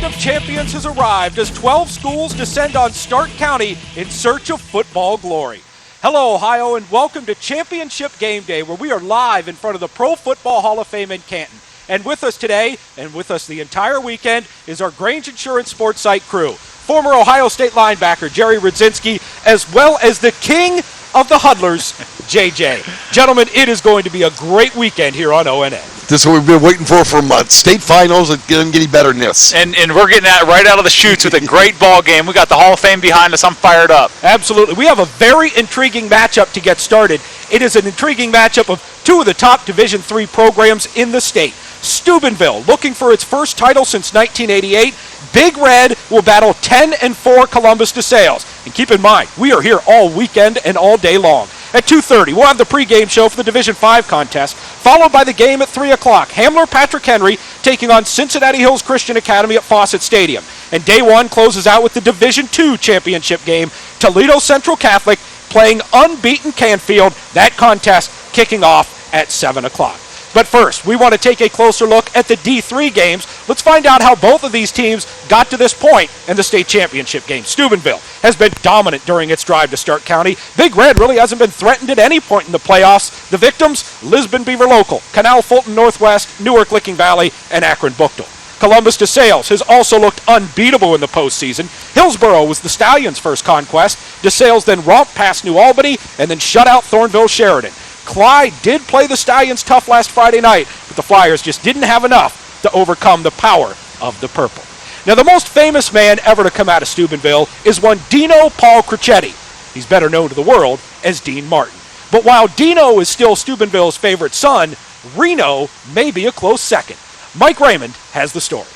of champions has arrived as 12 schools descend on Stark County in search of football glory. Hello, Ohio, and welcome to Championship Game Day, where we are live in front of the Pro Football Hall of Fame in Canton. And with us today, and with us the entire weekend, is our Grange Insurance Sports Site crew. Former Ohio State linebacker Jerry Rudzinski, as well as the king of the huddlers, JJ. Gentlemen, it is going to be a great weekend here on ONN. This is what we've been waiting for months. State finals, it doesn't get any better than this. And we're getting that right out of the chutes with a great ball game. We got the Hall of Fame behind us. I'm fired up. Absolutely. We have a very intriguing matchup to get started. It is an intriguing matchup of two of the top Division III programs in the state. Steubenville, looking for its first title since 1988. Big Red will battle 10-4 Columbus DeSales. And keep in mind, we are here all weekend and all day long. At 2:30, we'll have the pregame show for the Division V contest, followed by the game at 3 o'clock. Hamler Patrick Henry taking on Cincinnati Hills Christian Academy at Fawcett Stadium. And day one closes out with the Division II championship game, Toledo Central Catholic playing unbeaten Canfield. That contest kicking off at 7 o'clock. But first, we want to take a closer look at the D3 games. Let's find out how both of these teams got to this point in the state championship game. Steubenville has been dominant during its drive to Stark County. Big Red really hasn't been threatened at any point in the playoffs. The victims, Lisbon Beaver Local, Canal Fulton Northwest, Newark Licking Valley, and Akron Buchtel. Columbus DeSales has also looked unbeatable in the postseason. Hillsboro was the Stallions' first conquest. DeSales then romped past New Albany and then shut out Thornville Sheridan. Clyde did play the Stallions tough last Friday night, but the Flyers just didn't have enough to overcome the power of the purple. Now, the most famous man ever to come out of Steubenville is one Dino Paul Crecchetti. He's better known to the world as Dean Martin. But while Dino is still Steubenville's favorite son, Reno may be a close second. Mike Raymond has the story.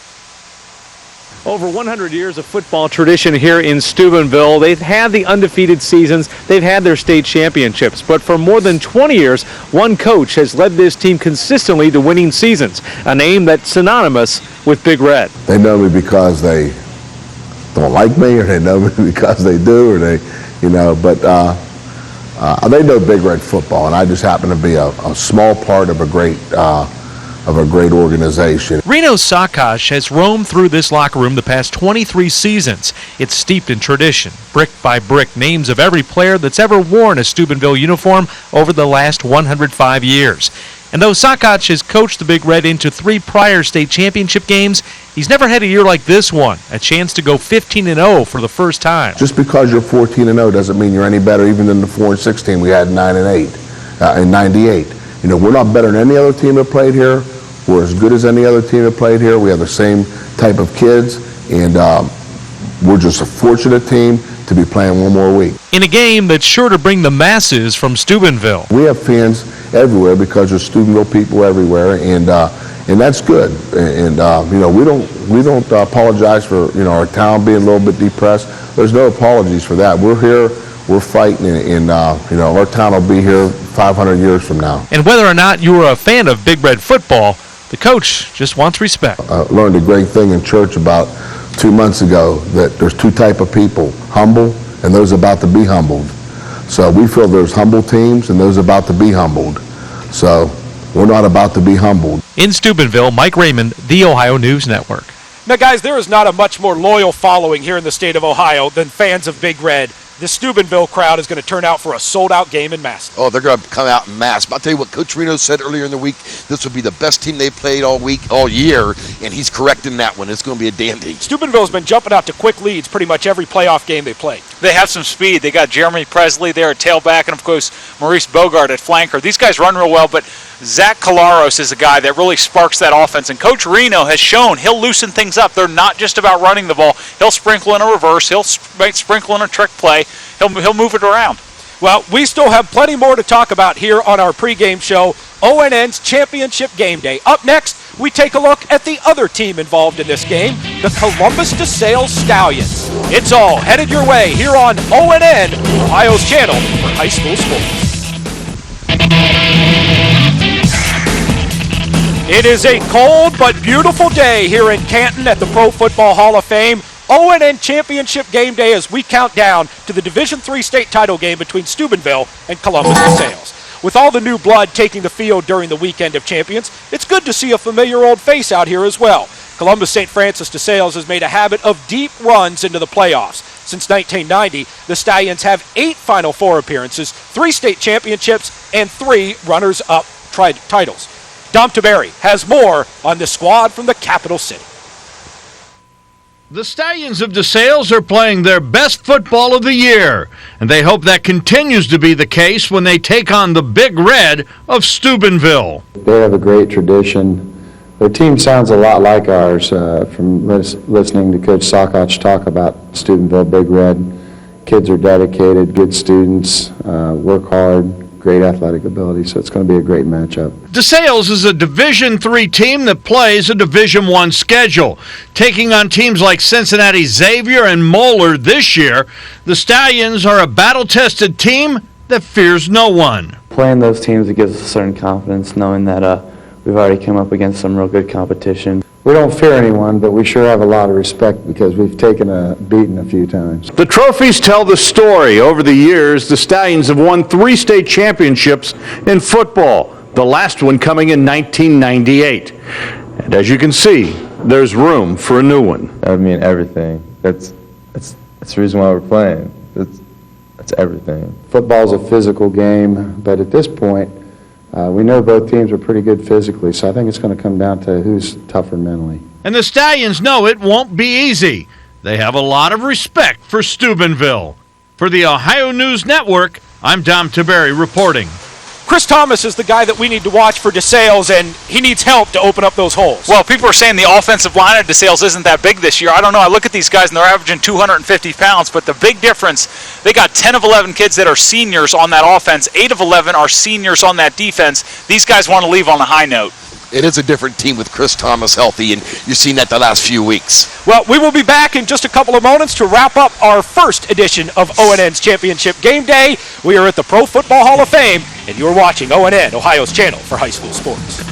Over 100 years of football tradition here in Steubenville. They've had the undefeated seasons. They've had their state championships. But for more than 20 years, one coach has led this team consistently to winning seasons, a name that's synonymous with Big Red. They know me because they don't like me, or they know me because they do, or they, but they know Big Red football, and I just happen to be a small part of a great organization. Reno Sakash has roamed through this locker room the past 23 seasons. It's steeped in tradition. Brick by brick, names of every player that's ever worn a Steubenville uniform over the last 105 years. And though Sakash has coached the Big Red into 3 prior state championship games, he's never had a year like this one, a chance to go 15-0 for the first time. Just because you're 14-0 doesn't mean you're any better even than the 4-16 we had in 9-8 in 98. We're not better than any other team that played here. We're as good as any other team that played here. We have the same type of kids, and we're just a fortunate team to be playing one more week. In a game that's sure to bring the masses from Steubenville. We have fans everywhere because there's Steubenville people everywhere, and that's good. And we don't apologize for our town being a little bit depressed. There's no apologies for that. We're here. We're fighting, and our town will be here 500 years from now. And whether or not you are a fan of Big Red football, the coach just wants respect. I learned a great thing in church about 2 months ago, that there's 2 types of people, humble and those about to be humbled. So we feel there's humble teams and those about to be humbled. So we're not about to be humbled. In Steubenville, Mike Raymond, the Ohio News Network. Now, guys, there is not a much more loyal following here in the state of Ohio than fans of Big Red. The Steubenville crowd is going to turn out for a sold-out game in Massillon. Oh, they're going to come out in mass. But I'll tell you what, Coach Reno said earlier in the week, this will be the best team they've played all year, and he's correct in that one. It's going to be a dandy. Steubenville's been jumping out to quick leads pretty much every playoff game they played. They have some speed. They got Jeremy Presley there at tailback, and, of course, Maurice Bogart at flanker. These guys run real well, but Zach Colaros is a guy that really sparks that offense, and Coach Reno has shown he'll loosen things up. They're not just about running the ball. He'll sprinkle in a reverse. He'll sprinkle in a trick play. He'll move it around. Well, we still have plenty more to talk about here on our pregame show, ONN's Championship Game Day. Up next, we take a look at the other team involved in this game, the Columbus DeSales Stallions. It's all headed your way here on ONN, Ohio's channel for high school sports. It is a cold but beautiful day here in Canton at the Pro Football Hall of Fame. ONN Championship Game Day as we count down to the Division III state title game between Steubenville and Columbus DeSales. With all the new blood taking the field during the weekend of champions, it's good to see a familiar old face out here as well. Columbus St. Francis DeSales has made a habit of deep runs into the playoffs. Since 1990, the Stallions have 8 Final Four appearances, 3 state championships, and 3 runners-up titles. Dom Taberi has more on this squad from the capital city. The Stallions of DeSales are playing their best football of the year, and they hope that continues to be the case when they take on the Big Red of Steubenville. They have a great tradition. Their team sounds a lot like ours from listening to Coach Sokoch talk about Steubenville Big Red. Kids are dedicated, good students, work hard, great athletic ability, so it's going to be a great matchup. DeSales is a Division III team that plays a Division I schedule. Taking on teams like Cincinnati Xavier and Moeller this year, the Stallions are a battle-tested team that fears no one. Playing those teams, it gives us a certain confidence knowing that we've already come up against some real good competition. We don't fear anyone, but we sure have a lot of respect because we've taken a beating a few times. The trophies tell the story. Over the years, the Stallions have won 3 state championships in football, the last one coming in 1998. And as you can see, there's room for a new one. That would mean everything. That's the reason why we're playing. That's everything. Football's a physical game, but at this point, we know both teams are pretty good physically, so I think it's going to come down to who's tougher mentally. And the Stallions know it won't be easy. They have a lot of respect for Steubenville. For the Ohio News Network, I'm Dom Taberi reporting. Chris Thomas is the guy that we need to watch for DeSales, and he needs help to open up those holes. Well, people are saying the offensive line at DeSales isn't that big this year. I don't know. I look at these guys, and they're averaging 250 pounds, but the big difference, they got 10 of 11 kids that are seniors on that offense. 8 of 11 are seniors on that defense. These guys want to leave on a high note. It is a different team with Chris Thomas healthy, and you've seen that the last few weeks. Well, we will be back in just a couple of moments to wrap up our first edition of ONN's Championship Game Day. We are at the Pro Football Hall of Fame, and you're watching ONN, Ohio's channel for high school sports.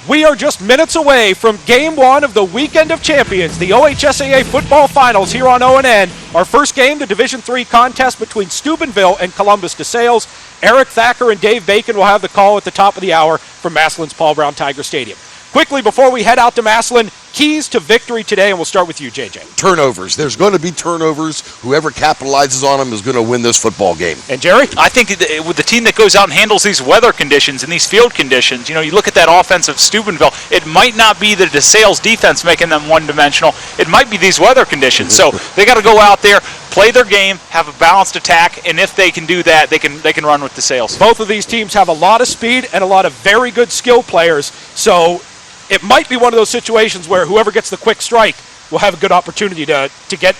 We are just minutes away from Game 1 of the Weekend of Champions, the OHSAA Football Finals here on ONN. Our first game, the Division III contest between Steubenville and Columbus DeSales. Eric Thacker and Dave Bacon will have the call at the top of the hour from Massillon's Paul Brown Tiger Stadium. Quickly, before we head out to Massillon, keys to victory today, and we'll start with you, JJ. Turnovers. There's going to be turnovers. Whoever capitalizes on them is going to win this football game. And Jerry? I think with the team that goes out and handles these weather conditions and these field conditions, you look at that offense of Steubenville, it might not be the DeSales defense making them one-dimensional. It might be these weather conditions. So they got to go out there, play their game, have a balanced attack, and if they can do that, they can run with DeSales. Both of these teams have a lot of speed and a lot of very good skill players, so it might be one of those situations where whoever gets the quick strike will have a good opportunity to get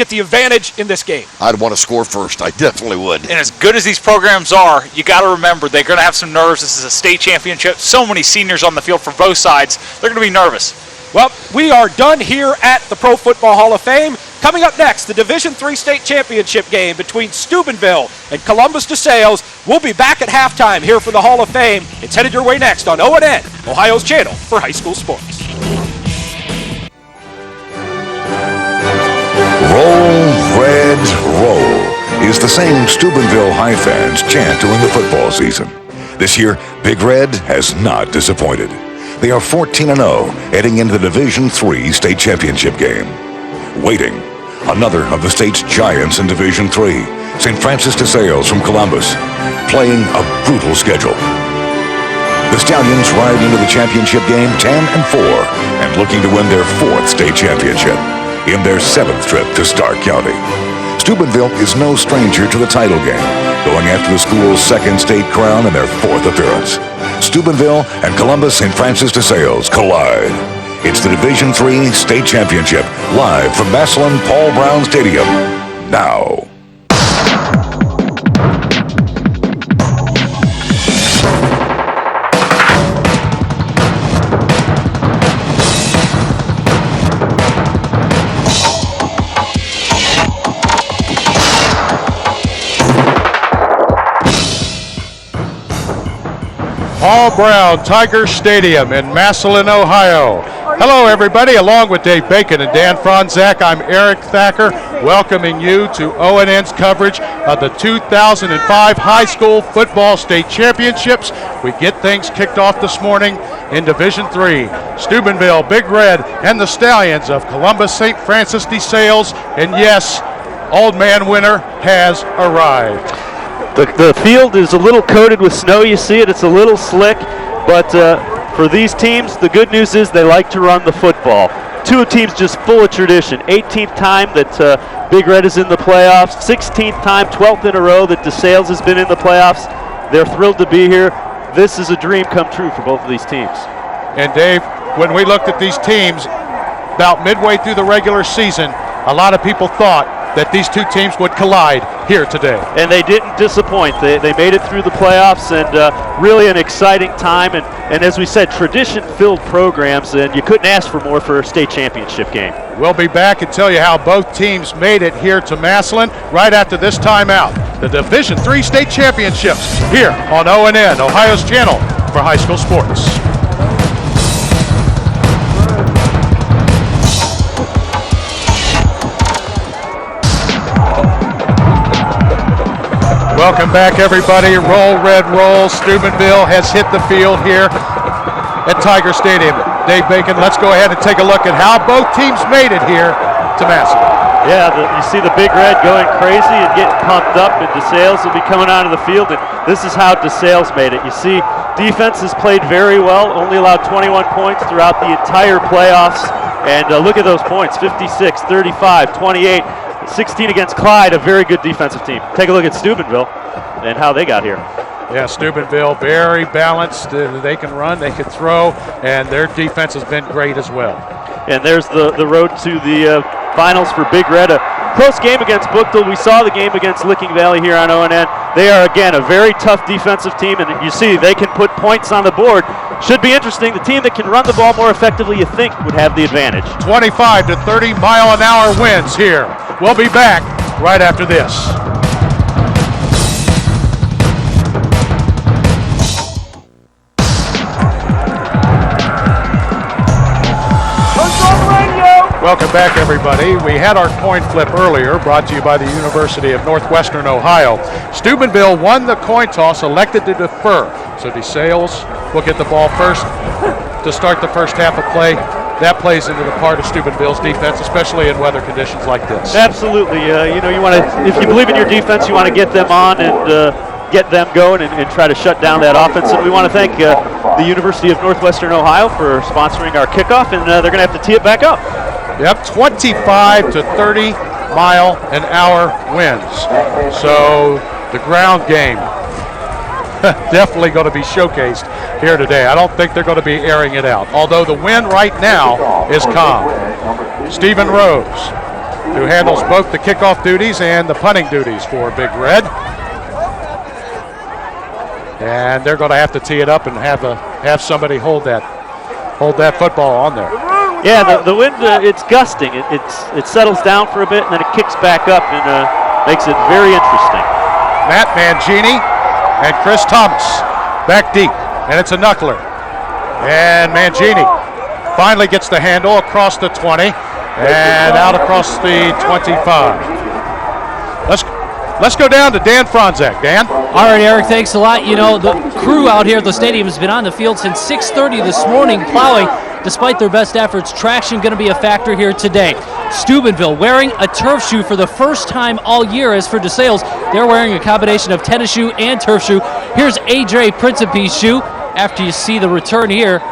the advantage in this game. I'd want to score first. I definitely would. And as good as these programs are, you got to remember they're going to have some nerves. This is a state championship. So many seniors on the field for both sides. They're going to be nervous. Well, we are done here at the Pro Football Hall of Fame. Coming up next, the Division III state championship game between Steubenville and Columbus DeSales. We'll be back at halftime here for the Hall of Fame. It's headed your way next on ONN, Ohio's channel for high school sports. Roll, Red, roll is the same Steubenville High fans chant during the football season. This year, Big Red has not disappointed. They are 14-0, heading into the Division III state championship game. Waiting, another of the state's giants in Division III, St. Francis DeSales from Columbus, playing a brutal schedule. The Stallions ride into the championship game 10-4 and looking to win their 4th state championship in their 7th trip to Stark County. Steubenville is no stranger to the title game, going after the school's 2nd state crown in their 4th appearance. Steubenville and Columbus St. Francis DeSales collide. It's the Division III State Championship, live from Massillon Paul Brown Stadium. Now. Paul Brown Tiger Stadium in Massillon, Ohio. Hello, everybody. Along with Dave Bacon and Dan Franzak, I'm Eric Thacker, welcoming you to ONN's coverage of the 2005 High School Football State Championships. We get things kicked off this morning in Division III. Steubenville, Big Red, and the Stallions of Columbus St. Francis DeSales. And yes, Old Man Winter has arrived. The field is a little coated with snow. You see it. It's a little slick. But for these teams, the good news is they like to run the football. Two teams just full of tradition. 18th time that Big Red is in the playoffs. 16th time, 12th in a row that DeSales has been in the playoffs. They're thrilled to be here. This is a dream come true for both of these teams. And Dave, when we looked at these teams about midway through the regular season, a lot of people thought that these two teams would collide here today. And they didn't disappoint. They made it through the playoffs, and really an exciting time. And as we said, tradition-filled programs, and you couldn't ask for more for a state championship game. We'll be back and tell you how both teams made it here to Massillon right after this timeout. The Division III State Championships here on ONN, Ohio's channel for high school sports. Welcome back, everybody. Roll, Red, roll. Steubenville has hit the field here at Tiger Stadium. Dave Bacon, let's go ahead and take a look at how both teams made it here to Massillon. Yeah, you see the Big Red going crazy and getting pumped up, and DeSales will be coming onto the field, and this is how DeSales made it. You see, defense has played very well, only allowed 21 points throughout the entire playoffs, and look at those points, 56, 35, 28, 16 against Clyde, a very good defensive team. Take a look at Steubenville and how they got here. Yeah, Steubenville very balanced. They can run, they can throw, and their defense has been great as well. And there's the road to the finals for Big Red. A close game against Bookdale. We saw the game against Licking Valley here on ONN. They are, again, a very tough defensive team, and you see they can put points on the board. Should be interesting. The team that can run the ball more effectively, you think, would have the advantage. 25 to 30 mile-an-hour winds here. We'll be back right after this. Welcome back, everybody. We had our coin flip earlier, brought to you by the University of Northwestern Ohio. Steubenville won the coin toss, elected to defer. So DeSales will get the ball first to start the first half of play. That plays into the part of Steubenville's defense, especially in weather conditions like this. Absolutely. You want to, if you believe in your defense, you want to get them on and get them going and try to shut down that offense. And we want to thank the University of Northwestern Ohio for sponsoring our kickoff, and they're going to have to tee it back up. Yep, 25 to 30 mile-an-hour winds. So the ground game definitely going to be showcased here today. I don't think they're going to be airing it out, although the wind right now is calm. Stephen Rose, who handles both the kickoff duties and the punting duties for Big Red. And they're going to have to tee it up and have somebody hold that football on there. Yeah, the wind, it's gusting. It settles down for a bit, and then it kicks back up and makes it very interesting. Matt Mangini and Chris Thomas back deep, and it's a knuckler. And Mangini finally gets the handle across the 20 and out across the 25. Let's go down to Dan Franzak. Dan? All right, Eric, thanks a lot. You know, the crew out here at the stadium has been on the field since 6:30 this morning plowing. Despite their best efforts, traction going to be a factor here today. Steubenville wearing a turf shoe for the first time all year. As for DeSales, they're wearing a combination of tennis shoe and turf shoe. Here's A.J. Principe's shoe. After you see the return here,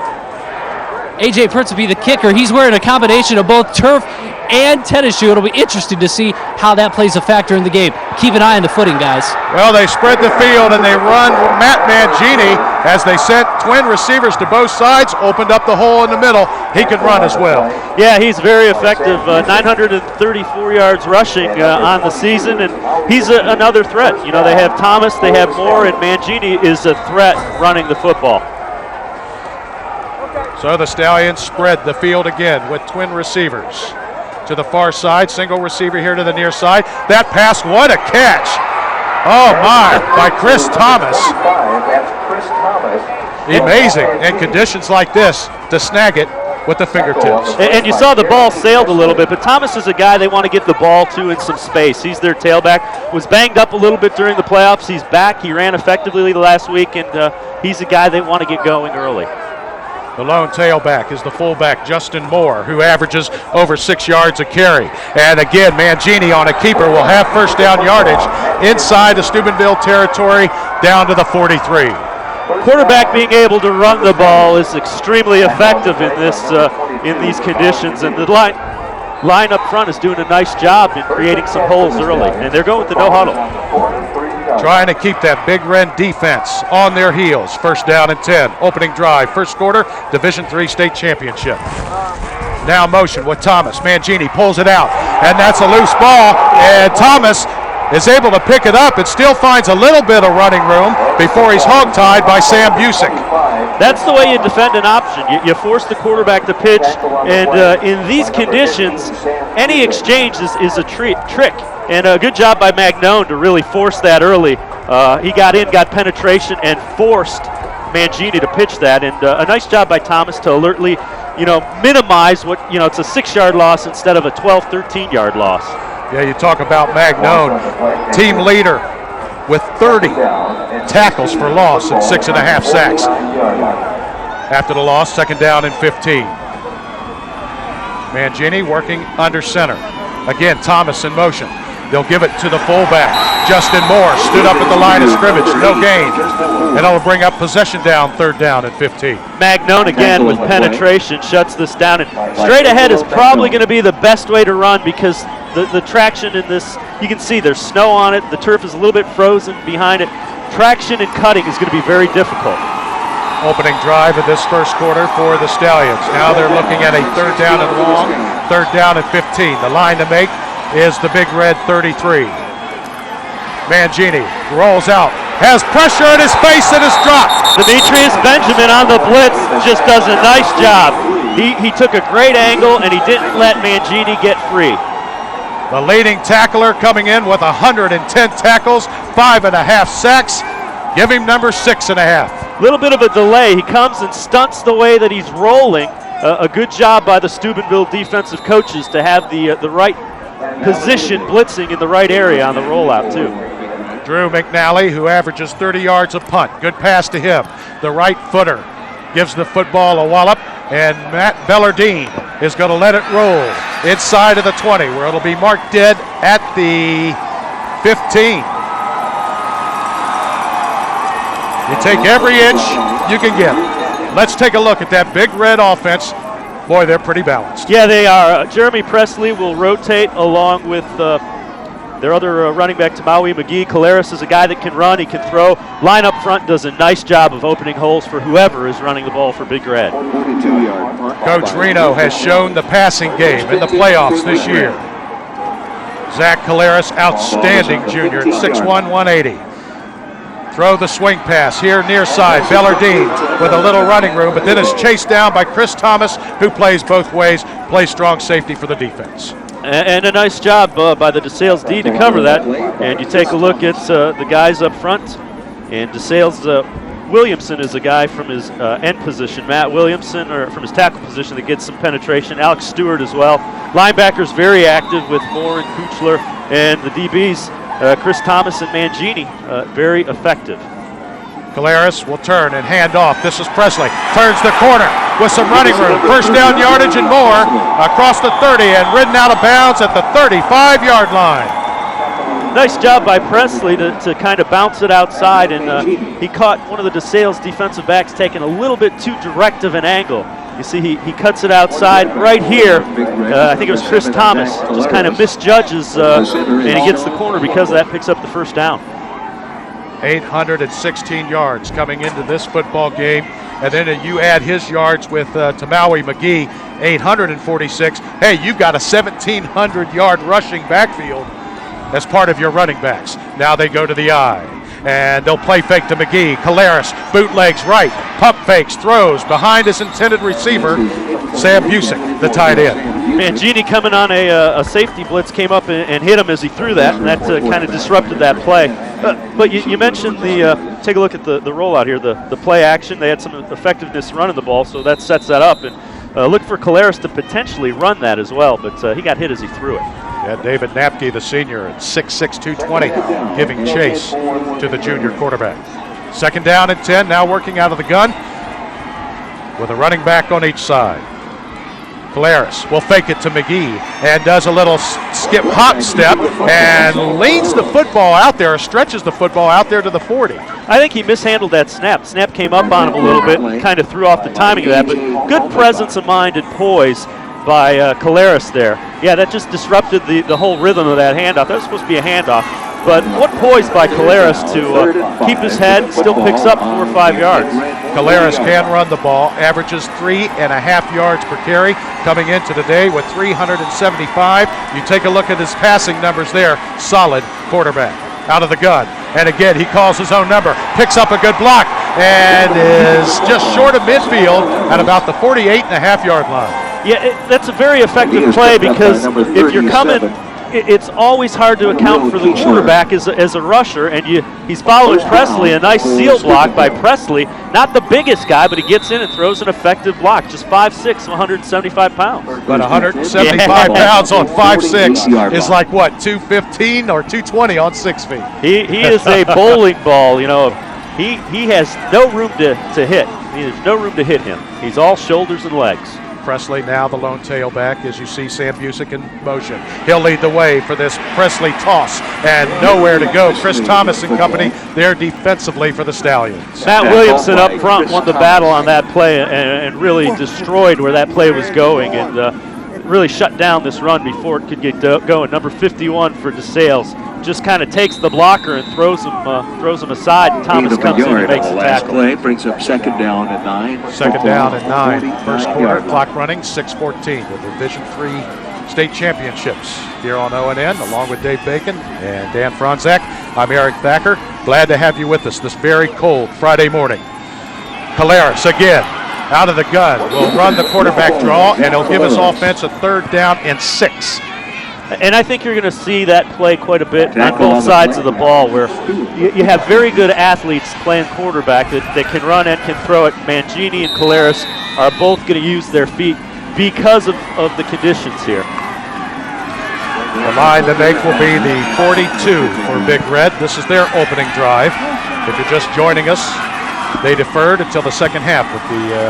A.J. Principe, the kicker, he's wearing a combination of both turf and tennis shoe. It'll be interesting to see how that plays a factor in the game. Keep an eye on the footing, guys. Well, they spread the field and they run Matt Mangini as they sent twin receivers to both sides, opened up the hole in the middle. He can run as well. Yeah, he's very effective. 934 yards rushing on the season, and he's another threat. You know, they have Thomas, they have Moore, and Mangini is a threat running the football. So the Stallions spread the field again with twin receivers. To the far side, single receiver here to the near side. That pass, what a catch! Oh my, by Chris Thomas. Amazing in conditions like this to snag it with the fingertips. And you saw the ball sailed a little bit, but Thomas is a guy they want to get the ball to in some space. He's their tailback. Was banged up a little bit during the playoffs. He's back. He ran effectively last week, and he's a guy they want to get going early. The lone tailback is the fullback, Justin Moore, who averages over 6 yards a carry. And again, Mangini on a keeper will have first down yardage inside the Steubenville territory down to the 43. Quarterback being able to run the ball is extremely effective in these conditions, and the line up front is doing a nice job in creating some holes early, and they're going with the no huddle. Trying to keep that Big Red defense on their heels. First down and 10. Opening drive, first quarter, Division III state championship. Now motion with Thomas. Mangini pulls it out, and that's a loose ball, and Thomas is able to pick it up and still finds a little bit of running room before he's hogtied by Sam Busick. That's the way you defend an option. You force the quarterback to pitch, and in these conditions, any exchange is a trick. And a good job by Magnone to really force that early. He got in, got penetration, and forced Mangini to pitch that. And a nice job by Thomas to alertly, minimize what, it's a 6-yard loss instead of a 12, 13-yard loss. Yeah, you talk about Magnone, team leader with 30 tackles for loss and 6.5 sacks. After the loss, second down and 15. Mangini working under center. Again, Thomas in motion. They'll give it to the fullback. Justin Moore stood up at the line of scrimmage. No gain. And it'll bring up possession down, third down and 15. Magnone again with penetration shuts this down. And straight ahead is probably going to be the best way to run because the traction in this, you can see there's snow on it. The turf is a little bit frozen behind it. Traction and cutting is going to be very difficult. Opening drive of this first quarter for the Stallions. Now they're looking at a third down and long, third down and 15. The line to make is the Big Red 33. Mangini rolls out, has pressure in his face and is dropped. Demetrius Benjamin on the blitz just does a nice job. He took a great angle and he didn't let Mangini get free. The leading tackler coming in with 110 tackles, 5.5 sacks. Give him number 6.5. A little bit of a delay. He comes and stunts the way that he's rolling. A good job by the Steubenville defensive coaches to have the right position blitzing in the right area on the rollout too. Drew McNally, who averages 30 yards a punt. Good pass to him. The right footer gives the football a wallop, and Matt Bellardine is going to let it roll inside of the 20, where it'll be marked dead at the 15. You take every inch you can get. Let's take a look at that Big Red offense. Boy, they're pretty balanced. Yeah, they are. Jeremy Presley will rotate along with their other running back, Maui McGee. Caleres is a guy that can run, he can throw. Line up front does a nice job of opening holes for whoever is running the ball for Big Red. Coach Reno has shown the passing game in the playoffs this year. Zach Caleres, outstanding junior at 6'1", 180. Throw the swing pass here near side. Bellardine with a little running room, but then is chased down by Chris Thomas, who plays both ways, plays strong safety for the defense. And a nice job by the DeSales D to cover that. And you take a look at the guys up front, and DeSales Williamson is a guy from his end position. Matt Williamson, or from his tackle position, that gets some penetration. Alex Stewart as well. Linebackers very active with Moore and Kuchler, and the DBs. Chris Thomas and Mangini, very effective. Caleres will turn and hand off. This is Presley. Turns the corner with some running room. First down yardage and more across the 30 and ridden out of bounds at the 35-yard line. Nice job by Presley to kind of bounce it outside, and he caught one of the DeSales defensive backs taking a little bit too direct of an angle. You see he cuts it outside right here. I think it was Chris Thomas, just kind of misjudges, and he gets the corner because of that, picks up the first down. 816 yards coming into this football game, and then you add his yards with Maui McGee, 846. Hey, you've got a 1,700-yard rushing backfield as part of your running backs. Now they go to the eye, and they'll play fake to McGee. Caleres bootlegs right, pump fakes, throws behind his intended receiver, Sam Busick, the tight end. Mangini coming on a safety blitz came up and hit him as he threw that, and that kind of disrupted that play. But you mentioned take a look at the rollout here, the play action. They had some effectiveness running the ball, so that sets that up. And look for Collaros to potentially run that as well, but he got hit as he threw it. Yeah, David Napke, the senior, at 6'6", 220, giving chase to the junior quarterback. 2nd down and 10, now working out of the gun with a running back on each side. Collaros will fake it to McGee and does a little skip hop step and leans the football out there, or stretches the football out there to the 40. I think he mishandled that snap. Snap came up on him a little bit and kind of threw off the timing of that, but good presence of mind and poise by Collaros there. Yeah, that just disrupted the whole rhythm of that handoff. That was supposed to be a handoff, but what poise by Collaros to keep his head, still picks up 4 or 5 yards. Collaros can run the ball, averages 3.5 yards per carry, coming into today with 375. You take a look at his passing numbers there, solid quarterback. Out of the gun, and again he calls his own number, picks up a good block, and is just short of midfield at about the 48.5-yard line. Yeah, that's a very effective play, because if you're coming, it's always hard to account for the quarterback as a rusher, and he's following Presley, a nice seal block by Presley. Not the biggest guy, but he gets in and throws an effective block. Just 5'6", 175 pounds. But 175 pounds on 5'6" is like what, 215 or 220 on 6 feet? He is a bowling ball. You know, he has no room to hit. There's no room to hit him. He's all shoulders and legs. Presley now the lone tailback, as you see Sam Busick in motion. He'll lead the way for this Presley toss, and nowhere to go. Chris Thomas and company there defensively for the Stallions. Matt Williamson up front won the battle on that play and really destroyed where that play was going, and really shut down this run before it could get going. Number 51 for DeSales just kind of takes the blocker and throws him aside, and Thomas comes in and makes the tackle. Play brings up 2nd down and 9. 2nd down and 9. First quarter, clock running, 6:14 with the Division III state championships here on ONN, along with Dave Bacon and Dan Franzak. I'm Eric Thacker. Glad to have you with us this very cold Friday morning. Collaros again, out of the gun, will run the quarterback draw, and he'll give us offense a 3rd down and 6. And I think you're going to see that play quite a bit on both sides of the ball, where you have very good athletes playing quarterback that can run and can throw it. Mangini and Collaros are both going to use their feet because of the conditions here. The line to make will be the 42 for Big Red. This is their opening drive. If you're just joining us, they deferred until the second half with the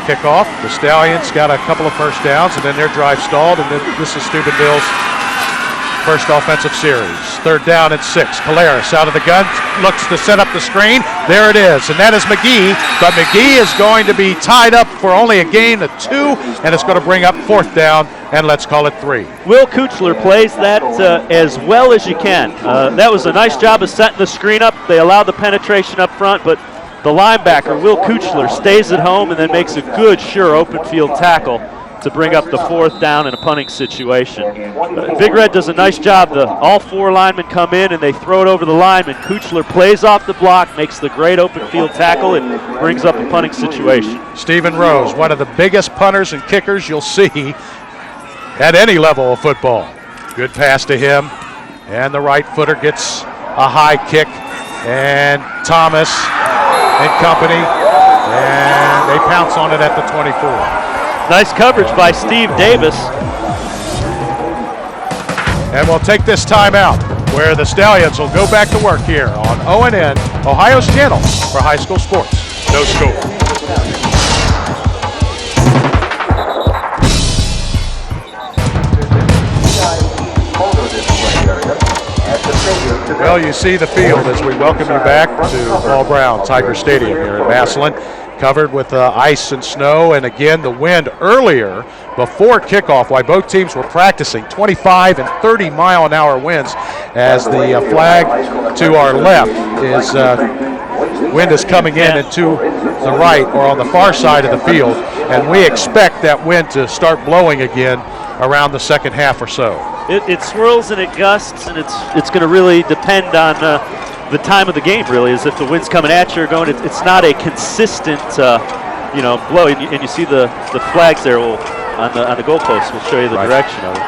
kickoff. The Stallions got a couple of first downs, and then their drive stalled, and then this is Steubenville's first offensive series. 3rd down and 6. Collaros out of the gun, looks to set up the screen. There it is, and that is McGee, but McGee is going to be tied up for only a gain of 2, and it's going to bring up 4th down, and let's call it 3. Will Kuchler plays that as well as you can. That was a nice job of setting the screen up. They allowed the penetration up front, but the linebacker, Will Kuchler, stays at home and then makes a good, sure, open field tackle to bring up the 4th down in a punting situation. Big Red does a nice job. All 4 linemen come in and they throw it over the lineman. Kuchler plays off the block, makes the great open field tackle, and brings up a punting situation. Stephen Rose, one of the biggest punters and kickers you'll see at any level of football. Good pass to him, and the right footer gets a high kick, and Thomas and company, and they pounce on it at the 24. Nice coverage by Steve Davis. And we'll take this timeout, where the Stallions will go back to work here on ONN, Ohio's channel for high school sports. No score. Well, you see the field as we welcome you back to Paul Brown Tiger Stadium here in Massillon, covered with ice and snow, and again the wind earlier before kickoff while both teams were practicing, 25 and 30 mile-an-hour winds, as the flag to our left is wind is coming in and to the right or on the far side of the field, and we expect that wind to start blowing again around the second half or so. It swirls and it gusts, and it's going to really depend on the time of the game, really, as if the wind's coming at you or going. It's not a consistent, blow. And you see the flags there on the goalposts will show you the direction of it.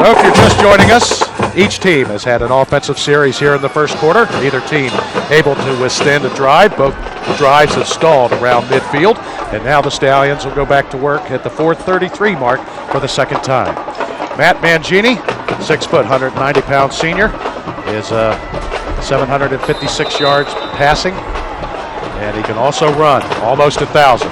So if you're just joining us, Each team has had an offensive series here in the first quarter. Neither team able to withstand a drive. Both drives have stalled around midfield. And now the Stallions will go back to work at the 4:33 mark for the second time. Matt Mangini, 6 foot, 190-pound senior, is 756 yards passing. And he can also run almost 1,000.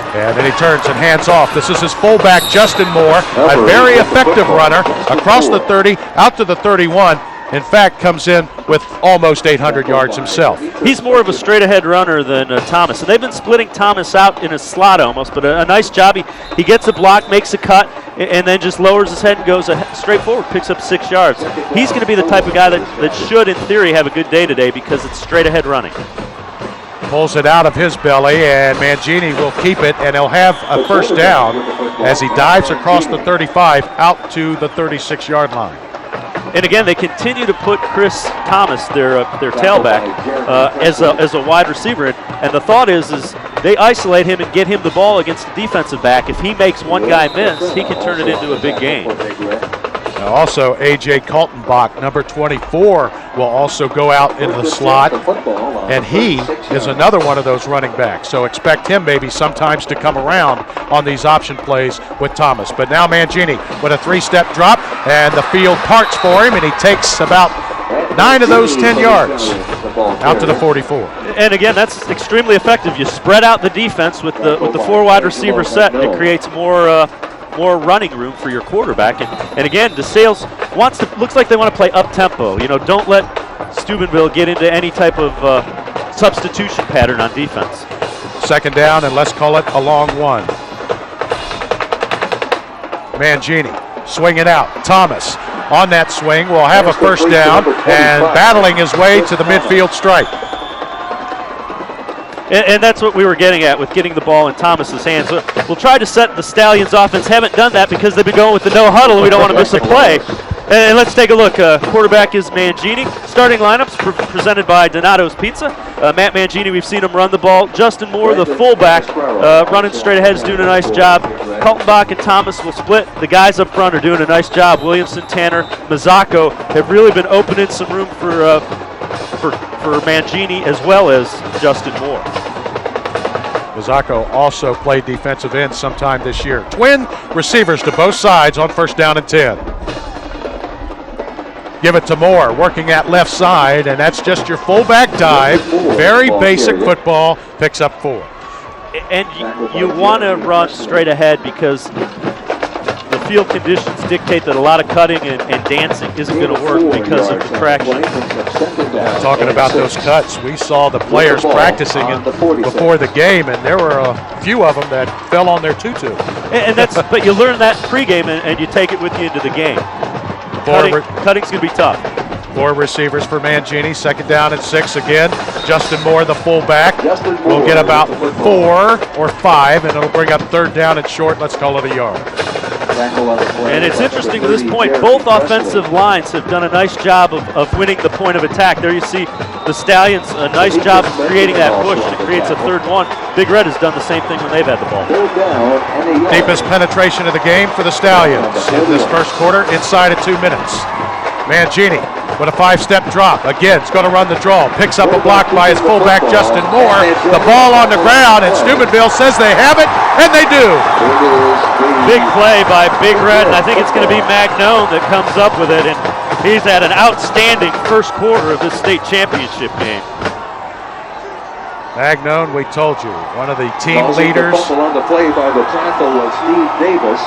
And then he turns and hands off. This is his fullback, Justin Moore, a very effective runner across the 30, out to the 31. In fact, comes in with almost 800 yards himself. He's more of a straight-ahead runner than Thomas. And they've been splitting Thomas out in a slot almost, but a nice job. He gets a block, makes a cut, and then just lowers his head and goes straight forward, picks up 6 yards. He's going to be the type of guy that should, in theory, have a good day today because it's straight-ahead running. Pulls it out of his belly, and Mangini will keep it, and he'll have a first down as he dives across the 35 out to the 36-yard line. And again, they continue to put Chris Thomas, their tailback, as a wide receiver. And the thought is they isolate him and get him the ball against the defensive back. If he makes one guy miss, he can turn it into a big gain. Now also, A.J. Kaltenbach, number 24, will also go out into the slot, and he is another one of those running backs. So expect him maybe sometimes to come around on these option plays with Thomas. But now Mangini with a 3-step drop, and the field parts for him, and he takes about 9 of those 10 yards out to the 44. And again, that's extremely effective. You spread out the defense with the 4 wide receiver set, and it creates more running room for your quarterback. And again, DeSales looks like they want to play up-tempo. Don't let Steubenville get into any type of substitution pattern on defense. Second down, and let's call it a long one. Mangini swinging out. Thomas on that swing will have a first down and battling his way to the midfield stripe. And that's what we were getting at with getting the ball in Thomas's hands. We'll try to set the Stallions offense. Haven't done that because they've been going with the no huddle, and we don't want to miss a play. And let's take a look. Quarterback is Mangini. Starting lineups presented by Donato's Pizza. Matt Mangini, we've seen him run the ball. Justin Moore, the fullback, running straight ahead, is doing a nice job. Kaltenbach and Thomas will split. The guys up front are doing a nice job. Williamson, Tanner, Mazzocco have really been opening some room for Mangini as well as Justin Moore. Mazzocco also played defensive end sometime this year. Twin receivers to both sides on first down and 10. Give it to Moore, working at left side, and that's just your fullback dive. Very basic football, picks up 4. And you want to run straight ahead because the field conditions dictate that a lot of cutting and dancing isn't going to work because of the traction. Talking about those cuts, we saw the players practicing before the game, and there were a few of them that fell on their tutu. But you learn that pregame and you take it with you into the game. Cutting's going to be tough. 4 receivers for Mangini. Second down and 6 again. Justin Moore, the fullback, will get about 4 or 5, and it'll bring up third down and short. Let's call it a yard. And it's interesting to this point, both offensive lines have done a nice job of winning the point of attack. There you see the Stallions, a nice job of creating that push, and it creates a third one. Big Red has done the same thing when they've had the ball. Deepest penetration of the game for the Stallions in this first quarter, inside of 2 minutes. Mangini with a 5-step drop. Again, it's going to run the draw. Picks up a block by his fullback, Justin Moore. The ball on the ground, and Steubenville says they have it, and they do. Big play by Big Red, and I think it's going to be Magnone that comes up with it, and he's had an outstanding first quarter of this state championship game. Magnone, we told you, one of the team leaders. On the play by the tackle was Steve Davis.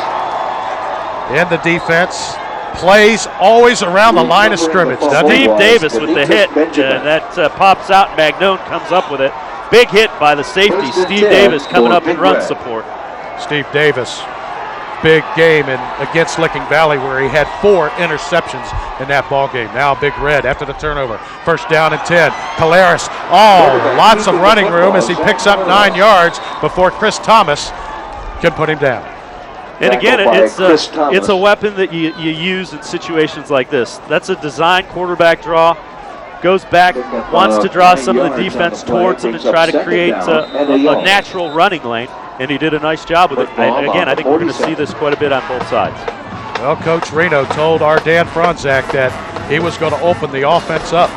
In the defense. Plays always around the line of scrimmage, doesn't he? Steve Davis with the hit. That pops out. Magnone comes up with it. Big hit by the safety. Steve Davis coming up in run support. Steve Davis, big game against Licking Valley where he had 4 interceptions in that ball game. Now Big Red after the turnover. First down and 10. Caleres, lots of running room as he picks up 9 yards before Chris Thomas can put him down. And again, it's a weapon that you use in situations like this. That's a design quarterback draw. Goes back, wants to draw some of the defense towards him and try to create a natural running lane. And he did a nice job with it. Again, I think we're going to see this quite a bit on both sides. Well, Coach Reno told our Dan Franzak that he was going to open the offense up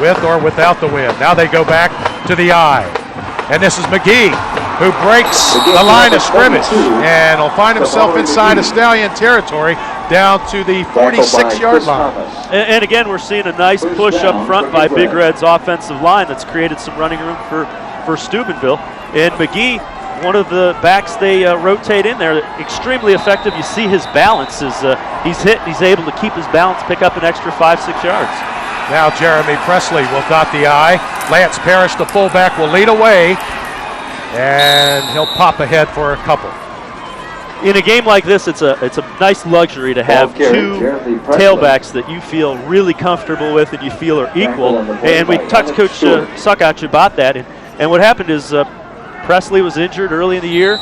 with or without the wind. Now they go back to the eye. And this is McGee, who breaks the line of scrimmage and will find himself inside of Stallion territory down to the 46-yard line. And again, we're seeing a nice push up front by Big Red's offensive line that's created some running room for Steubenville. And McGee, one of the backs they rotate in there, extremely effective. You see his balance is he's hit, and he's able to keep his balance, pick up an extra 5-6 yards. Now Jeremy Presley will dot the I. Lance Parrish, the fullback, will lead away, and he'll pop ahead for a couple. In a game like this, it's a nice luxury to have two tailbacks that you feel really comfortable with and you feel are equal. And we talked to Coach Sokach about that. And what happened is Presley was injured early in the year.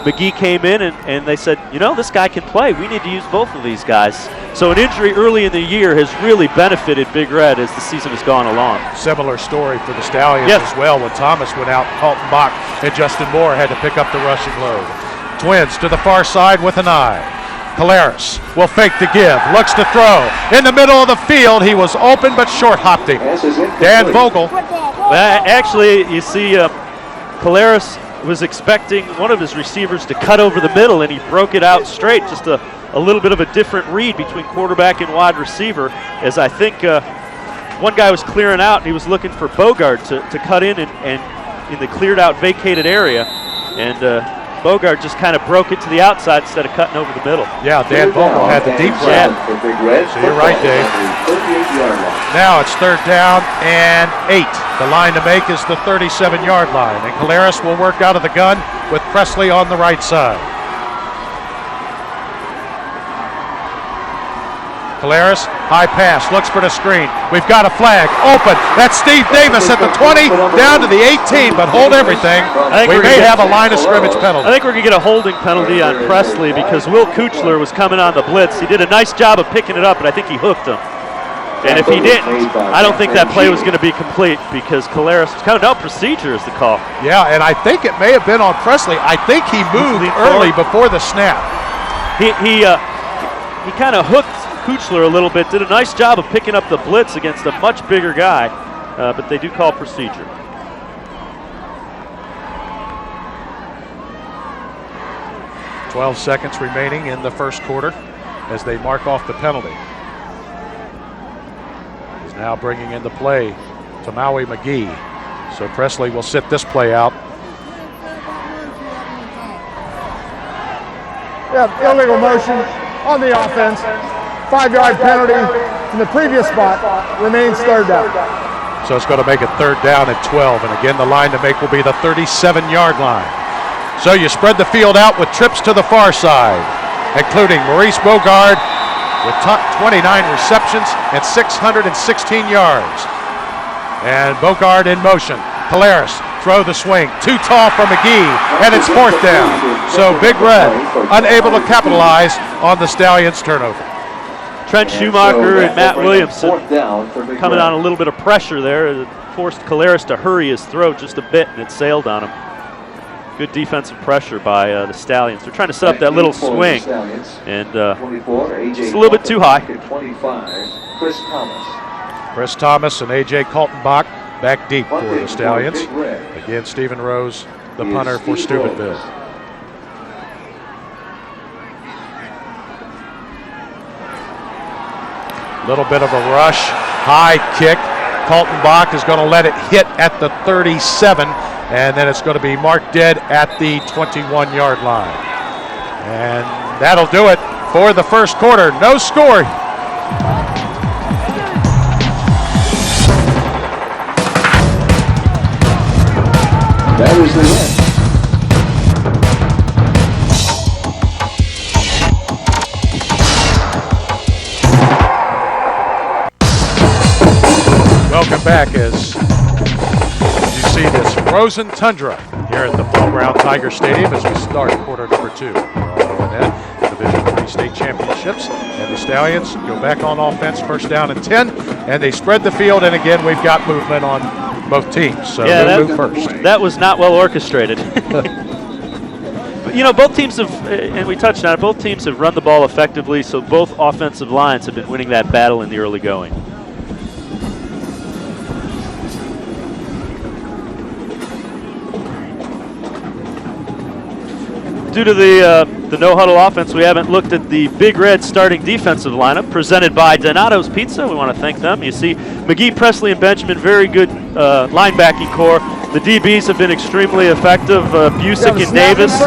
McGee came in and they said, you know, this guy can play. We need to use both of these guys. So an injury early in the year has really benefited Big Red as the season has gone along. Similar story for the Stallions as well. When Thomas went out, Colton Bach and Justin Moore had to pick up the rushing load. Twins to the far side with an eye. Caleres will fake the give, looks to throw. In the middle of the field, he was open but short hopped him. Dan Vogel. Well, actually, you see Caleres was expecting one of his receivers to cut over the middle, and he broke it out straight. Just a little bit of a different read between quarterback and wide receiver, as I think one guy was clearing out, and he was looking for Bogard to cut in and in the cleared out vacated area, and Bogard just kind of broke it to the outside instead of cutting over the middle. Yeah, Dan Vogel had the deep route. So you're right, Dave. Now it's 3rd down and 8. The line to make is the 37-yard line, and Caleres will work out of the gun with Presley on the right side. Caleres, high pass, looks for the screen. We've got a flag, open. That's Steve Davis at the 20, down to the 18, but hold everything. We may have a line of scrimmage penalty. I think we're going to get a holding penalty on Presley because Will Kuchler was coming on the blitz. He did a nice job of picking it up, and I think he hooked him. And if he didn't, I don't think that play was going to be complete because Caleres was kind of no procedure is the call. Yeah, and I think it may have been on Presley. I think he moved early before the snap. He kind of hooked Kuchler a little bit, did a nice job of picking up the blitz against a much bigger guy, but they do call procedure. "12 seconds remaining in the first quarter as they mark off the penalty. He's now bringing into play to Maui McGee. So Presley will sit this play out. Yeah, illegal motion on the offense. 5-yard penalty in the previous spot, remains 3rd down. So it's going to make it 3rd down and 12. And again, the line to make will be the 37-yard line. So you spread the field out with trips to the far side, including Maurice Bogard with 29 receptions and 616 yards. And Bogard in motion. Caleres, throw the swing. Too tall for McGee, and it's 4th down. So Big Red unable to capitalize on the Stallions' turnover. Trent Schumacher and Matt Williamson coming on a little bit of pressure there. It forced Caleres to hurry his throw just a bit, and it sailed on him. Good defensive pressure by the Stallions. They're trying to set up that little swing, and just a little bit too high. Chris Thomas and A.J. Kaltenbach back deep for the Stallions. Again, Stephen Rose, the punter for Steubenville. Little bit of a rush, high kick. Kaltenbach is going to let it hit at the 37, and then it's going to be marked dead at the 21-yard line. And that'll do it for the first quarter. No score. That is the end. Welcome back as you see this frozen tundra here at the Paul Brown Tiger Stadium as we start quarter number 2. Division III state championships, and the Stallions go back on offense, 1st down and 10, and they spread the field, and again we've got movement on both teams, so yeah, they'll move first. That was not well orchestrated. But You know, both teams have, and we touched on it, both teams have run the ball effectively, so both offensive lines have been winning that battle in the early going. Due to the no-huddle offense, we haven't looked at the Big Red starting defensive lineup presented by Donato's Pizza. We want to thank them. You see McGee, Presley, and Benjamin, very good linebacking core. The DBs have been extremely effective. Busick and Davis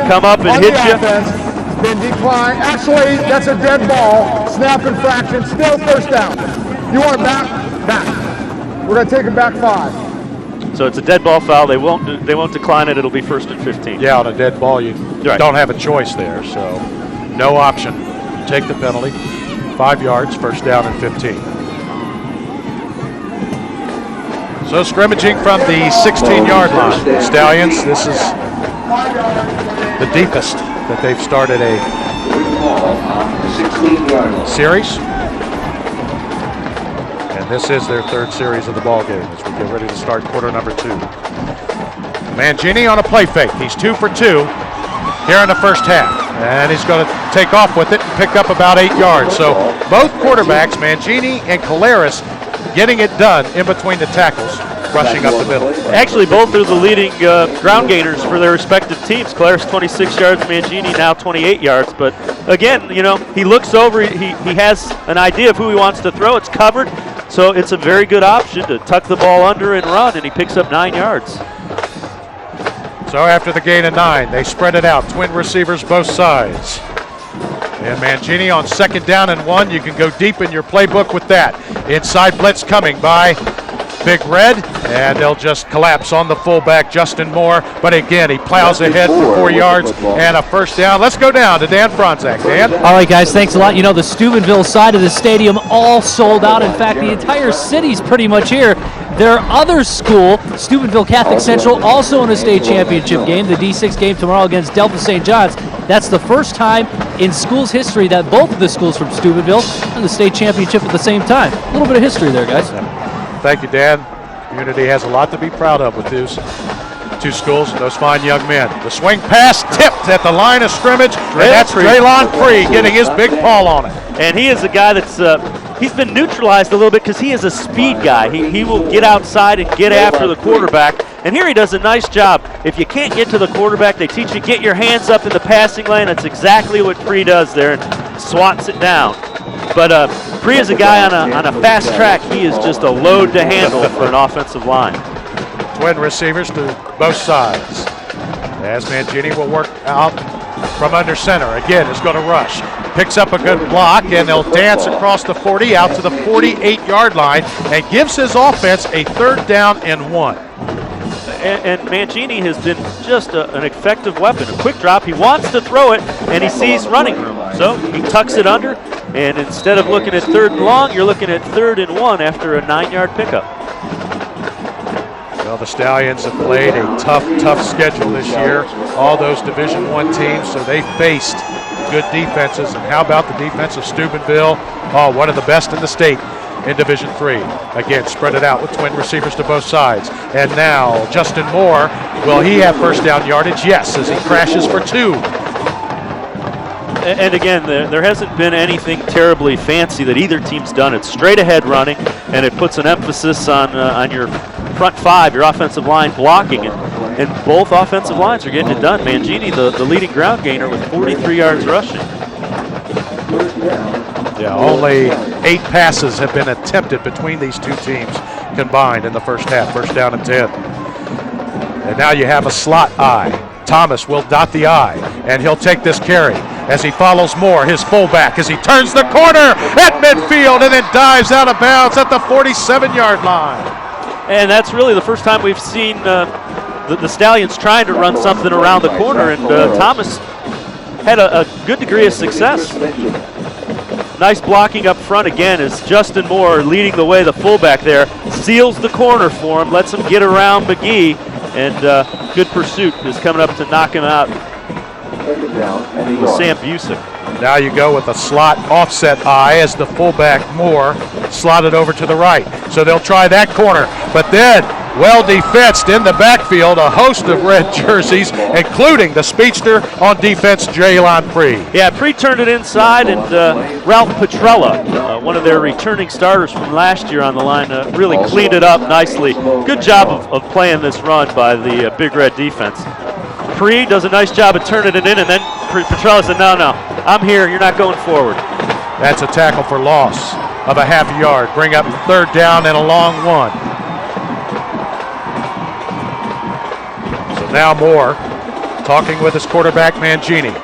come up and hit you. It's been declined. Actually, that's a dead ball. Snap infraction, still first down. You want it back? Back. We're going to take it back 5. So it's a dead ball foul. They won't decline it. It'll be 1st and 15. Yeah, on a dead ball, you don't have a choice there. So no option. You take the penalty. 5 yards, 1st down and 15. So scrimmaging from the 16-yard line. The Stallions, this is the deepest that they've started a series. And this is their 3rd series of the ball game as we get ready to start quarter number 2. Mangini on a play fake. He's 2 for 2 here in the first half. And he's going to take off with it and pick up about 8 yards. So both quarterbacks, Mangini and Caleres, getting it done in between the tackles, rushing up the middle. Actually, both are the leading ground gainers for their respective teams. Caleres 26 yards, Mangini now 28 yards. But again, you know, he looks over, he has an idea of who he wants to throw. It's covered. So it's a very good option to tuck the ball under and run, and he picks up 9 yards. So after the gain of 9, they spread it out. Twin receivers both sides. And Mangini on 2nd down and 1. You can go deep in your playbook with that. Inside blitz coming by Big Red, and they'll just collapse on the fullback, Justin Moore. But again, he plows ahead for 4 yards and a 1st down. Let's go down to Dan Franzak. Dan? All right, guys, thanks a lot. You know, the Steubenville side of the stadium all sold out. In fact, the entire city's pretty much here. Their other school, Steubenville Catholic Central, also in a state championship game, the D6 game tomorrow against Delta St. John's. That's the first time in school's history that both of the schools from Steubenville won the state championship at the same time. A little bit of history there, guys. Thank you, Dan. Community has a lot to be proud of with these 2 schools and those fine young men. The swing pass tipped at the line of scrimmage, and that's Draylon Free getting his big paw on it. And he is a guy that's he's been neutralized a little bit because he is a speed guy. He will get outside and get after the quarterback. And here he does a nice job. If you can't get to the quarterback, they teach you get your hands up in the passing lane. That's exactly what Free does there and swats it down. But Free is a guy on a fast track. He is just a load to handle for an offensive line. Twin receivers to both sides. As Mangini will work out from under center. Again, is going to rush. Picks up a good block, and they'll dance across the 40 out to the 48-yard line and gives his offense a 3rd down and 1. And Mangini has been just an effective weapon. A quick drop. He wants to throw it, and he sees running room. So he tucks it under, and instead of looking at 3rd and long, you're looking at 3rd and 1 after a 9-yard pickup. Well, the Stallions have played a tough schedule this year. All those Division I teams, so they faced good defenses. And how about the defense of Steubenville? Oh, one of the best in the state in Division III. Again, spread it out with twin receivers to both sides. And now Justin Moore, will he have 1st down yardage? Yes, as he crashes for 2. And again, there hasn't been anything terribly fancy that either team's done. It's straight ahead running, and it puts an emphasis on your front 5, your offensive line blocking, and both offensive lines are getting it done. Mangini, the leading ground gainer, with 43 yards rushing. Yeah, only 8 passes have been attempted between these 2 teams combined in the first half. 1st down and 10. And now you have a slot I. Thomas will dot the I, and he'll take this carry as he follows Moore, his fullback, as he turns the corner at midfield and then dives out of bounds at the 47-yard line. And that's really the first time we've seen the Stallions trying to run something around the corner, and Thomas had a good degree of success. Nice blocking up front again as Justin Moore leading the way, the fullback there, seals the corner for him, lets him get around McGee, and good pursuit is coming up to knock him out with Sam Busick. Now you go with a slot offset I as the fullback Moore slotted over to the right. So they'll try that corner, but then well defensed in the backfield, a host of red jerseys, including the speedster on defense, Jaylon Pree. Yeah, Pree turned it inside, and Ralph Petrella, one of their returning starters from last year on the line, really cleaned it up nicely. Good job of playing this run by the Big Red defense. Pree does a nice job of turning it in, and then Petrella said, no, I'm here, you're not going forward. That's a tackle for loss of a half yard. Bring up 3rd down and a long one. So now Moore talking with his quarterback Mangini.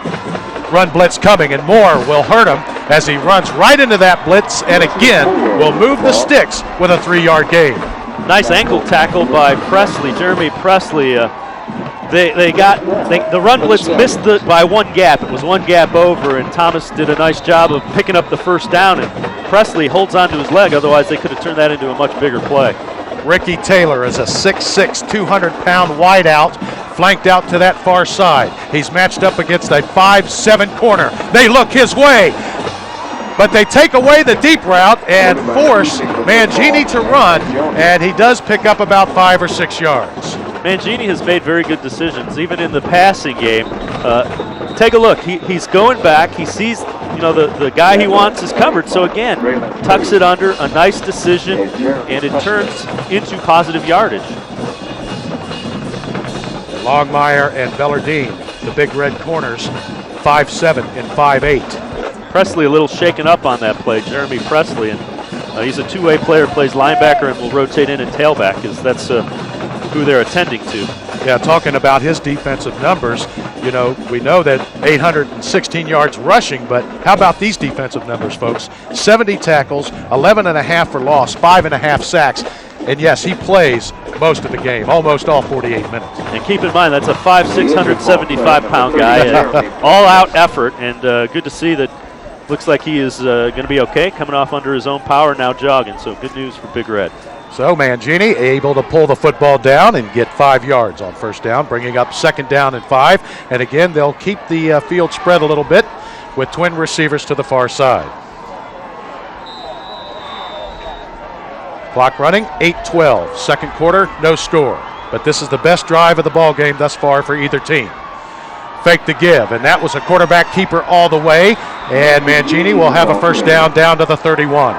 Run blitz coming, and Moore will hurt him as he runs right into that blitz, and again will move the sticks with a 3-yard gain. Nice ankle tackle by Presley, Jeremy Presley. The run blitz missed by one gap. It was one gap over, and Thomas did a nice job of picking up the 1st down, and Presley holds onto his leg. Otherwise, they could have turned that into a much bigger play. Ricky Taylor is a 6'6", 200-pound wideout, flanked out to that far side. He's matched up against a 5'7" corner. They look his way, but they take away the deep route and force Mangini to run, and he does pick up about 5 or 6 yards. Mangini has made very good decisions, even in the passing game. Take a look. He's going back. He sees, the guy he wants is covered. So again, tucks it under. A nice decision, and it turns into positive yardage. Longmire and Bellardine, the Big Red corners, 5'7" and 5'8". Presley a little shaken up on that play, Jeremy Presley, and he's a two-way player, plays linebacker and will rotate in and tailback, because that's who they're attending to. Yeah, talking about his defensive numbers, we know that 816 yards rushing, but how about these defensive numbers, folks? 70 tackles, 11.5 for loss, 5.5 sacks, and yes, he plays most of the game, almost all 48 minutes. And keep in mind, that's a 5'6", 175-pound guy, all-out effort, and good to see that. Looks like he is going to be okay, coming off under his own power, now jogging, so good news for Big Red. So Mangini able to pull the football down and get 5 yards on 1st down, bringing up 2nd down and 5. And again, they'll keep the field spread a little bit with twin receivers to the far side. Clock running, 8:12. 2nd quarter, no score. But this is the best drive of the ball game thus far for either team. Fake the give, and that was a quarterback keeper all the way. And Mangini will have a 1st down to the 31.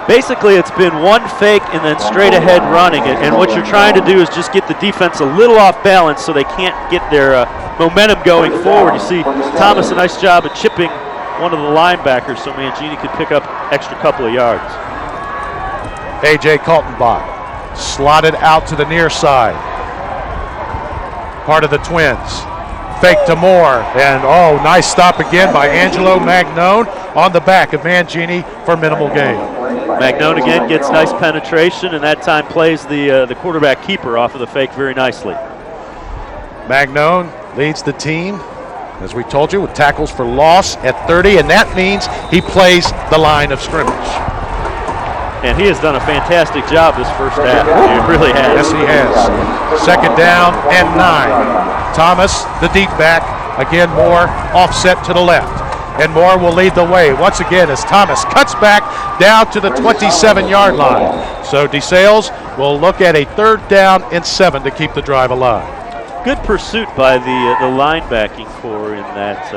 Basically, it's been one fake and then straight ahead running it. And what you're trying to do is just get the defense a little off balance so they can't get their momentum going forward. You see Thomas a nice job of chipping one of the linebackers so Mangini could pick up extra couple of yards. A.J. Kaltenbach slotted out to the near side. Part of the Twins. Fake to Moore, and nice stop again by Angelo Magnone on the back of Mangini for minimal gain. Magnone again gets nice penetration, and that time plays the quarterback keeper off of the fake very nicely. Magnone leads the team, as we told you, with tackles for loss at 30, and that means he plays the line of scrimmage. And he has done a fantastic job this 1st half. He really has. Yes, he has. 2nd down and 9. Thomas, the deep back. Again, Moore offset to the left. And Moore will lead the way once again as Thomas cuts back down to the 27-yard line. So DeSales will look at a 3rd down and 7 to keep the drive alive. Good pursuit by the linebacking core in that.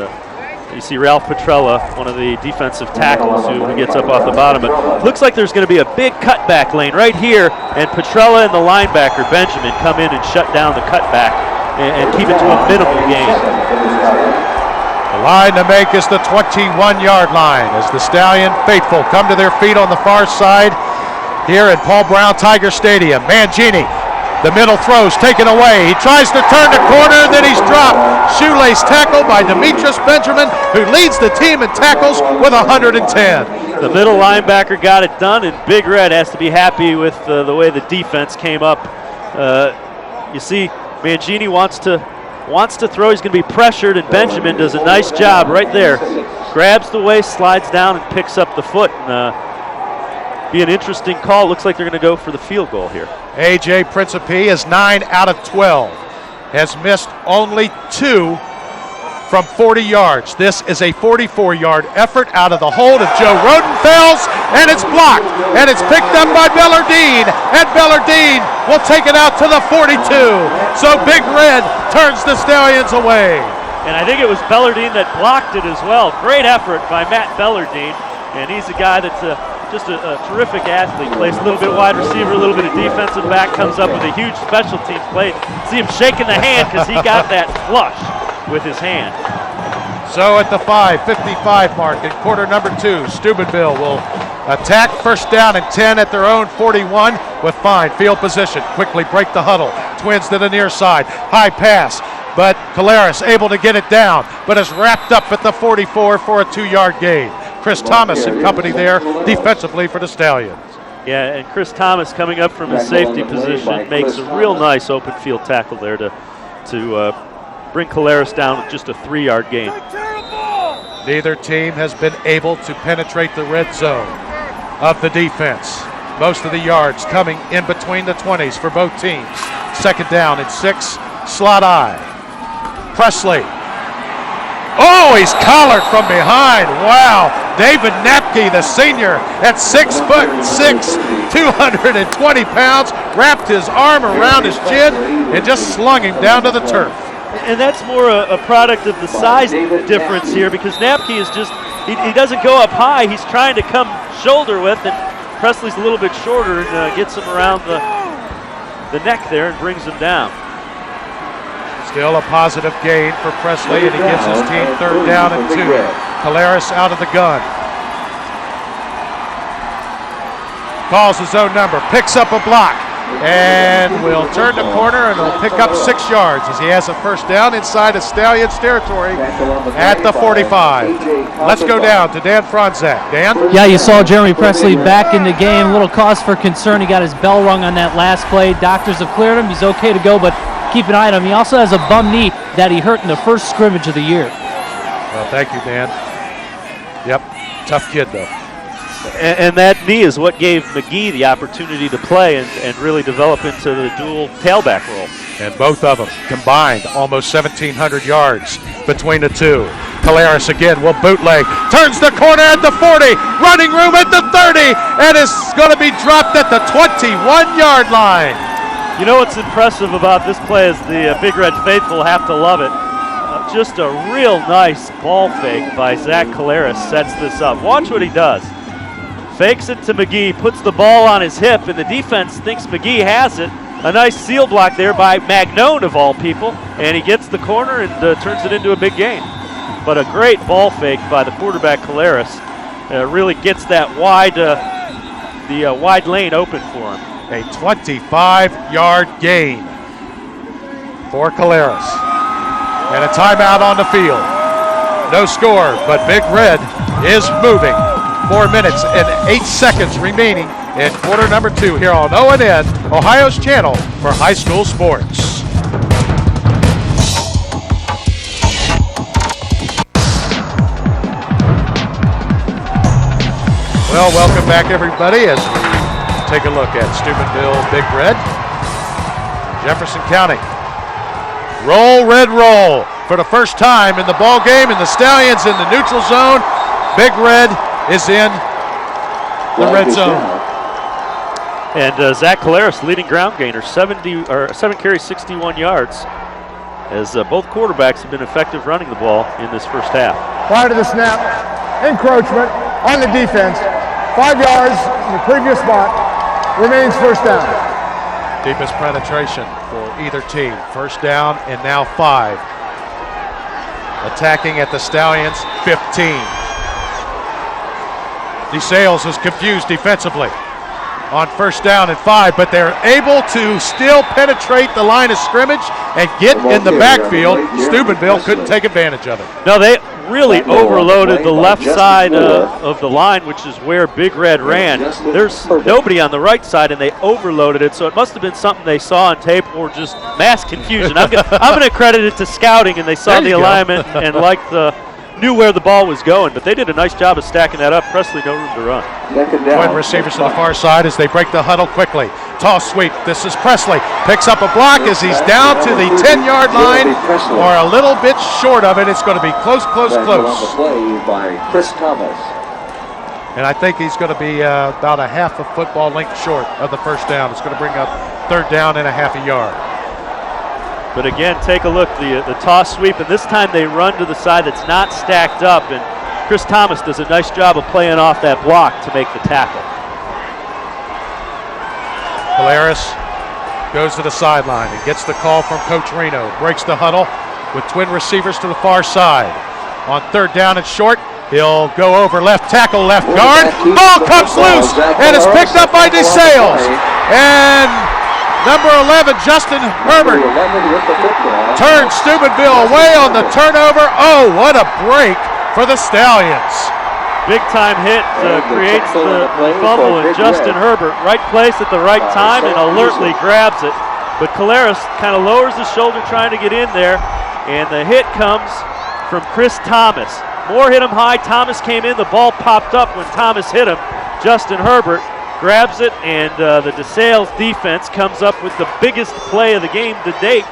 You see Ralph Petrella, one of the defensive tackles who gets up off the bottom. But looks like there's going to be a big cutback lane right here, and Petrella and the linebacker, Benjamin, come in and shut down the cutback and keep it to a minimal gain. The line to make is the 21-yard line as the Stallion faithful come to their feet on the far side here at Paul Brown Tiger Stadium. Mangini, the middle throw's taken away. He tries to turn the corner, then he's dropped. Shoelace tackle by Demetrius Benjamin, who leads the team in tackles with 110. The middle linebacker got it done, and Big Red has to be happy with the way the defense came up. You see, Mangini wants to throw. He's going to be pressured, and Benjamin does a nice job right there. Grabs the waist, slides down, and picks up the foot. And, be an interesting call. Looks like they're going to go for the field goal here. A.J. Principe is 9 out of 12. Has missed only 2 from 40 yards. This is a 44-yard effort out of the hold of Joe Rodenfels, and it's blocked, and it's picked up by Bellardine, and Bellardine will take it out to the 42. So Big Red turns the Stallions away. And I think it was Bellardine that blocked it as well. Great effort by Matt Bellardine, and he's a guy that's just a terrific athlete. Plays a little bit wide receiver, a little bit of defensive back, comes up with a huge special teams play. See him shaking the hand because he got that flush with his hand. So at the 5:55 mark in quarter number 2, Steubenville will attack first down and 10 at their own 41 with fine field position. Quickly break the huddle. Twins to the near side. High pass, but Caleres able to get it down, but is wrapped up at the 44 for a 2-yard gain. Chris Thomas and company there defensively for the Stallions. Yeah, and Chris Thomas coming up from his safety position makes a real nice open field tackle there to bring Caleres down with just a 3-yard gain. Neither team has been able to penetrate the red zone of the defense. Most of the yards coming in between the 20s for both teams. Second down and 6, slot I. Presley. Oh, he's collared from behind. Wow. David Napke, the senior, at 6'6", 220 pounds, wrapped his arm around his chin and just slung him down to the turf. And that's more a product of the size difference here, because Napke is just, he doesn't go up high. He's trying to come shoulder width, and Presley's a little bit shorter and gets him around the neck there and brings him down. Still a positive gain for Presley, and he gives his team third down and 2. Caleres out of the gun. Calls his own number, picks up a block, and will turn the corner and will pick up 6 yards as he has a first down inside of Stallions territory at the 45. Let's go down to Dan Franzak. Dan? Yeah, you saw Jeremy Presley back in the game. A little cause for concern. He got his bell rung on that last play. Doctors have cleared him. He's okay to go, but keep an eye on him. He also has a bum knee that he hurt in the first scrimmage of the year. Well, thank you, Dan. Yep, tough kid, though. And that knee is what gave McGee the opportunity to play and really develop into the dual tailback role. And both of them combined almost 1,700 yards between the two. Caleres again will bootleg, turns the corner at the 40, running room at the 30, and is going to be dropped at the 21-yard line. You know what's impressive about this play is the Big Red faithful have to love it. Just a real nice ball fake by Zach Caleres sets this up. Watch what he does. Fakes it to McGee, puts the ball on his hip, and the defense thinks McGee has it. A nice seal block there by Magnone, of all people, and he gets the corner and turns it into a big gain. But a great ball fake by the quarterback Caleres really gets that wide lane open for him. A 25-yard gain for Caleres. And a timeout on the field. No score, but Big Red is moving. 4 minutes and 8 seconds remaining in quarter number 2 here on ONN, Ohio's channel for high school sports. Well, welcome back, everybody, as we take a look at Steubenville Big Red, Jefferson County. Roll, Red, roll. For the first time in the ball game, and the Stallions in the neutral zone. Big Red is in the red zone. And Zach Caleres, leading ground gainer, 7 carries, 61 yards, as both quarterbacks have been effective running the ball in this first half. Prior to the snap, encroachment on the defense, 5 yards in the previous spot, remains first down. Deepest penetration for either team. First down and now 5. Attacking at the Stallions, 15. DeSales is confused defensively on first down and 5, but they're able to still penetrate the line of scrimmage and get in the backfield. Steubenville couldn't take advantage of it. No, they really overloaded the left side of the line, which is where Big Red ran. There's nobody on the right side, and they overloaded it, so it must have been something they saw on tape or just mass confusion. I'm going to credit it to scouting, and they saw the alignment and liked the knew where the ball was going, but they did a nice job of stacking that up. Presley, no room to run. Twin receivers to the far side as they break the huddle quickly. Toss sweep. This is Presley. Picks up a block as he's down to the 10-yard line, or a little bit short of it. It's going to be close, close, close. On the play by Chris Thomas. And I think he's going to be about a half a football length short of the first down. It's going to bring up third down and a half a yard. But again, take a look, the toss sweep, and this time they run to the side that's not stacked up, and Chris Thomas does a nice job of playing off that block to make the tackle. Polaris goes to the sideline and gets the call from Coach Reno. Breaks the huddle with twin receivers to the far side. On third down and short, he'll go over left tackle, left guard. Ball comes loose, and it's picked up by DeSales. And number 11, Justin Herbert, turns Steubenville away on the turnover. Oh, what a break for the Stallions. Big time hit creates the fumble, and Justin Herbert, right place at the right time, and alertly grabs it. But Collaros kind of lowers his shoulder trying to get in there, and the hit comes from Chris Thomas. Moore hit him high, Thomas came in, the ball popped up when Thomas hit him. Justin Herbert grabs it, and the DeSales defense comes up with the biggest play of the game to date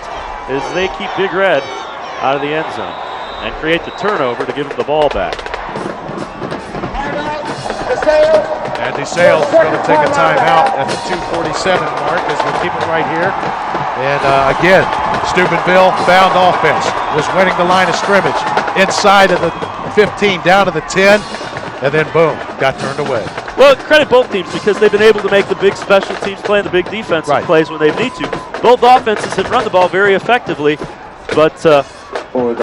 as they keep Big Red out of the end zone and create the turnover to give them the ball back. And DeSales is going to take a timeout at the 2:47 mark as we keep it right here. And again, Steubenville found offense, was winning the line of scrimmage inside of the 15 down to the 10, and then boom, got turned away. Well, credit both teams because they've been able to make the big special teams play and the big defensive plays when they need to. Both offenses have run the ball very effectively, but when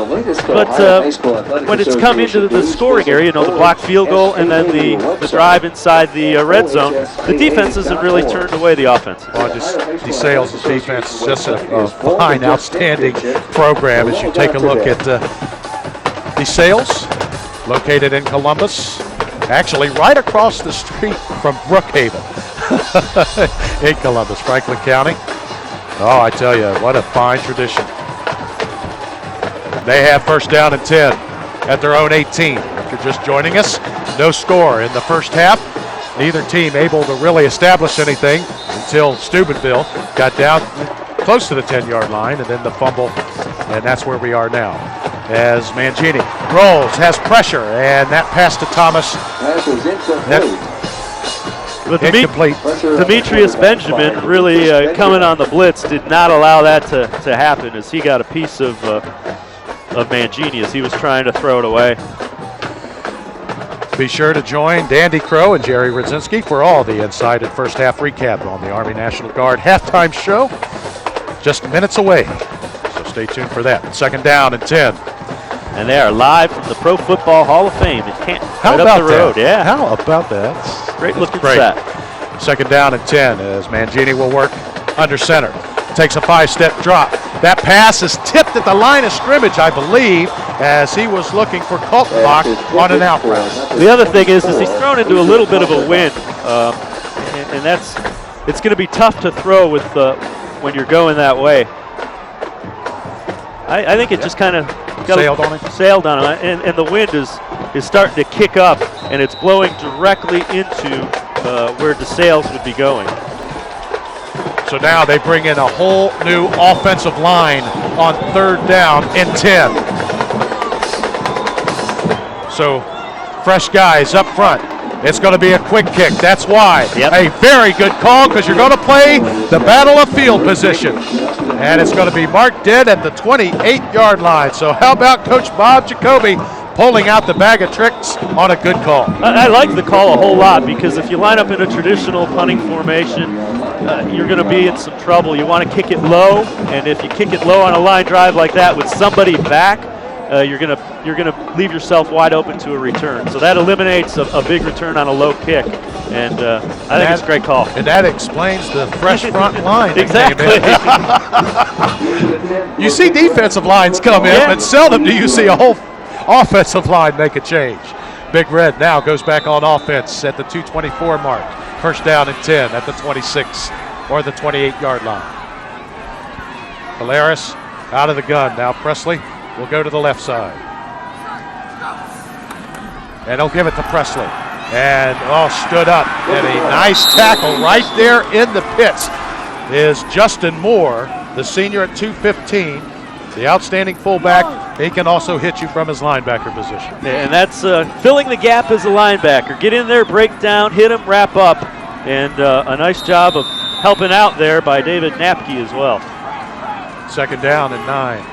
it's come into the scoring area, the blocked field goal and then the drive inside the red zone, the defenses have really turned away the offense. Well, DeSales' defense is just a fine, outstanding program as you take a look at DeSales, located in Columbus, actually right across the street from Brookhaven in Columbus, Franklin County. Oh, I tell you, what a fine tradition. They have first down and 10 at their own 18. If you're just joining us, no score in the first half. Neither team able to really establish anything until Steubenville got down close to the 10-yard line, and then the fumble, and that's where we are now. As Mangini rolls, has pressure, and that pass to Thomas. But Demetrius Benjamin really coming on the blitz did not allow that to happen as he got a piece of Mangini as he was trying to throw it away. Be sure to join Dandy Crow and Jerry Radzinski for all the inside and first half recap on the Army National Guard halftime show. Just minutes away, so stay tuned for that. Second down and 10. And they are live from the Pro Football Hall of Fame in Canton, How right about up the road. that? Yeah, how about that? Great looking set. Second down and 10 as Mangini will work under center. Takes a 5-step drop. That pass is tipped at the line of scrimmage, I believe, as he was looking for Kaltenbach on an out route. The other thing is he's thrown into a little bit of a wind, and it's going to be tough to throw with when you're going that way. I think it just kind of sailed on him, and the wind is starting to kick up, and it's blowing directly into where DeSales would be going. So now they bring in a whole new offensive line on third down and 10. So fresh guys up front. It's going to be a quick kick. That's why. A very good call because you're going to play the battle of field position. And it's going to be marked dead at the 28-yard line. So how about Coach Bob Jacoby pulling out the bag of tricks on a good call? I like the call a whole lot because if you line up in a traditional punting formation, you're going to be in some trouble. You want to kick it low, and if you kick it low on a line drive like that with somebody back, you're going to leave yourself wide open to a return. So that eliminates a big return on a low kick, and I think it's a great call. And that explains the fresh front line. Exactly. You see defensive lines come in, but seldom do you see a whole offensive line make a change. Big Red now goes back on offense at the 2:24 mark. First down and 10 at the 26 or the 28-yard line. Polaris out of the gun. Now Presley will go to the left side. And he'll give it to Presley. And, stood up. And a nice tackle right there in the pits is Justin Moore, the senior at 215. The outstanding fullback. He can also hit you from his linebacker position. And that's filling the gap as a linebacker. Get in there, break down, hit him, wrap up. And a nice job of helping out there by David Napke as well. Second down and 9.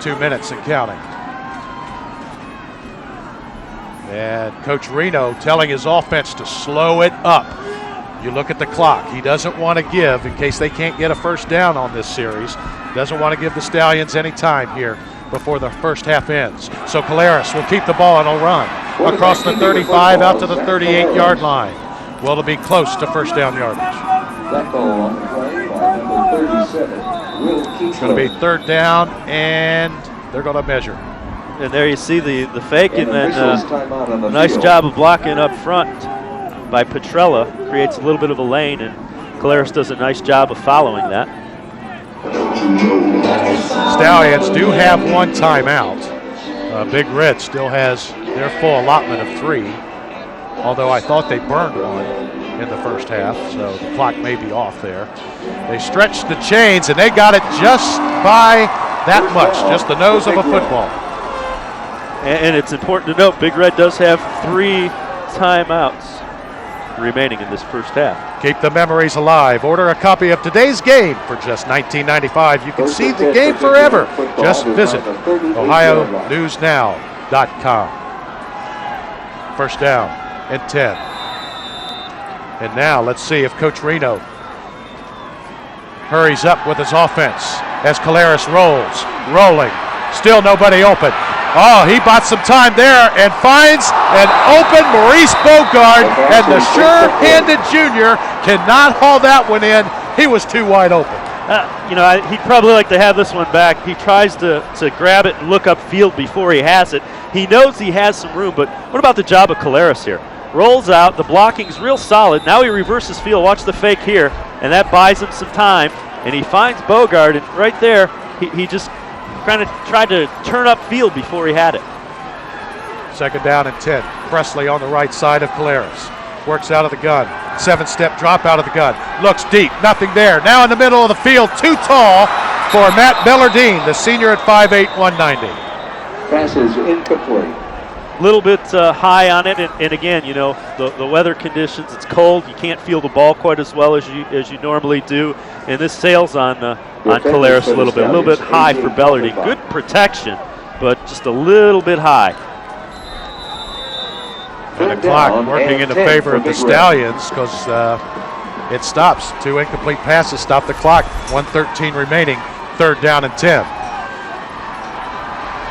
2 minutes and counting. And Coach Reno telling his offense to slow it up. You look at the clock. He doesn't want to give, in case they can't get a first down on this series, doesn't want to give the Stallions any time here before the first half ends. So Caleres will keep the ball and he'll run across the 35 out to the 38-yard line. Well, it'll be close to first down yardage. That goal on the play by number 37, Will Keith. It's going to be third down, and they're going to measure. And there you see the fake, and then a nice job of blocking up front by Petrella. Creates a little bit of a lane, and Caleres does a nice job of following that. Stallions do have one timeout. Big Red still has their full allotment of 3, although I thought they burned one in the first half, so the clock may be off there. They stretched the chains, and they got it just by that much, just the nose of a football. And it's important to note, Big Red does have 3 timeouts remaining in this first half. Keep the memories alive. Order a copy of today's game for just $19.95. You can see the game forever. Just visit OhioNewsNow.com. First down and 10. And now let's see if Coach Reno hurries up with his offense as Caleres rolling. Still nobody open. Oh, he bought some time there and finds an open Maurice Bogard, and the sure-handed junior cannot haul that one in. He was too wide open. He'd probably like to have this one back. He tries to grab it and look upfield before he has it. He knows he has some room, but what about the job of Caleres here? Rolls out, the blocking's real solid. Now he reverses field. Watch the fake here, and that buys him some time. And he finds Bogard, and right there, he just kind of tried to turn up field before he had it. Second down and 10. Presley on the right side of Caleres. Works out of the gun. 7-step drop out of the gun. Looks deep. Nothing there. Now in the middle of the field. Too tall for Matt Bellardine, the senior at 5'8", 190. Pass is incomplete. A little bit high on it, and again, the weather conditions, it's cold, you can't feel the ball quite as well as you normally do, and this sails on Caleres a little bit high for Bellardine. Good protection, but just a little bit high. And the clock working in the favor of the Stallions because it stops. 2 incomplete passes stop the clock. 1:13 remaining, third down and 10.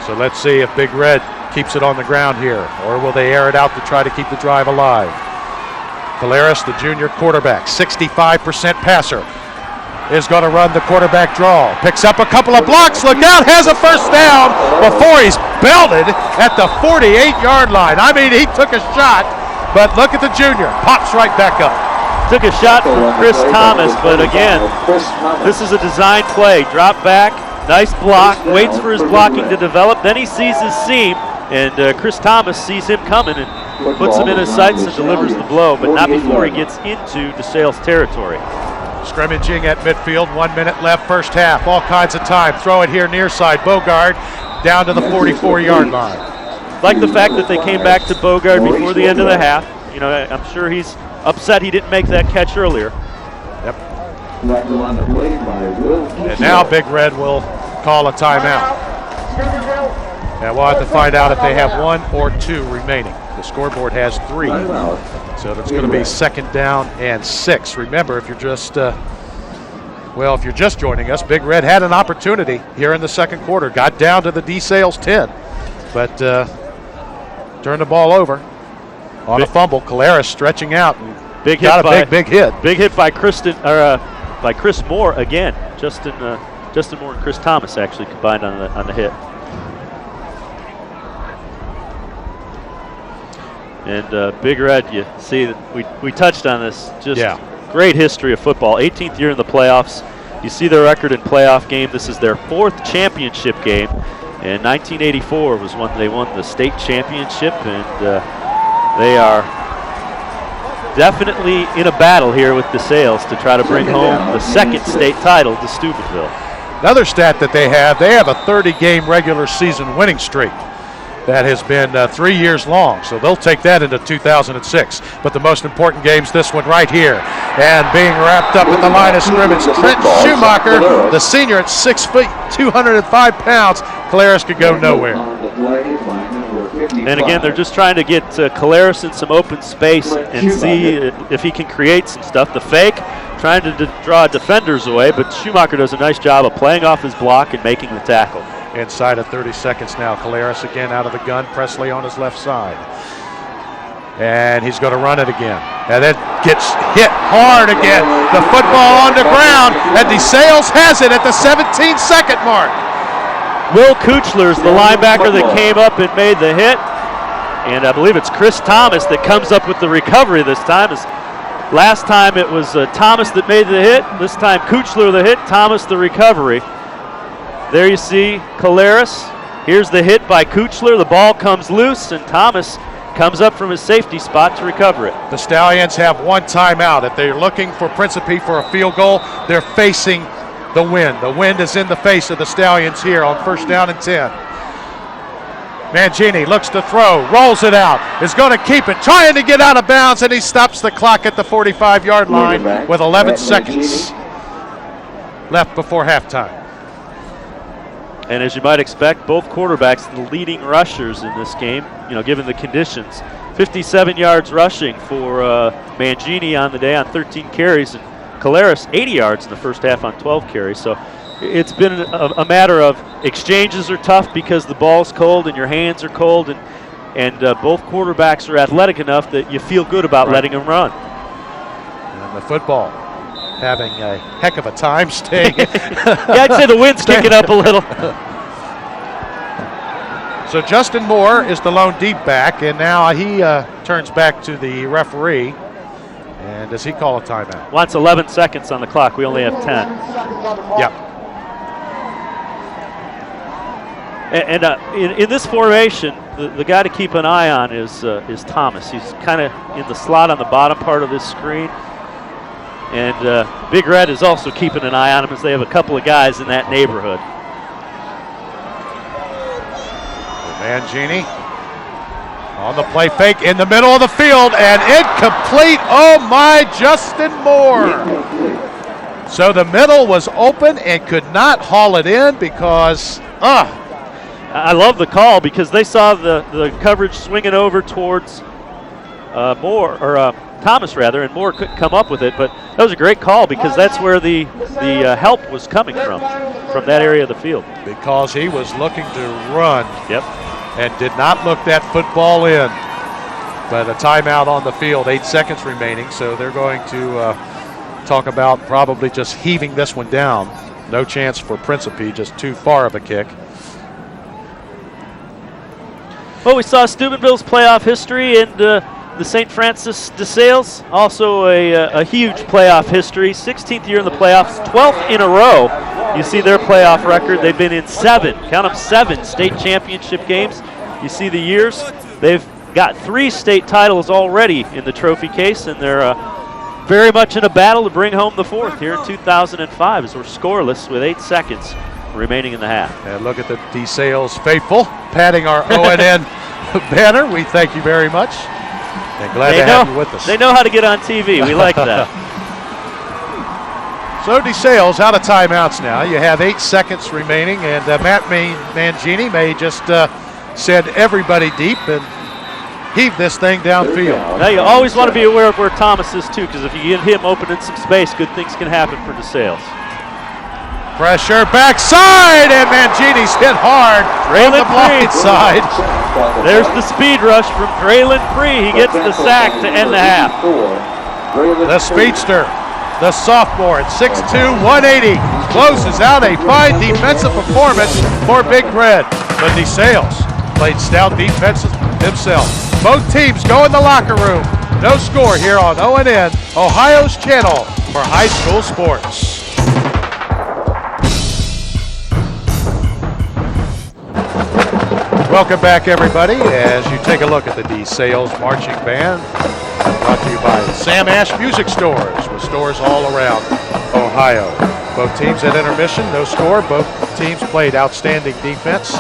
So let's see if Big Red keeps it on the ground here, or will they air it out to try to keep the drive alive? Caleres, the junior quarterback, 65% passer, is going to run the quarterback draw. Picks up a couple of blocks, look out, has a first down before he's belted at the 48-yard line. I mean, he took a shot, but look at the junior, pops right back up. Took a shot from Chris Thomas, but again, this is a design play. Drop back, nice block, waits for his blocking to develop, then he sees his seam, and Chris Thomas sees him coming and puts him in his sights and delivers the blow, but not before he gets into DeSales territory. Scrimmaging at midfield, 1 minute left, first half, all kinds of time. Throw it here near side, Bogard down to the 44-yard line. Like the fact that they came back to Bogard before the end of the half. I'm sure he's upset he didn't make that catch earlier. Yep. And now Big Red will call a timeout. And we'll have to find out if they have 1 or 2 remaining. The scoreboard has 3. So it's going to be second down and 6. Remember, if you're just joining us, Big Red had an opportunity here in the second quarter. Got down to the DeSales 10, but turned the ball over on a fumble. Caleres stretching out. Big hit big hit. Big hit by Chris Moore again. Justin Moore and Chris Thomas actually combined on the hit. And Big Red, you see that we touched on this. Great history of football. 18th year in the playoffs. You see their record in playoff game. This is their 4th championship game. And 1984 was when they won the state championship. And They are definitely in a battle here with DeSales to try to bring home the second state title to Steubenville. Another stat that they have a 30-game regular season winning streak that has been 3 years long, so they'll take that into 2006. But the most important game's this one right here. And being wrapped up at the line of scrimmage, Trent Schumacher, the senior at 6 feet, 205 pounds. Caleres could go nowhere. And again, they're just trying to get Caleres in some open space and see if he can create some stuff. The fake, trying to draw defenders away, but Schumacher does a nice job of playing off his block and making the tackle. Inside of 30 seconds now. Caleres again out of the gun. Presley on his left side. And he's going to run it again. And then gets hit hard again. The football on the ground. And DeSales has it at the 17-second mark. Will Kuchler's the linebacker that came up and made the hit. And I believe it's Chris Thomas that comes up with the recovery this time. Last time it was Thomas that made the hit. This time Kuchler the hit, Thomas the recovery. There you see Caleres. Here's the hit by Kuchler. The ball comes loose, and Thomas comes up from his safety spot to recover it. The Stallions have one timeout. If they're looking for Principe for a field goal, they're facing the wind. The wind is in the face of the Stallions here on 1st down and 10. Mangini looks to throw, rolls it out, is going to keep it, trying to get out of bounds, and he stops the clock at the 45-yard line with 11 seconds left before halftime. And as you might expect, both quarterbacks the leading rushers in this game, given the conditions. 57 yards rushing for Mangini on the day on 13 carries, and Caleres 80 yards in the first half on 12 carries. So it's been a matter of exchanges are tough because the ball's cold and your hands are cold, and both quarterbacks are athletic enough that you feel good about letting them run. And the football having a heck of a time staying. Yeah, I'd say the wind's kicking up a little. So Justin Moore is the lone deep back, and now he turns back to the referee. And does he call a timeout? Wants 11 seconds on the clock. We only have 10. Yep. And in this formation, the guy to keep an eye on is Thomas. He's kind of in the slot on the bottom part of this screen. And Big Red is also keeping an eye on him as they have a couple of guys in that neighborhood. Mangini on the play fake in the middle of the field and incomplete. Oh my, Justin Moore. So the middle was open and could not haul it in because, I love the call because they saw the coverage swinging over towards Thomas rather, and Moore couldn't come up with it, but that was a great call because that's where the help was coming from that area of the field. Because he was looking to run. Yep. And did not look that football in. But a timeout on the field, 8 seconds remaining, so they're going to talk about probably just heaving this one down. No chance for Principe, just too far of a kick. Well, we saw Steubenville's playoff history, and the St. Francis DeSales, also a huge playoff history. 16th year in the playoffs, 12th in a row. You see their playoff record. They've been in 7 state championship games. You see the years. They've got 3 state titles already in the trophy case, and they're very much in a battle to bring home the 4th here in 2005 as we're scoreless with 8 seconds remaining in the half. And look at the DeSales faithful patting our ONN banner. We thank you very much. And glad to have you with us. They know how to get on TV. We like that. So DeSales out of timeouts now. You have 8 seconds remaining, and Matt Mangini may just send everybody deep and heave this thing downfield. Now you always want to be aware of where Thomas is too, because if you get him open in some space, good things can happen for DeSales. Pressure backside, and Mangini's hit hard on the blind side. There's the speed rush from Draylen Pree. He gets the sack to end the half. The speedster, the sophomore at 6'2", 180, closes out a fine defensive performance for Big Red. But DeSales played stout defense themselves. Both teams go in the locker room. No score here on ONN, Ohio's channel for high school sports. Welcome back, everybody, as you take a look at the DeSales Marching Band, brought to you by Sam Ash Music Stores, with stores all around Ohio. Both teams at intermission, no score. Both teams played outstanding defense.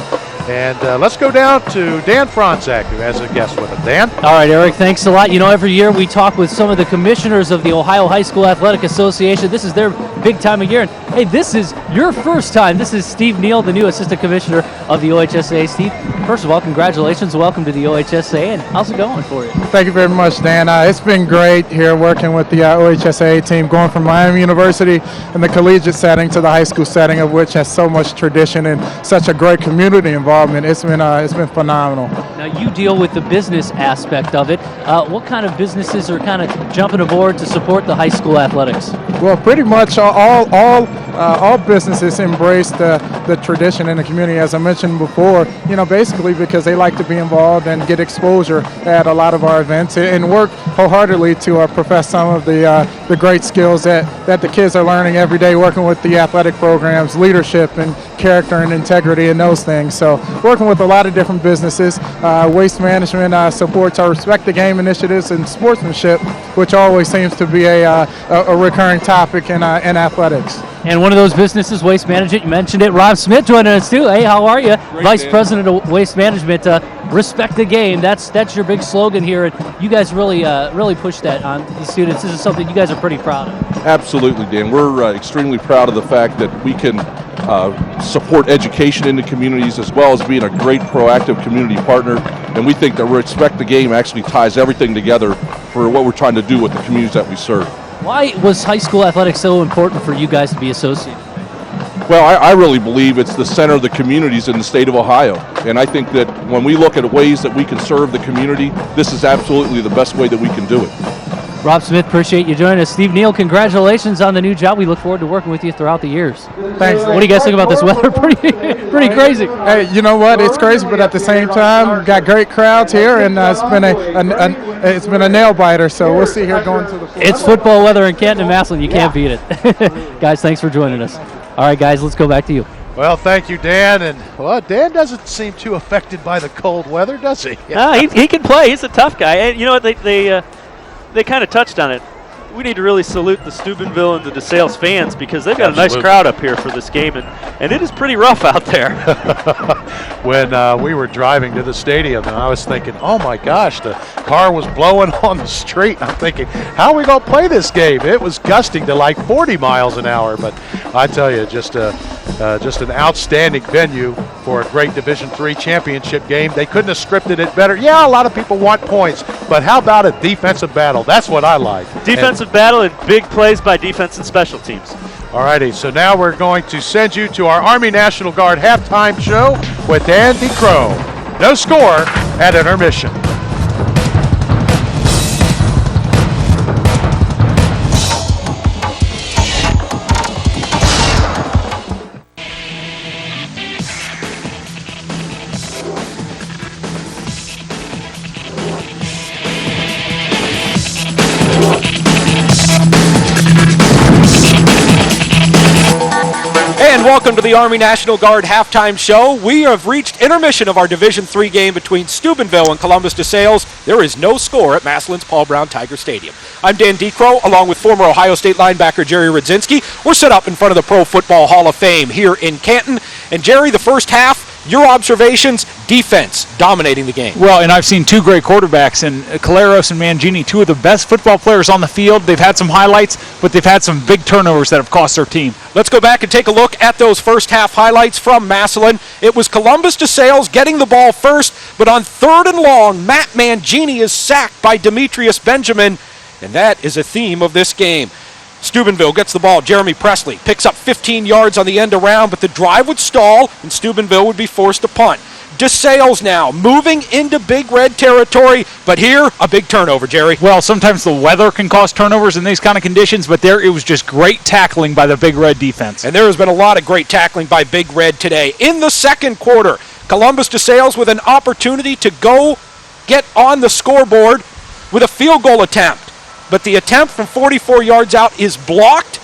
And let's go down to Dan Franzak, who has a guest with him. Dan? All right, Eric, thanks a lot. You know, every year we talk with some of the commissioners of the Ohio High School Athletic Association. This is their big time of year. And, hey, this is your first time. This is Steve Neal, the new assistant commissioner of the OHSA. Steve, first of all, congratulations. Welcome to the OHSA. And how's it going for you? Thank you very much, Dan. It's been great here working with the OHSA team, going from Miami University in the collegiate setting to the high school setting, of which has so much tradition and such a great community involvement. It's been phenomenal. Now, you deal with the business aspect of it. What kind of businesses are kind of jumping aboard to support the high school athletics? Well, pretty much all businesses embrace the tradition in the community, as I mentioned before, you know, basically because they like to be involved and get exposure at a lot of our events and work wholeheartedly to profess some of the great skills that the kids are learning every day, working with the athletic programs, leadership and character and integrity and those things. So working with a lot of different businesses. Waste management supports our Respect the Game initiatives and sportsmanship, which always seems to be a recurring topic in athletics. And one of those businesses, Waste Management, you mentioned it. Rob Smith joining us too. Hey, how are you? Great, Vice Dan. President of Waste Management. Respect the game. That's your big slogan here, and you guys really push that on the students. This is something you guys are pretty proud of. Absolutely, Dan. We're extremely proud of the fact that we can support education in the communities as well as being a great proactive community partner. And we think that Respect the Game actually ties everything together for what we're trying to do with the communities that we serve. Why was high school athletics so important for you guys to be associated? Well, I really believe it's the center of the communities in the state of Ohio. And I think that when we look at ways that we can serve the community, this is absolutely the best way that we can do it. Rob Smith, appreciate you joining us. Steve Neal, congratulations on the new job. We look forward to working with you throughout the years. Thanks. What do you guys think about this weather? Pretty crazy. Hey, you know what? It's crazy, but at the same time, we've got great crowds here, and it's been a nail biter. So we'll see here going to the floor. It's football weather in Canton and Massillon. You can't beat it. Guys, thanks for joining us. All right, guys, let's go back to you. Well, thank you, Dan. And, well, Dan doesn't seem too affected by the cold weather, does he? He can play. He's a tough guy. And you know what? They kind of touched on it. We need to really salute the Steubenville and the DeSales fans because they've got a nice crowd up here for this game, and it is pretty rough out there. When we were driving to the stadium, and I was thinking, oh my gosh, the car was blowing on the street. And I'm thinking, how are we going to play this game? It was gusting to like 40 miles an hour, but I tell you, just an outstanding venue for a great Division III championship game. They couldn't have scripted it better. Yeah, a lot of people want points, but how about a defensive battle? That's what I like. Defensive battle and big plays by defense and special teams. All righty, so now we're going to send you to our Army National Guard halftime show with Andy Crow. No score at intermission. And welcome to the Army National Guard halftime show. We have reached intermission of our Division III game between Steubenville and Columbus DeSales. There is no score at Massillon's Paul Brown Tiger Stadium. I'm Dan DeCrow, along with former Ohio State linebacker Jerry Rudzinski. We're set up in front of the Pro Football Hall of Fame here in Canton. And Jerry, the first half, your observations, defense dominating the game. Well, and I've seen two great quarterbacks in Caleros and Mangini, two of the best football players on the field. They've had some highlights, but they've had some big turnovers that have cost their team. Let's go back and take a look at those first half highlights from Massillon. It was Columbus DeSales getting the ball first, but on 3rd and long, Matt Mangini is sacked by Demetrius Benjamin, and that is a theme of this game. Steubenville gets the ball. Jeremy Presley picks up 15 yards on the end around, but the drive would stall, and Steubenville would be forced to punt. DeSales now moving into Big Red territory, but here, a big turnover, Jerry. Well, sometimes the weather can cause turnovers in these kind of conditions, but there it was just great tackling by the Big Red defense. And there has been a lot of great tackling by Big Red today. In the second quarter, Columbus DeSales with an opportunity to go get on the scoreboard with a field goal attempt. But the attempt from 44 yards out is blocked,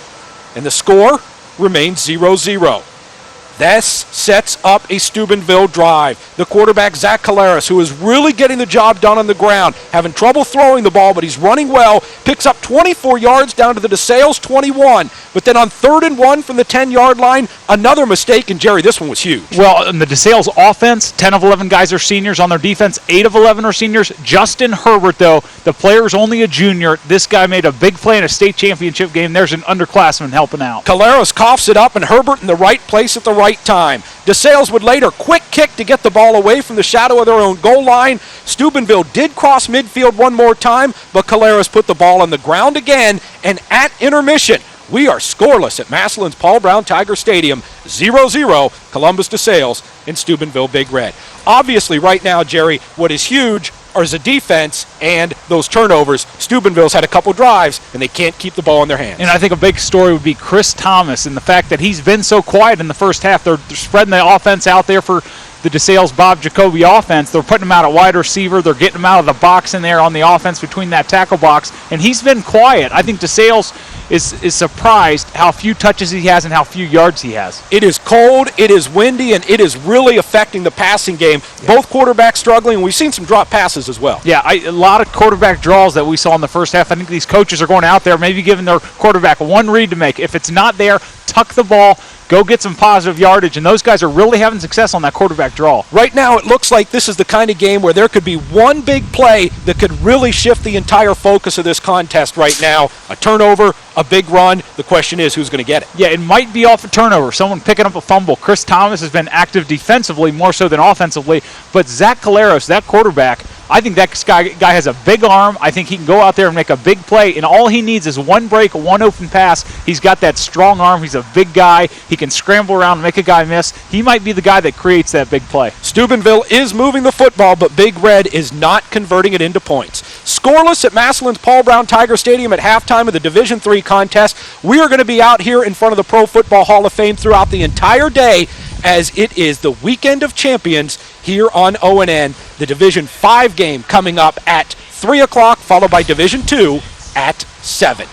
and the score remains 0-0. This sets up a Steubenville drive. The quarterback, Zach Caleras, who is really getting the job done on the ground, having trouble throwing the ball, but he's running well, picks up 24 yards down to the DeSales 21. But then on 3rd and 1 from the 10-yard line, another mistake, and Jerry, this one was huge. Well, in the DeSales offense, 10 of 11 guys are seniors. On their defense, 8 of 11 are seniors. Justin Herbert, though, the player's only a junior. This guy made a big play in a state championship game. There's an underclassman helping out. Caleras coughs it up, and Herbert in the right place at the right time. DeSales would later quick kick to get the ball away from the shadow of their own goal line. Steubenville did cross midfield one more time, but Caleras put the ball on the ground again, and at intermission, we are scoreless at Massillon's Paul Brown Tiger Stadium, 0-0, Columbus DeSales in Steubenville Big Red. Obviously, right now, Jerry, what is huge is the defense and those turnovers. Steubenville's had a couple drives, and they can't keep the ball in their hands. And I think a big story would be Chris Thomas and the fact that he's been so quiet in the first half. They're spreading the offense out there for the DeSales Bob Jacoby offense. They're putting him out at wide receiver. They're getting him out of the box in there on the offense between that tackle box, and he's been quiet. I think DeSales is surprised how few touches he has and how few yards he has. It is cold, it is windy, and it is really affecting the passing game. Yeah. Both quarterbacks struggling, and we've seen some drop passes as well. Yeah, a lot of quarterback draws that we saw in the first half. I think these coaches are going out there maybe giving their quarterback one read to make. If it's not there, tuck the ball, go get some positive yardage, and those guys are really having success on that quarterback draw. Right now, it looks like this is the kind of game where there could be one big play that could really shift the entire focus of this contest right now. A turnover, a big run. The question is, who's going to get it? Yeah, it might be off a turnover, someone picking up a fumble. Chris Thomas has been active defensively more so than offensively, but Zach Caleras, that quarterback, I think that guy has a big arm. I think he can go out there and make a big play, and all he needs is one break, one open pass. He's got that strong arm. He's a big guy. He can scramble around and make a guy miss. He might be the guy that creates that big play. Steubenville is moving the football, but Big Red is not converting it into points. Scoreless at Massillon's Paul Brown Tiger Stadium at halftime of the Division III contest. We are going to be out here in front of the Pro Football Hall of Fame throughout the entire day, as it is the Weekend of Champions here on ONN. The Division 5 game coming up at 3 o'clock, followed by Division 2 at 7.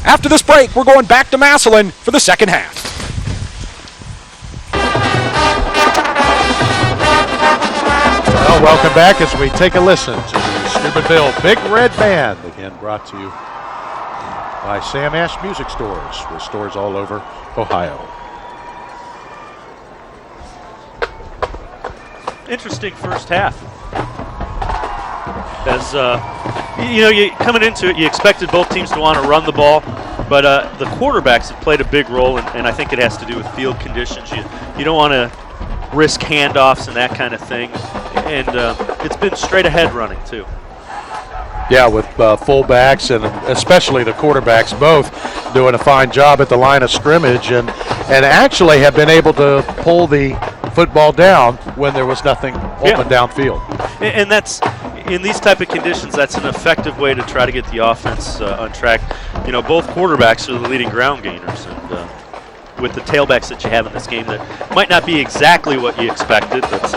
After this break, we're going back to Massillon for the second half. Well, welcome back as we take a listen to the Steubenville Big Red Band, again brought to you by Sam Ash Music Stores, with stores all over Ohio. Interesting first half. As you coming into it, you expected both teams to want to run the ball, but the quarterbacks have played a big role, and I think it has to do with field conditions. You don't want to risk handoffs and that kind of thing, and it's been straight ahead running too. Yeah, with fullbacks and especially the quarterbacks both doing a fine job at the line of scrimmage, and actually have been able to pull the football down when there was nothing open downfield. And that's, in these type of conditions, that's an effective way to try to get the offense on track. You know, both quarterbacks are the leading ground gainers, and with the tailbacks that you have in this game, that might not be exactly what you expected, but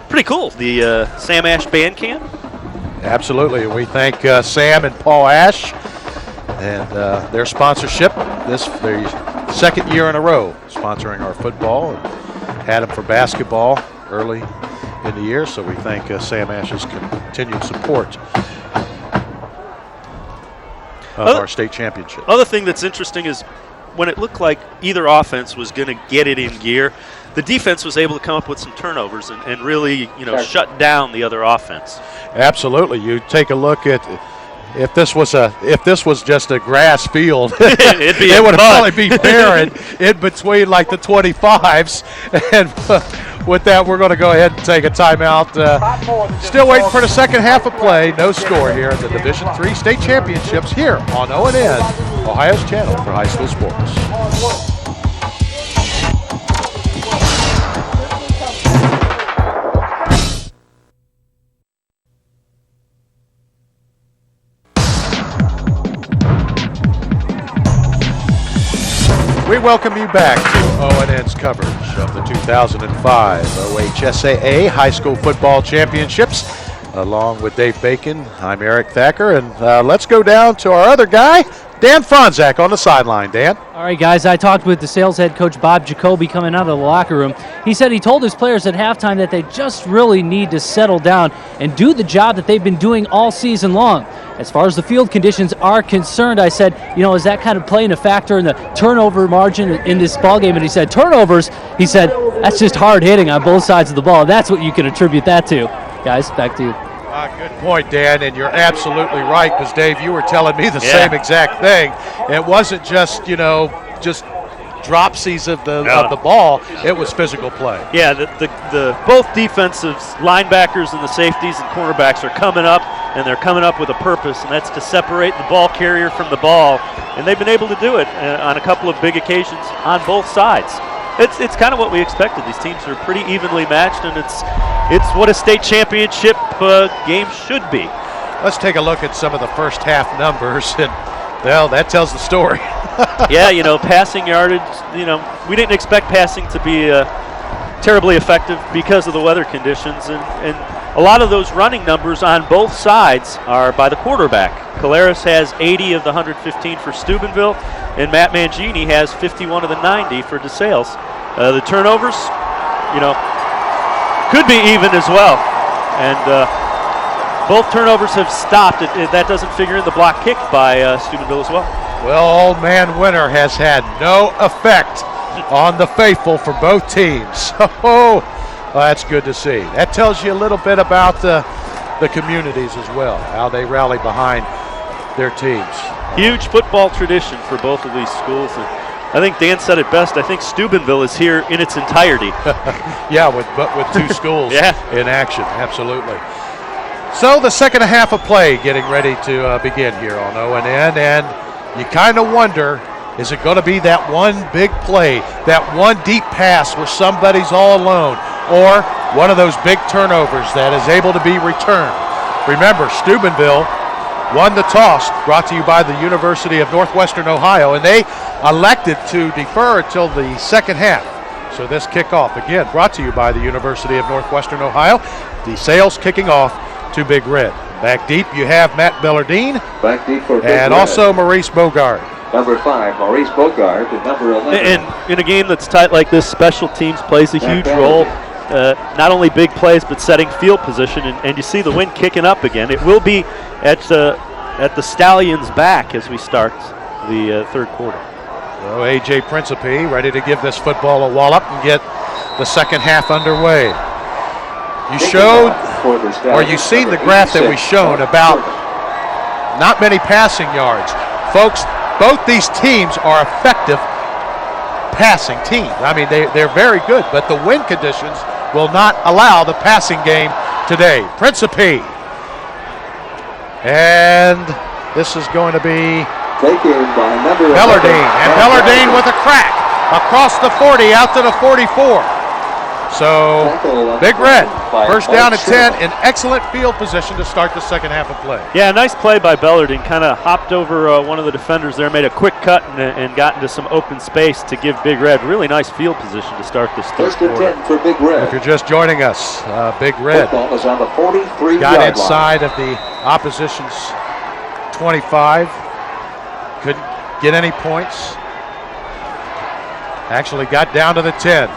pretty cool. The Sam Ash Band Camp. Absolutely, and we thank Sam and Paul Ash and their sponsorship. This their second year in a row sponsoring our football, and had them for basketball early in the year, so we thank Sam Ash's continued support of our state championship. Other thing that's interesting is when it looked like either offense was going to get it in gear, the defense was able to come up with some turnovers and really, shut down the other offense. Absolutely. You take a look at if this was just a grass field, it would probably be barren in between like the 25s. And with that, we're going to go ahead and take a timeout. Still waiting for the second half of play. No score here in the Division III state championships here on ONN, Ohio's channel for high school sports. We welcome you back to ONN's coverage of the 2005 OHSAA High School Football Championships. Along with Dave Bacon, I'm Eric Thacker, and let's go down to our other guy, Dan Franzak on the sideline. Dan? All right, guys, I talked with DeSales head coach Bob Jacoby coming out of the locker room. He said he told his players at halftime that they just really need to settle down and do the job that they've been doing all season long. As far as the field conditions are concerned, I said, is that kind of playing a factor in the turnover margin in this ballgame? And he said, turnovers, he said, that's just hard hitting on both sides of the ball. That's what you can attribute that to. Guys, back to you. Good point, Dan, and you're absolutely right, because, Dave, you were telling me the same exact thing. It wasn't just, just dropsies of the ball. It was physical play. Yeah, the both defensive linebackers and the safeties and cornerbacks are coming up, and they're coming up with a purpose, and that's to separate the ball carrier from the ball, and they've been able to do it on a couple of big occasions on both sides. It's kind of what we expected. These teams are pretty evenly matched, and it's what a state championship game should be. Let's take a look at some of the first half numbers, and well, that tells the story. Yeah, passing yardage, we didn't expect passing to be terribly effective because of the weather conditions, and a lot of those running numbers on both sides are by the quarterback. Caleres has 80 of the 115 for Steubenville, and Matt Mangini has 51 of the 90 for DeSales. The turnovers, could be even as well, and both turnovers have stopped. That doesn't figure in the block kick by Steubenville as well. Well, Old Man Winter has had no effect on the faithful for both teams. Oh, that's good to see. That tells you a little bit about the communities as well, how they rally behind their teams. Huge football tradition for both of these schools. And I think Dan said it best. I think Steubenville is here in its entirety. Yeah, with two schools in action, absolutely. So the second half of play getting ready to begin here on ONN, and you kind of wonder, is it going to be that one big play, that one deep pass where somebody's all alone, or one of those big turnovers that is able to be returned? Remember, Steubenville won the toss, brought to you by the University of Northwestern Ohio, and they elected to defer until the second half. So this kickoff, again, brought to you by the University of Northwestern Ohio. DeSales kicking off to Big Red. Back deep, you have Matt Bellardine. Back deep for Big and Red. Also Maurice Bogart. Number 5, Maurice Bogart, and number 11. And in a game that's tight like this, special teams plays a huge role. Not only big plays, but setting field position. And you see the wind kicking up again. It will be at the Stallions' back as we start the third quarter. So A.J. Principe ready to give this football a wallop and get the second half underway. You showed, or you seen the graph that we showed about not many passing yards. Folks, both these teams are effective passing teams. I mean, they're very good, but the wind conditions will not allow the passing game today. Principe. And this is going to be taken by number Bellardine. And Bellardine with a crack across the 40 out to the 44. So Big Red, first down at 10 in excellent field position to start the second half of play. Yeah, nice play by Bellardine. Kind of hopped over one of the defenders there, made a quick cut and got into some open space to give Big Red really nice field position to start this third quarter. First and 10 for Big Red. If you're just joining us, Big Red football is on the 43-yard got line. inside of the opposition's 25. Couldn't get any points. Actually got down to the 10.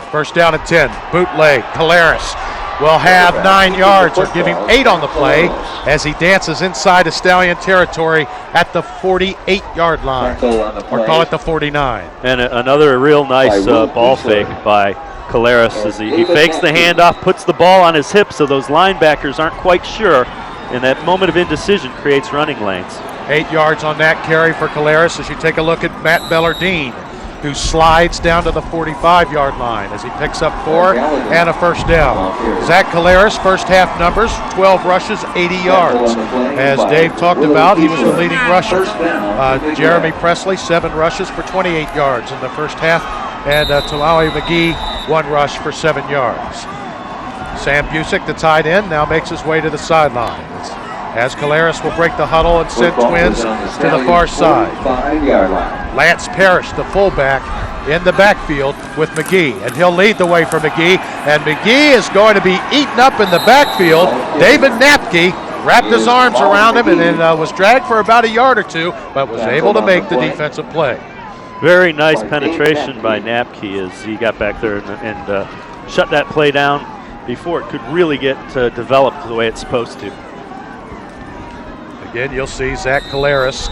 First down at 10. Bootleg. Caleres will have 9 yards, or give him 8 on the play as he dances inside of Stallion territory at the 48-yard line, or call it the 49. And another real nice ball fake by Caleres as he fakes the handoff, puts the ball on his hip so those linebackers aren't quite sure, and that moment of indecision creates running lanes. 8 yards on that carry for Caleres as you take a look at Matt Bellardine, who slides down to the 45-yard line as he picks up 4 and a first down. Zach Caleres, first half numbers, 12 rushes, 80 yards. As Dave talked about, he was the leading rusher. Jeremy Presley, 7 rushes for 28 yards in the first half, and Talawi McGee, 1 rush for 7 yards. Sam Busick, the tight end, now makes his way to the sideline as Caleres will break the huddle and send Twins to the far side. Lance Parrish, the fullback, in the backfield with McGee, and he'll lead the way for McGee, and McGee is going to be eaten up in the backfield. David Napke wrapped his arms around him and then was dragged for about a yard or two, but was able to make the defensive play. Very nice penetration by Napke as he got back there and shut that play down before it could really get developed the way it's supposed to. Again, you'll see Zach Caleres,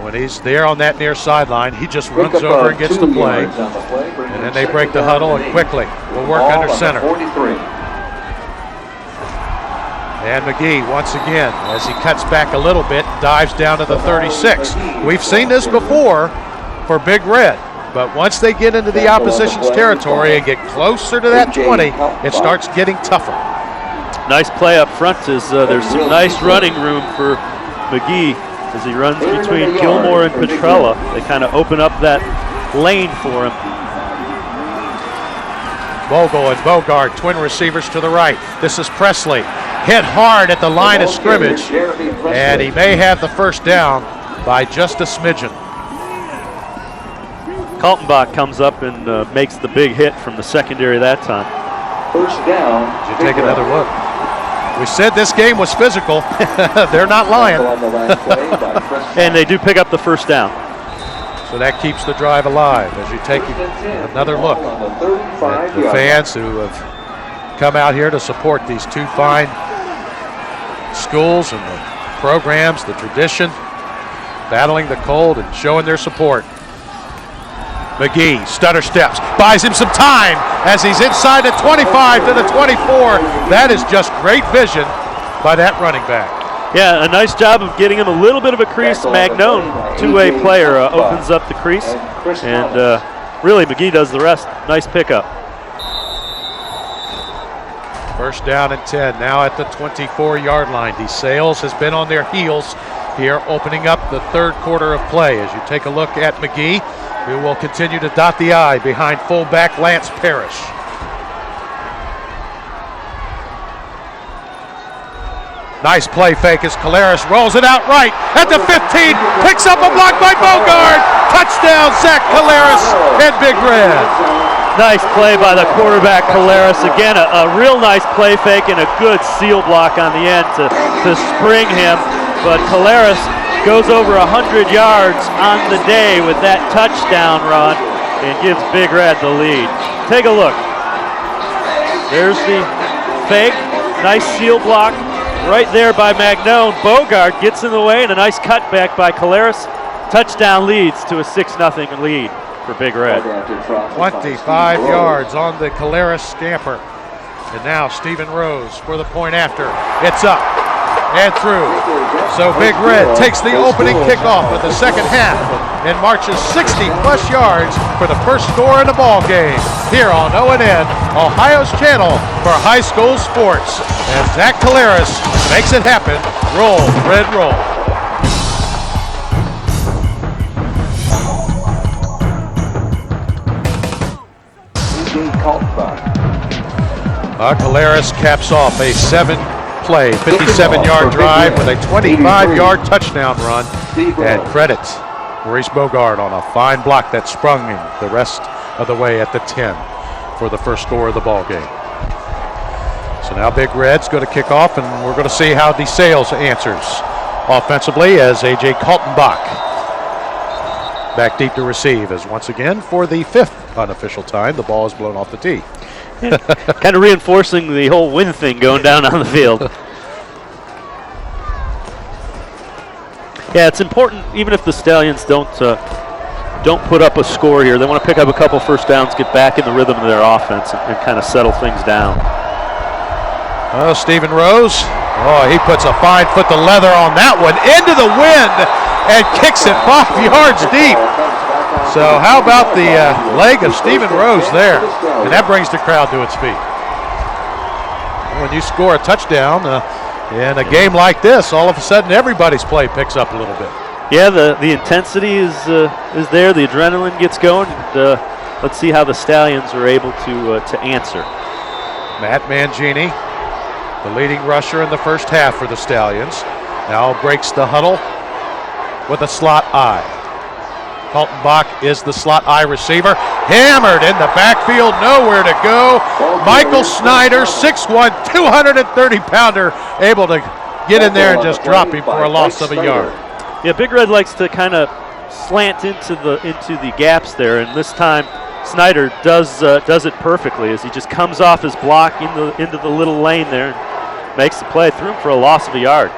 when he's there on that near sideline, he just runs over and gets the play. And then they break the huddle and quickly will work under center. And McGee, once again, as he cuts back a little bit, dives down to the 36. We've seen this before for Big Red, but once they get into the opposition's territory and get closer to that 20, it starts getting tougher. Nice play up front as there's some nice running room for McGee as he runs between Gilmore and Petrella. They kind of open up that lane for him. Bogle and Bogard, twin receivers to the right. This is Presley. Hit hard at the line of scrimmage, and he may have the first down by just a smidgen. Kaltenbach comes up and makes the big hit from the secondary that time. First down. You take another look. We said this game was physical. They're not lying. And they do pick up the first down. So that keeps the drive alive as you take another look at the fans who have come out here to support these two fine schools and the programs, the tradition, battling the cold and showing their support. McGee, stutter steps, buys him some time as he's inside the 25 to the 24. That is just great vision by that running back. Yeah, a nice job of getting him a little bit of a crease. Magnone, two-way player, opens up the crease, and really McGee does the rest. Nice pickup. First down and 10, now at the 24-yard line. DeSales has been on their heels here, opening up the third quarter of play. As you take a look at McGee, who will continue to dot the I behind fullback Lance Parrish. Nice play fake as Caleres rolls it out right at the 15, picks up a block by Bogard. Touchdown, Zach Caleres and Big Red. Nice play by the quarterback, Caleres. Again, a real nice play fake and a good seal block on the end to spring him. But Caleres goes over 100 yards on the day with that touchdown run and gives Big Red the lead. Take a look. There's the fake, nice seal block right there by Magnone. Bogard gets in the way and a nice cutback by Caleres. Touchdown leads to a 6-0 lead for Big Red. 25 yards on the Caleres scamper. And now Stephen Rose for the point after. It's up and through. So Big Red takes the opening kickoff of the second half and marches 60-plus yards for the first score in the ball game here on O&N, Ohio's channel for high school sports. And Zach Caleres makes it happen. Roll, Red, roll. Caleres caps off a 7-play, 57-yard drive with a 25-yard touchdown run. And credit Maurice Bogard on a fine block that sprung him the rest of the way at the 10 for the first score of the ball game. So now Big Red's going to kick off, and we're going to see how DeSales answers offensively as A.J. Kaltenbach back deep to receive, as once again for the 5th unofficial time the ball is blown off the tee. Kind of reinforcing the whole win thing going down on the field. Yeah, it's important, even if the Stallions don't put up a score here. They want to pick up a couple first downs, get back in the rhythm of their offense, and kind of settle things down. Oh, Stephen Rose. Oh, he puts a fine foot to leather on that one into the wind and kicks it 5 yards deep. So how about the leg of Stephen Rose there? And that brings the crowd to its feet. When you score a touchdown in a game like this, all of a sudden everybody's play picks up a little bit. Yeah, the intensity is there. The adrenaline gets going. Let's see how the Stallions are able to answer. Matt Mangini, the leading rusher in the first half for the Stallions, now breaks the huddle with a slot I. Kaltenbach is the slot I receiver. Hammered in the backfield, nowhere to go. Michael Snyder, 6'1", 230-pounder, able to get in there and just drop him for a loss of a yard. Yeah, Big Red likes to kind of slant into the gaps there, and this time Snyder does it perfectly as he just comes off his block into the little lane there and makes the play. Threw him for a loss of a yard.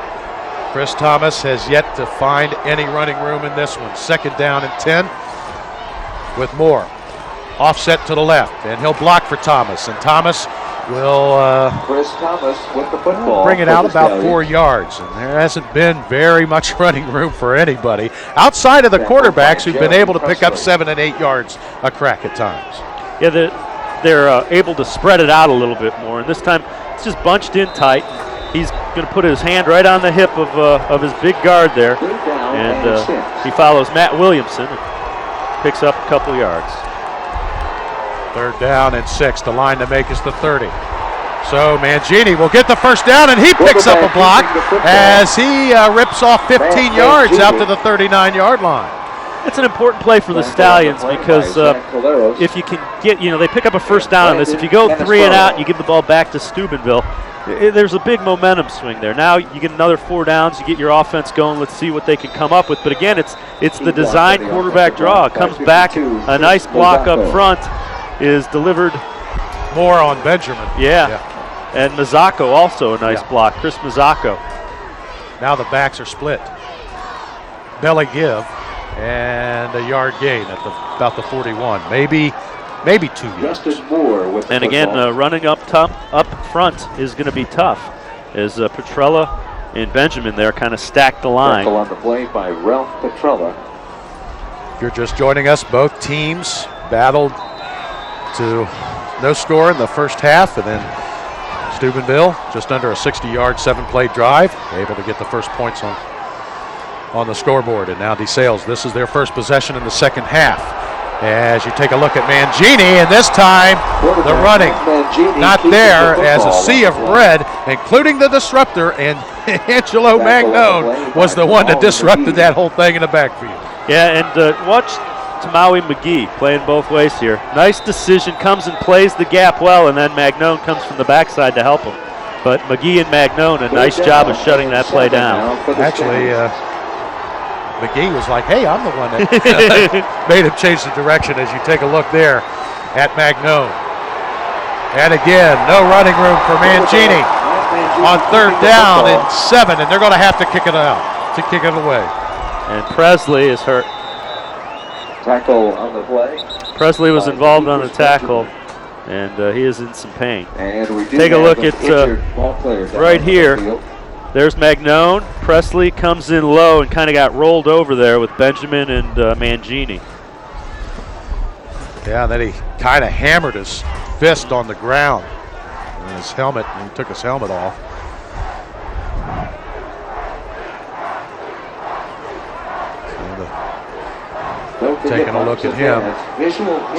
Chris Thomas has yet to find any running room in this one. 2nd down and 10 with Moore. Offset to the left, and he'll block for Thomas, and Thomas will Chris Thomas with the football. bring it out about 4 yards, and there hasn't been very much running room for anybody outside of the quarterbacks who've been able to pick up 7 and 8 yards a crack at times. Yeah, they're able to spread it out a little bit more, and this time it's just bunched in tight. He's going to put his hand right on the hip of his big guard there, and he follows Matt Williamson and picks up a couple yards. 3rd down and 6. The line to make is the 30. So Mangini will get the first down, and he picks up a block as he rips off 15 yards out to the 39-yard line. It's an important play for the Stallions because if you can get, they pick up a first down on this. If you go 3 and out and you give the ball back to Steubenville, there's a big momentum swing there. Now you get another 4 downs, you get your offense going. Let's see what they can come up with. But again, it's the design quarterback draw. It comes back, a nice block up front is delivered. More on Benjamin. Yeah. And Mazzocco also a nice block. Chris Mazzocco. Now the backs are split. Belly give and a yard gain at about the 41. Maybe 2 yards. And again, running up front is going to be tough as Petrella and Benjamin there kind of stack the line. On the play by Ralph Petrella. If you're just joining us, both teams battled to no score in the first half, and then Steubenville just under a 60-yard, 7-play drive, able to get the first points on the scoreboard. And now DeSales, this is their first possession in the second half. As you take a look at Mangini, and this time the running not there as a sea of red, including the disruptor, and Angelo Magnone was the one that disrupted that whole thing in the backfield. Yeah, and watch Tamawi McGee playing both ways here. Nice decision, comes and plays the gap well, and then Magnone comes from the backside to help him. But McGee and Magnone, a nice job of shutting that play down. Actually, McGee was like, hey, I'm the one that made him change the direction as you take a look there at Magnone. And again, no running room for Mangini on 3rd down and 7, and they're going to have to kick it out, to kick it away. And Presley is hurt. Tackle on the play. Presley was involved on the tackle, and he is in some pain. And we take a look at right here. There's Magnone. Presley comes in low and kind of got rolled over there with Benjamin and Mangini. Yeah, and then he kind of hammered his fist on the ground. And his helmet, and he took his helmet off. Taking a look at him.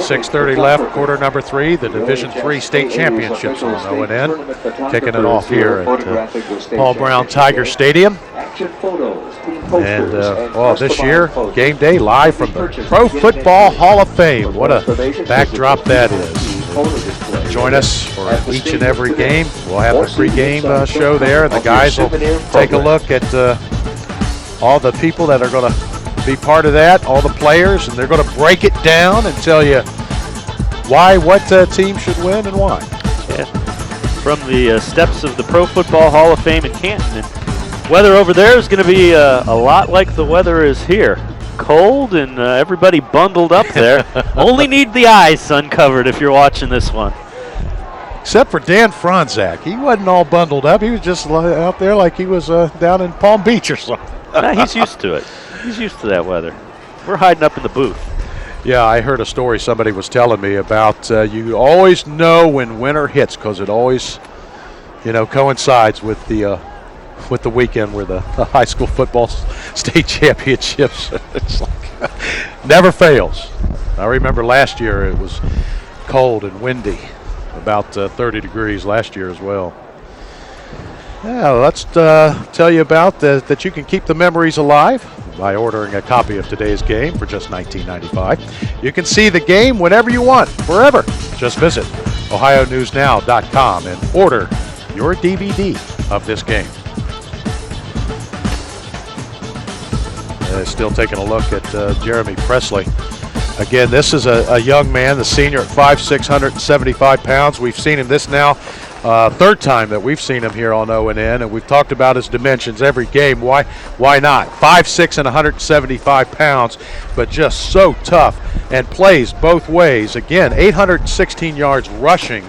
6:30 left, quarter number 3. The Division III state championships on ONN. Kicking it off here at Paul Brown Tiger Stadium. And this year, game day live from the Pro Football Hall of Fame. What a backdrop that is. Join us for each and every game. We'll have a pregame show there, and the guys will take a look at all the people that are going to be part of that, all the players, and they're going to break it down and tell you what team should win and why. Yeah. From the steps of the Pro Football Hall of Fame in Canton. And weather over there is going to be a lot like the weather is here. Cold and everybody bundled up there. Only need the eyes uncovered if you're watching this one. Except for Dan Franzak. He wasn't all bundled up. He was just out there like he was down in Palm Beach or something. Nah, he's used to it. He's used to that weather. We're hiding up in the booth. Yeah, I heard a story somebody was telling me about you always know when winter hits because it always, coincides with the weekend where the high school football state championships. It's like never fails. I remember last year it was cold and windy, about 30 degrees last year as well. Yeah, let's tell you about that you can keep the memories alive by ordering a copy of today's game for just $19.95. You can see the game whenever you want, forever. Just visit OhioNewsNow.com and order your DVD of this game. Still taking a look at Jeremy Presley. Again, this is a young man, the senior at 5'6", 175 pounds. We've seen him this now, third time that we've seen him here on ONN, and we've talked about his dimensions every game. Why not? 5'6" and 175 pounds, but just so tough and plays both ways. Again, 816 yards rushing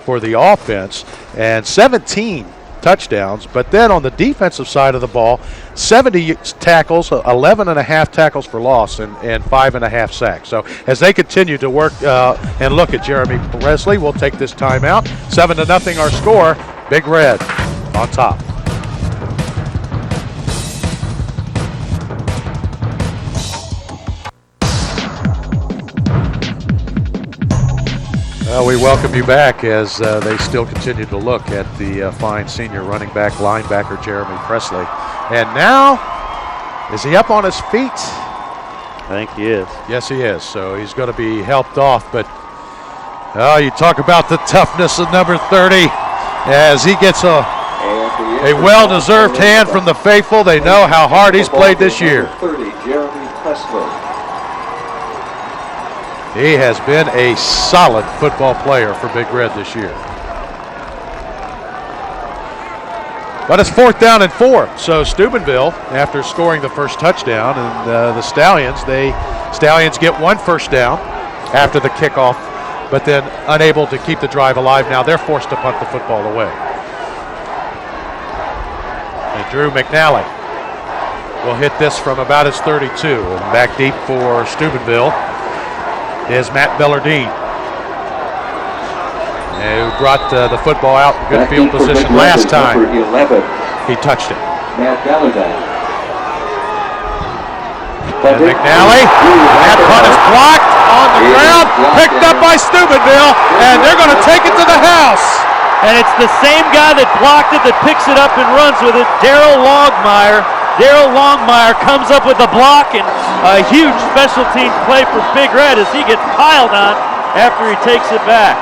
for the offense and 17 touchdowns. But then on the defensive side of the ball, 70 tackles, 11.5 tackles for loss, and 5.5 sacks. So as they continue to work and look at Jeremy Presley, we'll take this timeout. 7-0 our score. Big Red on top. Well, we welcome you back as they still continue to look at the fine senior running back, linebacker Jeremy Presley. And now, is he up on his feet? I think he is. Yes, he is. So he's going to be helped off. But, you talk about the toughness of number 30 as he gets a well-deserved hand from the faithful. They know how hard he's played this year. 30, Jeremy Presley. He has been a solid football player for Big Red this year. But it's 4th down and 4. So Steubenville, after scoring the first touchdown, and the Stallions get 1 first down after the kickoff, but then unable to keep the drive alive. Now they're forced to punt the football away. And Drew McNally will hit this from about his 32. And back deep for Steubenville is Matt Bellardine, who brought the football out in good field position last time. He touched it. Matt Bellardine. And McNally, that punt is blocked on the ground, picked up by Steubenville, and they're going to take it to the house. And it's the same guy that blocked it that picks it up and runs with it, Daryl Longmire. Daryl Longmire comes up with a block, and a huge special teams play for Big Red as he gets piled on after he takes it back.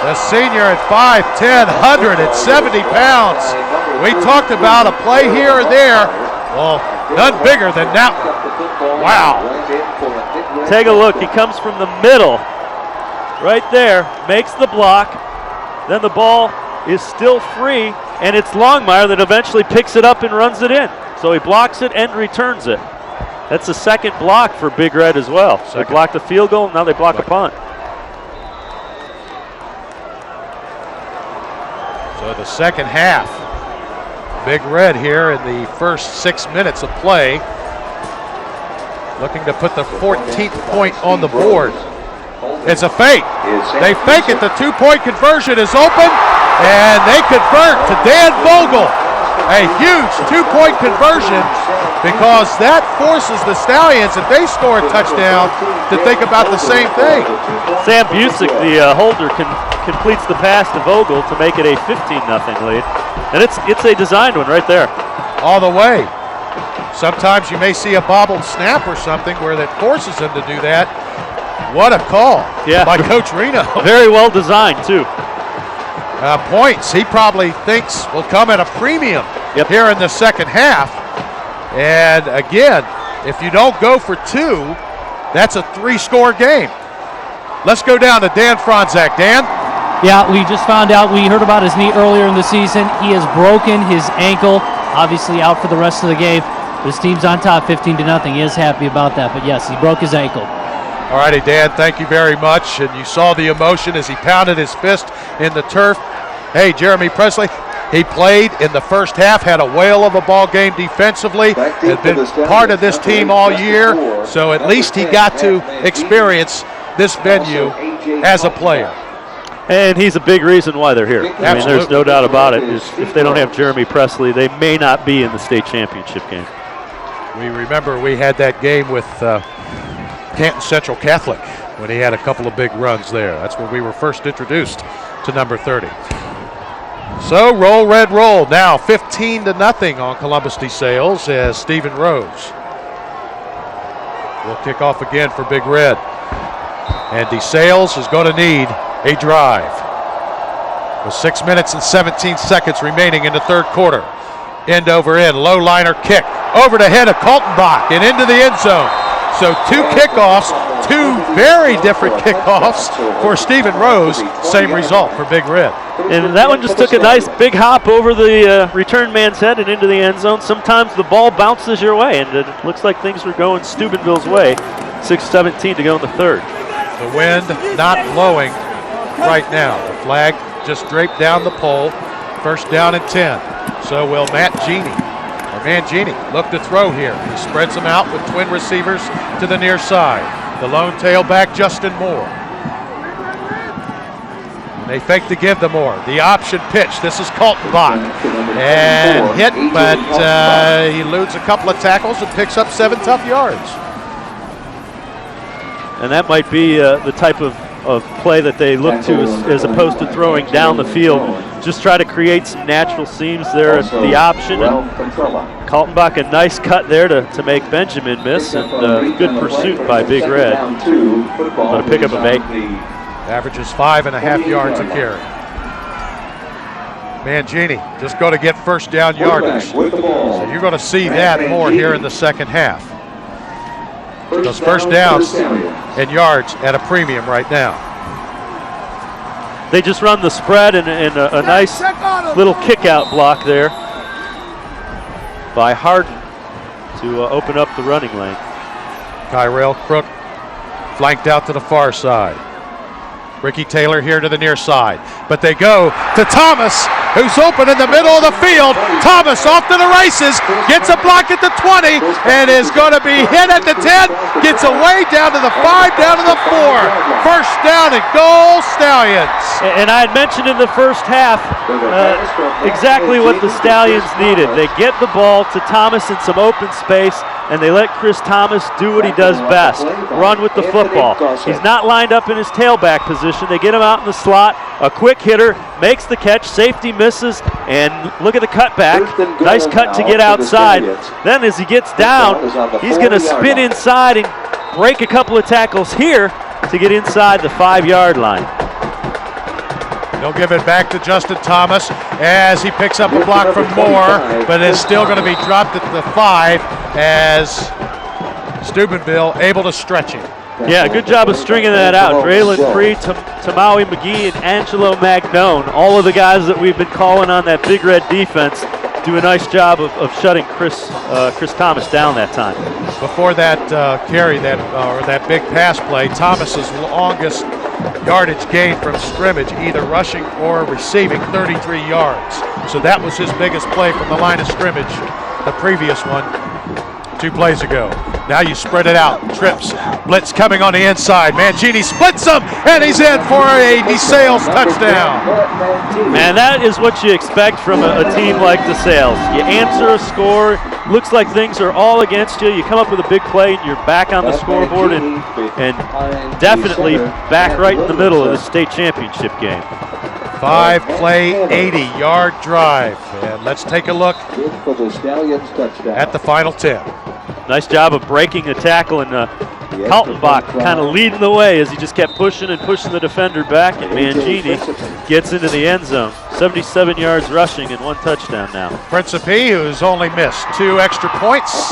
The senior at 5'10", 170 pounds. We talked about a play here or there. Well, none bigger than that one. Wow. Take a look. He comes from the middle right there, makes the block. Then the ball is still free, and it's Longmire that eventually picks it up and runs it in. So he blocks it and returns it. That's the second block for Big Red as well. They blocked a field goal, now they block a punt. So the second half, Big Red here in the first 6 minutes of play, looking to put the 14th point on the board. It's a fake. They fake it. The 2-point conversion is open, and they convert to Dan Vogel. A huge 2-point conversion, because that forces the Stallions, if they score a touchdown, to think about the same thing. Sam Busick, the holder, completes the pass to Vogel to make it a 15-0 lead. And it's a designed one right there. All the way. Sometimes you may see a bobbled snap or something where that forces them to do that. What a call by Coach Reno. Very well designed, too. Points he probably thinks will come at a premium here in the second half. And again, if you don't go for 2, that's a 3-score game. Let's go down to Dan Franzak. Dan? Yeah, we just found out, we heard about his knee earlier in the season. He has broken his ankle, obviously out for the rest of the game. His team's on top 15-0. He is happy about that, but yes, he broke his ankle. All righty, Dan, thank you very much. And you saw the emotion as he pounded his fist in the turf. Hey, Jeremy Presley, he played in the first half, had a whale of a ball game defensively, has been part of this team all year, so at least he got to experience this venue as a player. And he's a big reason why they're here. I mean, there's no doubt about it. If they don't have Jeremy Presley, they may not be in the state championship game. We remember we had that game with Canton Central Catholic when he had a couple of big runs there. That's when we were first introduced to number 30. So roll, Red, roll. Now 15-0 on Columbus DeSales as Stephen Rose will kick off again for Big Red. And DeSales is going to need a drive. With 6 minutes and 17 seconds remaining in the third quarter. End over end, low liner kick. over the head of Kaltenbach and into the end zone. So 2 kickoffs, 2 very different kickoffs for Stephen Rose. Same result for Big Red. And that one just took a nice big hop over the return man's head and into the end zone. Sometimes the ball bounces your way, and it looks like things were going Steubenville's way. 6:17 to go in the third. The wind not blowing right now. The flag just draped down the pole. First down and 10. So will Mangini look to throw here. He spreads them out with twin receivers to the near side. The lone tailback, Justin Moore. They fake to give to Moore. The option pitch. This is Kaltenbach. And hit, but he eludes a couple of tackles and picks up 7 tough yards. And that might be the type of play that they look to as opposed to throwing down the field. Just try to create some natural seams there at the option. And Kaltenbach, a nice cut there to make Benjamin miss, and good pursuit by Big Red. But a pickup of 8. Averages 5.5 yards a carry. Mangini just going to get first down yardage. So you're going to see that more here in the second half. Those first downs and yards at a premium right now. They just run the spread and a nice little kick-out block there by Harden to open up the running lane. Kyrell Crook flanked out to the far side. Ricky Taylor here to the near side. But they go to Thomas, who's open in the middle of the field. Thomas off to the races, gets a block at the 20, and is going to be hit at the 10, gets away down to the 5, down to the 4. First down and goal, Stallions. And I had mentioned in the first half exactly what the Stallions needed. They get the ball to Thomas in some open space, and they let Chris Thomas do what he does best, run with the football. He's not lined up in his tailback position. They get him out in the slot. A quick hitter makes the catch. Safety misses, and look at the cutback. Nice cut to get outside. Then as he gets down, he's going to spin inside and break a couple of tackles here to get inside the 5-yard line. They'll give it back to Justin Thomas as he picks up a block from Moore, but is still going to be dropped at the 5 as Steubenville able to stretch him. Yeah, good job of stringing that out. Draylon Free, Tamawi McGee, and Angelo Magnone, all of the guys that we've been calling on that Big Red defense, do a nice job of shutting Chris Thomas down that time. Before that carry, that big pass play, Thomas's longest yardage gain from scrimmage, either rushing or receiving, 33 yards. So that was his biggest play from the line of scrimmage, the previous one 2 plays ago. Now you spread it out. Trips. Blitz coming on the inside. Mangini splits him, and he's in for a DeSales touchdown. Man, that is what you expect from a team like DeSales. You answer a score. Looks like things are all against you. You come up with a big play, and you're back on the scoreboard and definitely back right in the middle of the state championship game. 5-play, 80-yard drive. And let's take a look at the final 10. Nice job of breaking the tackle, and Kaltenbach kind of leading the way as he just kept pushing and pushing the defender back, and Mangini gets into the end zone. 77 yards rushing and 1 touchdown now. Principe, who's only missed 2 extra points.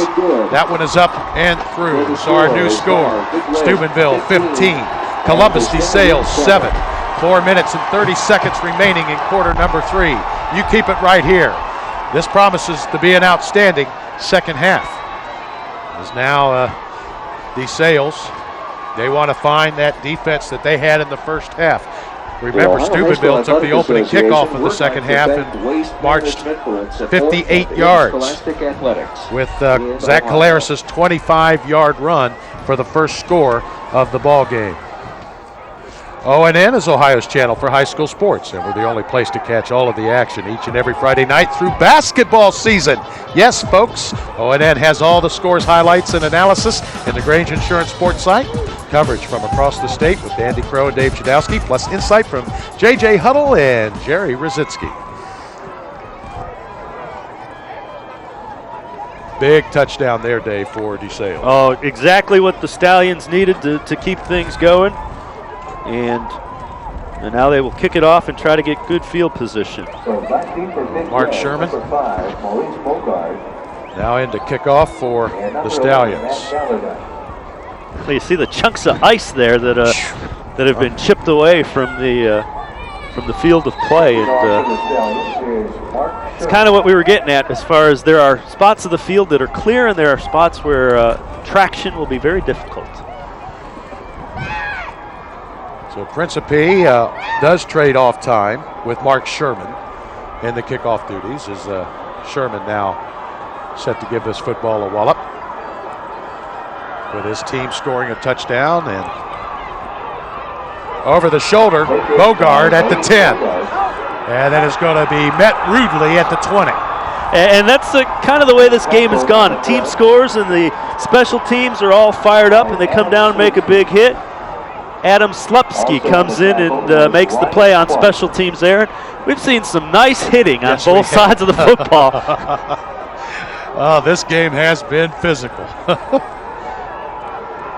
That one is up and through. So our new score, Steubenville 15, Columbus DeSales 7. 4 minutes and 30 seconds remaining in quarter number 3. You keep it right here. This promises to be an outstanding second half. As now DeSales, they want to find that defense that they had in the first half. Remember, Steubenville took the opening kickoff of the second half and marched 58 yards with Zach Calaris' 25-yard run for the first score of the ball game. ONN is Ohio's channel for high school sports, and we're the only place to catch all of the action each and every Friday night through basketball season. Yes, folks, ONN has all the scores, highlights, and analysis in the Grange Insurance Sports site. Coverage from across the state with Andy Crow and Dave Chudowski, plus insight from J.J. Huddle and Jerry Rositsky. Big touchdown there, Dave, for DeSales. Oh, exactly what the Stallions needed to keep things going. And now they will kick it off and try to get good field position. Mark Sherman Now into kickoff for the Stallions. So you see the chunks of ice there that have been chipped away from the field of play, and it's kind of what we were getting at as far as there are spots of the field that are clear, and there are spots where traction will be very difficult. So Principe does trade off time with Mark Sherman in the kickoff duties, as Sherman now set to give this football a wallop, with his team scoring a touchdown. And over the shoulder, Bogard at the 10. And then it's going to be met rudely at the 20. And that's kind of the way this game has gone. The team scores and the special teams are all fired up and they come down and make a big hit. Adam Slepsky comes in and makes the play on special teams there. We've seen some nice hitting on both sides of the football. Oh, this game has been physical.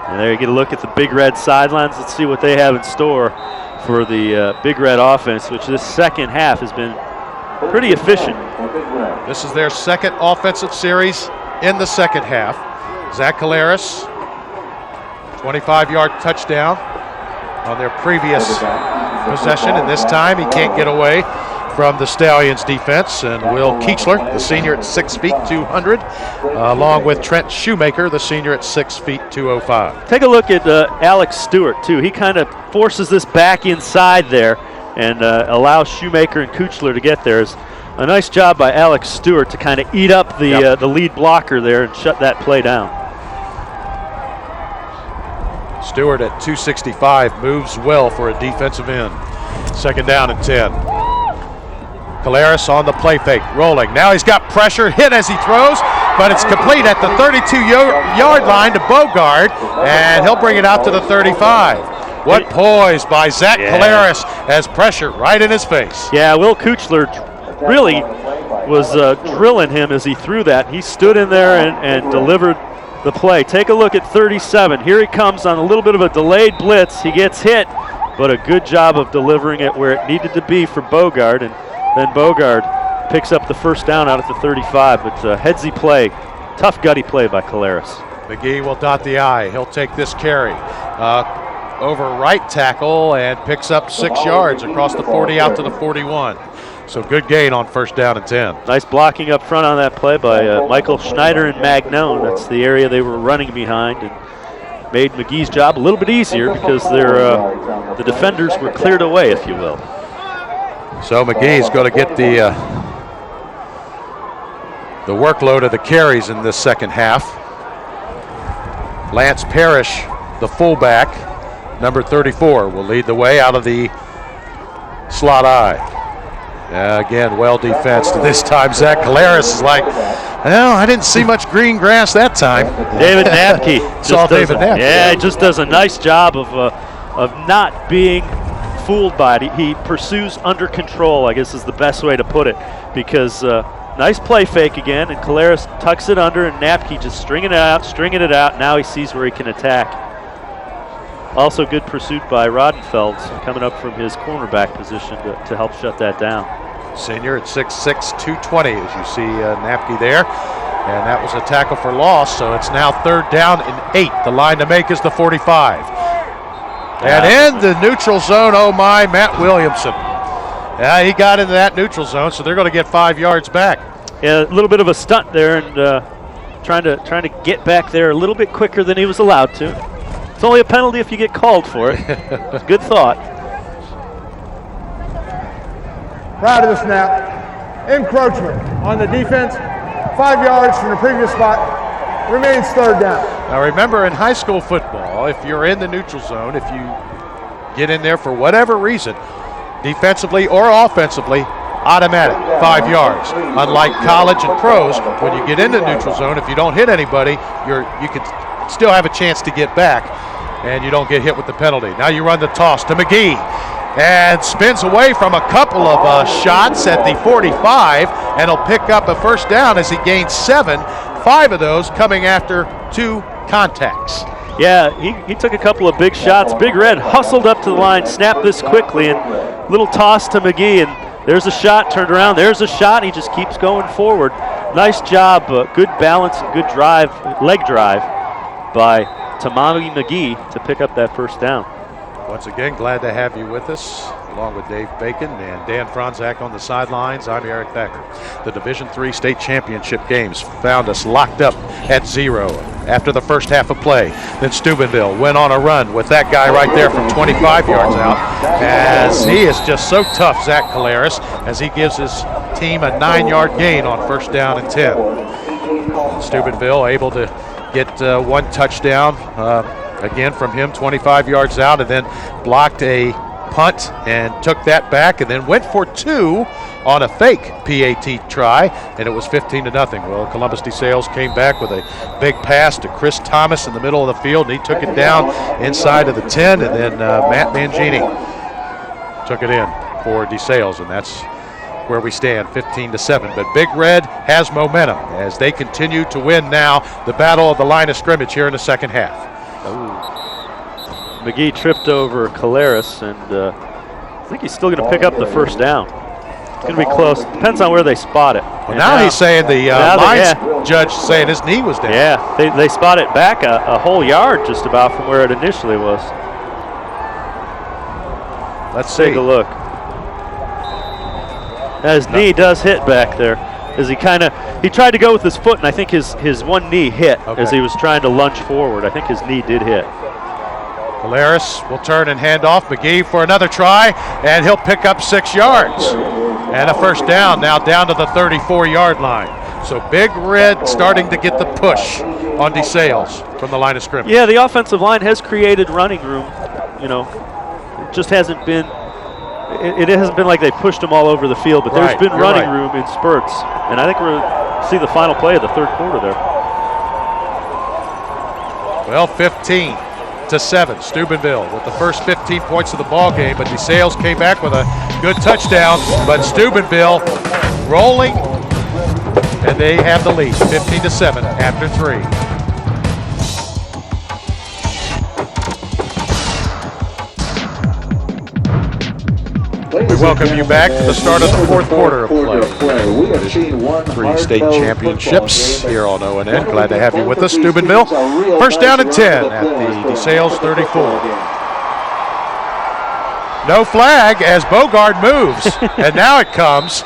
And there you get a look at the Big Red sidelines. Let's see what they have in store for the Big Red offense, which this second half has been pretty efficient. This is their second offensive series in the second half. Zach Caleres, 25-yard touchdown on their previous possession, and this time he can't get away from the Stallions defense. And Will Keechler, the senior at 6 feet 200, along with Trent Shoemaker, the senior at 6 feet 205. Take a look at Alex Stewart too. He kind of forces this back inside there and allows Shoemaker and Keechler to get there. It's a nice job by Alex Stewart to kind of eat up the lead blocker there and shut that play down. Stewart at 265 moves well for a defensive end. Second down and 10. Caleres on the play fake, rolling. Now he's got pressure, hit as he throws, but it's complete at the 32-yard line to Bogard, and he'll bring it out to the 35. What poise by Zach Caleres as pressure right in his face. Yeah, Will Keechler really was drilling him as he threw that. He stood in there and delivered the play. Take a look at 37. Here he comes on a little bit of a delayed blitz. He gets hit, but a good job of delivering it where it needed to be for Bogard, and then Bogard picks up the first down out at the 35. But headsy play, tough gutty play by Caleres. McGee will dot the I. He'll take this carry over right tackle and picks up 6 yards across the 40 out to the 41. So good gain on first down and 10. Nice blocking up front on that play by Michael Schneider and Magnone. That's the area they were running behind, and made McGee's job a little bit easier because the defenders were cleared away, if you will. So McGee's going to get the workload of the carries in this second half. Lance Parrish, the fullback, number 34, will lead the way out of the slot I. Again, well defensed. This time, Zach Caleres is like, well, I didn't see much green grass that time. David Napke. Saw David Napke. Yeah, he just does a nice job of not being fooled by it. He pursues under control, I guess is the best way to put it, because nice play fake again, and Caleres tucks it under, and Napke just stringing it out. Now he sees where he can attack. Also good pursuit by Rodenfeld coming up from his cornerback position to help shut that down. Senior at 6'6", 220, as you see Napke there. And that was a tackle for loss, so it's now third down and 8. The line to make is the 45. And in the neutral zone, oh my, Matt Williamson. Yeah, he got into that neutral zone, so they're going to get 5 yards back. Yeah, a little bit of a stunt there, and trying to get back there a little bit quicker than he was allowed to. It's only a penalty if you get called for it. It's good thought. Prior to the snap, encroachment on the defense, 5 yards from the previous spot, remains third down. Now remember, in high school football, if you're in the neutral zone, if you get in there for whatever reason, defensively or offensively, automatic, 5 yards. Unlike college and pros, when you get into neutral zone, if you don't hit anybody, you can still have a chance to get back, and you don't get hit with the penalty. Now you run the toss to McGee, and spins away from a couple of shots at the 45, and he'll pick up a first down as he gains 7, 5 of those coming after 2 contacts. Yeah, he took a couple of big shots. Big Red hustled up to the line, snapped this quickly, and little toss to McGee, and there's a shot, turned around, there's a shot, he just keeps going forward. Nice job, good balance and good drive, leg drive by Tamami McGee to pick up that first down. Once again, glad to have you with us, along with Dave Bacon and Dan Franzak on the sidelines. I'm Eric Thacker. The Division III state championship games found us locked up at 0 after the first half of play. Then Steubenville went on a run with that guy right there from 25 yards out, as he is just so tough, Zach Caleres, as he gives his team a 9-yard gain on first down and 10. Steubenville able to get one touchdown again from him, 25 yards out, and then blocked a punt and took that back, and then went for 2 on a fake PAT try, and it was 15-0. Well, Columbus DeSales came back with a big pass to Chris Thomas in the middle of the field, and he took it down inside of the 10, and then Matt Mangini took it in for DeSales, and that's where we stand, 15-7. But Big Red has momentum as they continue to win now the battle of the line of scrimmage here in the second half. McGee tripped over Caleres, and I think he's still going to pick up the first down. It's going to be close. Depends on where they spot it. Well, now he's saying the line judge saying his knee was down. Yeah, they spot it back a whole yard just about from where it initially was. Let's take a look. His knee does hit back there. As he tried to go with his foot, and I think his one knee hit as he was trying to lunge forward. I think his knee did hit. Caleres will turn and hand off. McGee for another try, and he'll pick up 6 yards. And a first down, now down to the 34-yard line. So Big Red starting to get the push on DeSales from the line of scrimmage. Yeah, the offensive line has created running room. You know, it just hasn't been. It hasn't been like they pushed them all over the field, but there's been running room in spurts. And I think we're going to see the final play of the third quarter there. Well, 15-7, Steubenville with the first 15 points of the ball game, but DeSales came back with a good touchdown. But Steubenville rolling, and they have the lead, 15-7 after 3. We welcome you back to the start of the fourth quarter of play. We have seen one 3 state championships here on ONN. Glad to have you with us, Steubenville. First down and 10 at the DeSales 34. No flag as Bogard moves, and now it comes.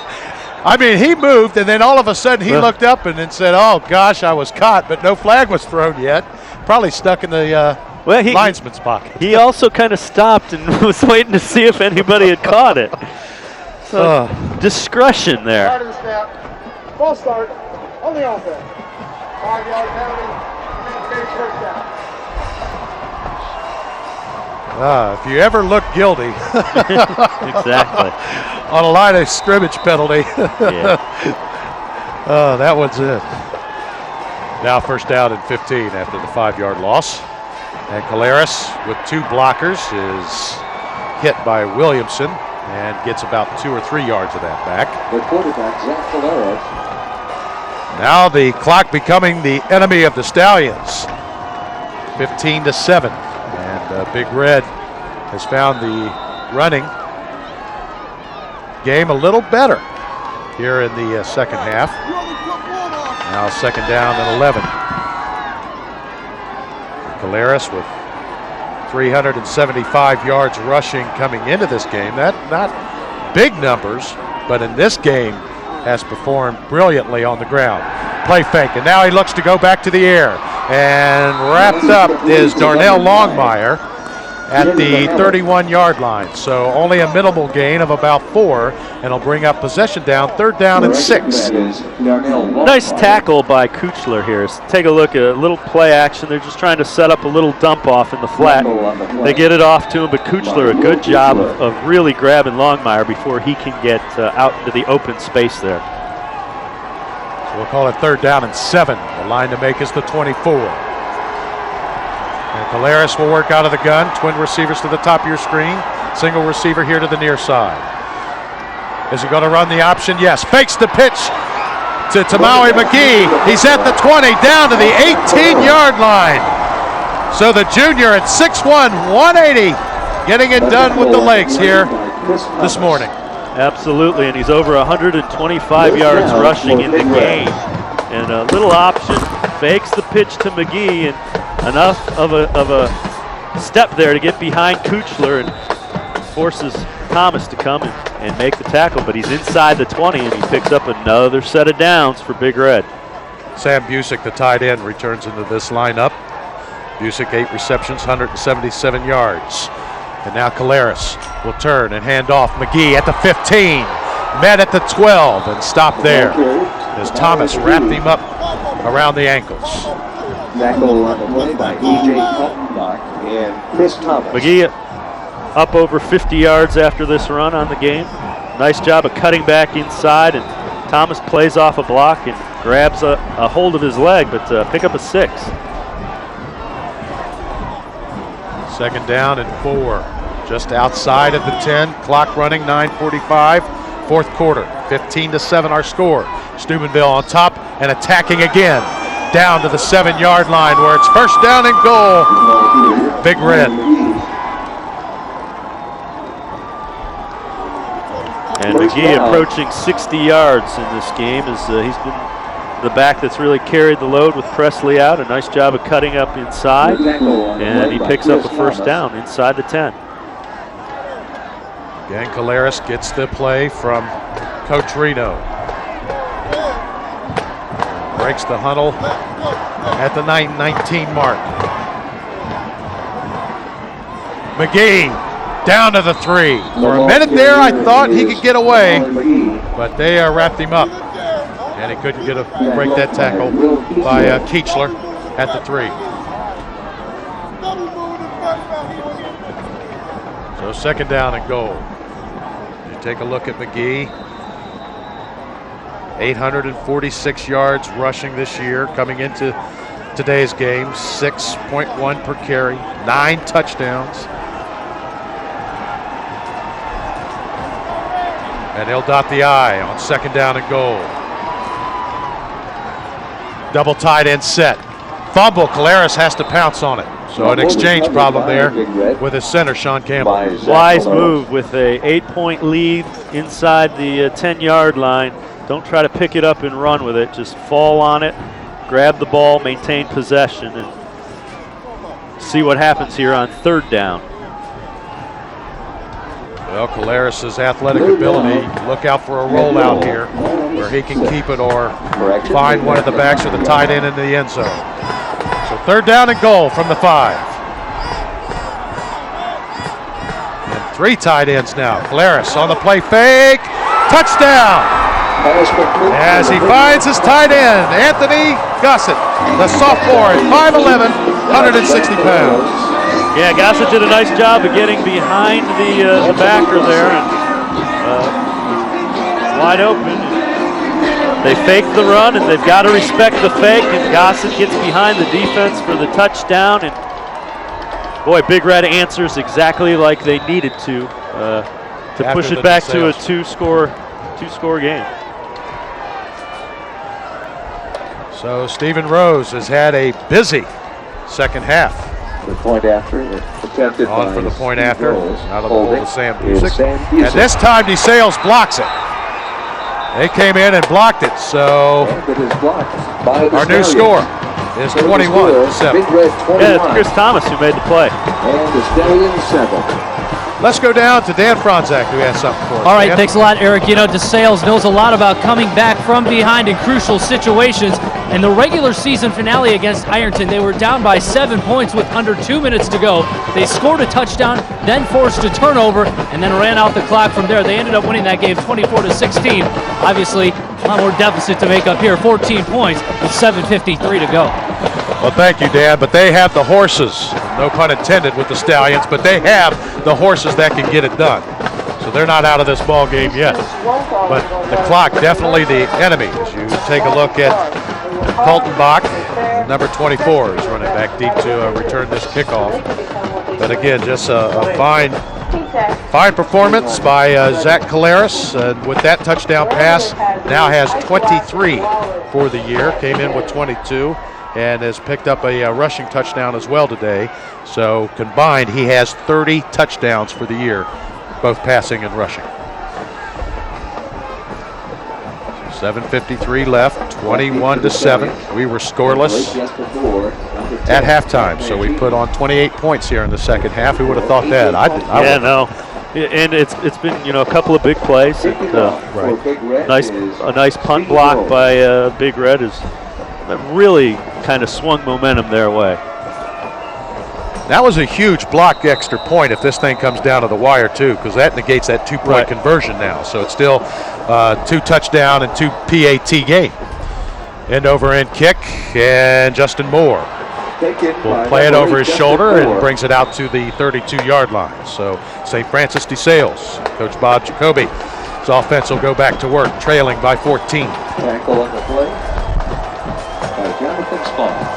I mean, he moved, and then all of a sudden he looked up and then said, "Oh gosh, I was caught," but no flag was thrown yet. Probably stuck in the linesman's pocket. He also kind of stopped and was waiting to see if anybody had caught it. So discretion there. Start of the snap. False start on the offense. 5-yard penalty. Big first down. If you ever look guilty exactly on a line of scrimmage penalty, that one's it. Now first down and 15 after the 5-yard loss. And Caleres with 2 blockers is hit by Williamson and gets about 2 or 3 yards of that back. The quarterback, Zach Caleres. Now the clock becoming the enemy of the Stallions. 15-7. And Big Red has found the running game a little better here in the second half. Now second down and 11. Caleres with 375 yards rushing coming into this game. Not big numbers, but in this game has performed brilliantly on the ground. Play fake, and now he looks to go back to the air. And wrapped up is Darnell Longmire at the 31-yard line. So only a minimal gain of about 4, and he'll bring up possession down, third down and 6. Nice tackle by Kuchler here. So take a look at a little play action. They're just trying to set up a little dump off in the flat. They get it off to him, but Kuchler, a good job of really grabbing Longmire before he can get out into the open space there. So we'll call it third down and 7. The line to make is the 24. And Caleres will work out of the gun. Twin receivers to the top of your screen. Single receiver here to the near side. Is he going to run the option? Yes. Fakes the pitch to Tamami McGee. He's at the 20, down to the 18-yard line. So the junior at 6'1", 180, getting it done with the legs here this morning. Absolutely, and he's over 125 yards rushing in the game. and a little option, fakes the pitch to McGee, and enough of a step there to get behind Kuchler and forces Thomas to come and make the tackle, but he's inside the 20 and he picks up another set of downs for Big Red. Sam Busick, the tight end, returns into this lineup. Busick 8 receptions, 177 yards. And now Caleres will turn and hand off. McGee at the 15, met at the 12 and stopped there as Thomas wrapped him up around the ankles. Tackle on the play by E.J. Kaltenbach and Chris Thomas. McGee up over 50 yards after this run on the game. Nice job of cutting back inside, and Thomas plays off a block and grabs a hold of his leg, but pick up a 6. Second down and 4, just outside of the 10. Clock running, 9:45. Fourth quarter, 15-7 our score. Steubenville on top and attacking again. Down to the 7-yard line where it's first down and goal. Big Red. And McGee approaching 60 yards in this game as he's been the back that's really carried the load with Presley out. A nice job of cutting up inside, and he picks up a first down inside the 10. Again, Caleres gets the play from Coach Reno. Breaks the huddle at the 9:19 mark. McGee down to the 3. For a minute there, I thought he could get away, but they wrapped him up. And he couldn't break that tackle by Keechler at the 3. So second down and goal. You take a look at McGee. 846 yards rushing this year coming into today's game. 6.1 per carry, 9 touchdowns. And he'll dot the I on second down and goal. Double tight end set. Fumble. Caleres has to pounce on it. So an exchange problem there with his center, Sean Campbell. Wise move with a 8-point lead inside the 10-yard line. Don't try to pick it up and run with it. Just fall on it, grab the ball, maintain possession, and see what happens here on third down. Well, Caleres' athletic ability, look out for a rollout here where he can keep it or find one of the backs or the tight end in the end zone. So third down and goal from the 5. And 3 tight ends now. Caleres on the play fake. Touchdown! As he finds his tight end, Anthony Gossett, the sophomore at 5'11", 160 pounds. Yeah, Gossett did a nice job of getting behind the backer there and wide open. They faked the run, and they've got to respect the fake, and Gossett gets behind the defense for the touchdown. And boy, Big Red answers exactly like they needed to push it back to a two-score game. So Stephen Rose has had a busy second half. The point after, attempted on for the point after. Now the ball to Sam Busick. And And this time DeSales blocks it. They came in and blocked it, so our new score is 21-7. Yeah, it's Chris Thomas who made the play. And the Stallions 7. Let's go down to Dan Franzak, who has something for us. All right, Dan? thanks a lot, Eric. You know, DeSales knows a lot about coming back from behind in crucial situations. And the regular season finale against Ironton, they were down by 7 points with under 2 minutes to go. They scored a touchdown, then forced a turnover, and then ran out the clock from there. They ended up winning that game 24-16. Obviously, a lot more deficit to make up here, 14 points with 7:53 to go. Well, thank you, Dan, but they have the horses, no pun intended with the Stallions, but they have the horses that can get it done. So they're not out of this ball game yet. But the clock, definitely the enemy. As you take a look at Kaltenbach, number 24, is running back deep to return this kickoff. But again, just a fine performance by Zach Caleres. And with that touchdown pass, now has 23 for the year. Came in with 22. And has picked up a rushing touchdown as well today. So combined, he has 30 touchdowns for the year, both passing and rushing. 7:53 left, 21-7. We were scoreless at halftime, so we put on 28 points here in the second half. Who would have thought that? Yeah, no. And it's been a couple of big plays. And, a nice punt block by Big Red that really kind of swung momentum their way. That was a huge block extra point if this thing comes down to the wire too, because that negates that 2-point conversion now. So it's still 2 touchdown and 2 PAT game. End over end kick, and Justin Moore will play it over his shoulder and brings it out to the 32-yard line. So St. Francis DeSales, Coach Bob Jacoby, his offense will go back to work, trailing by 14. Tackle on the play by Jonathan Spaulding.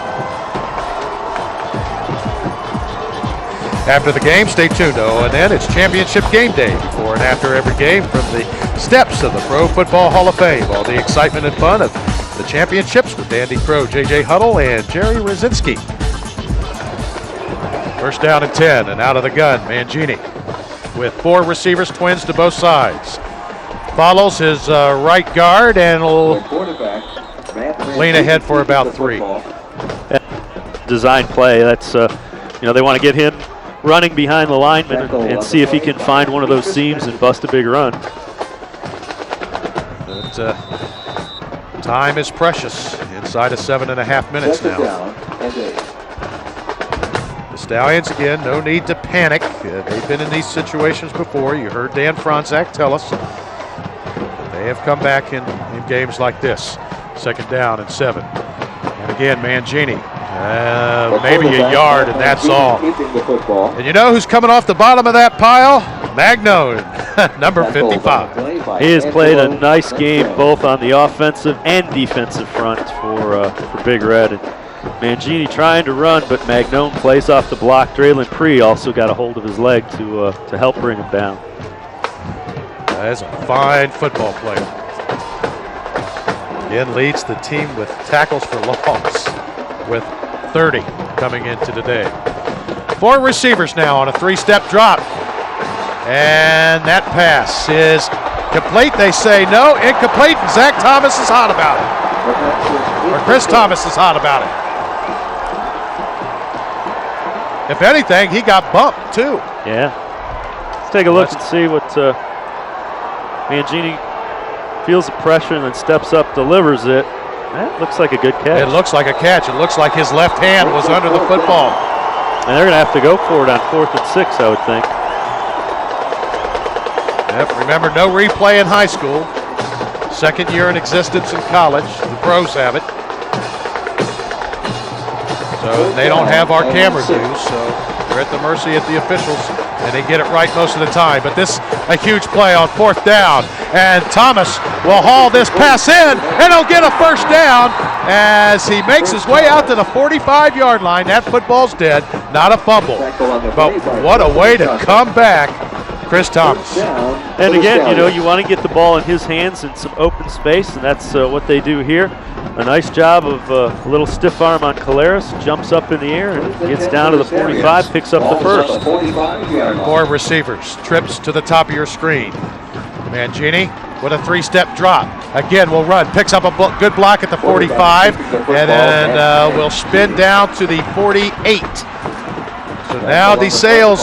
After the game, stay tuned, and then it's championship game day before and after every game from the steps of the Pro Football Hall of Fame. All the excitement and fun of the championships with Andy Crow, J.J. Huddle, and Jerry Rosinski. First down and 10, and out of the gun, Mangini with 4 receivers, twins to both sides. Follows his right guard and will lean ahead for about 3. Design play. That's they want to get him running behind the lineman and see if he can find one of those seams and bust a big run. But, time is precious. Inside of 7.5 minutes now. The Stallions, again, no need to panic. They've been in these situations before. You heard Dan Franzak tell us. They have come back in games like this. Second down and 7. And again, Mangini. Maybe a yard, and that's all. And you know who's coming off the bottom of that pile? Magnone, number 55. He has played a nice game both on the offensive and defensive front for Big Red. And Mangini trying to run, but Magnone plays off the block. Draylon Pree also got a hold of his leg to help bring him down. That is a fine football player. Again, leads the team with tackles for loss with 30 coming into today. 4 receivers now on a 3-step drop. And that pass is complete. They say no, incomplete, and Zach Thomas is hot about it. Or Chris Thomas is hot about it. If anything, he got bumped too. Yeah. Let's take a look and see what Mangini feels the pressure and then steps up, delivers it. That looks like a good catch. It looks like a catch. It looks like his left hand was under the football. And they're going to have to go for it on 4th and 6, I would think. Yep, remember, no replay in high school. Second year in existence in college. The pros have it. So they don't have our camera views, so they're at the mercy of the officials, and they get it right most of the time. But this, a huge play on 4th down, and Thomas will haul this pass in, and he'll get a first down as he makes his way out to the 45-yard line. That football's dead, not a fumble. But what a way to come back, Chris Thomas. And again, you want to get the ball in his hands in some open space, and that's what they do here. A nice job of a little stiff arm on Caleres, jumps up in the air and gets down to the 45, picks up the first. 4 receivers, trips to the top of your screen. Mangini with a 3-step drop. Again, will run, picks up a good block at the 45, and then will spin down to the 48. So now DeSales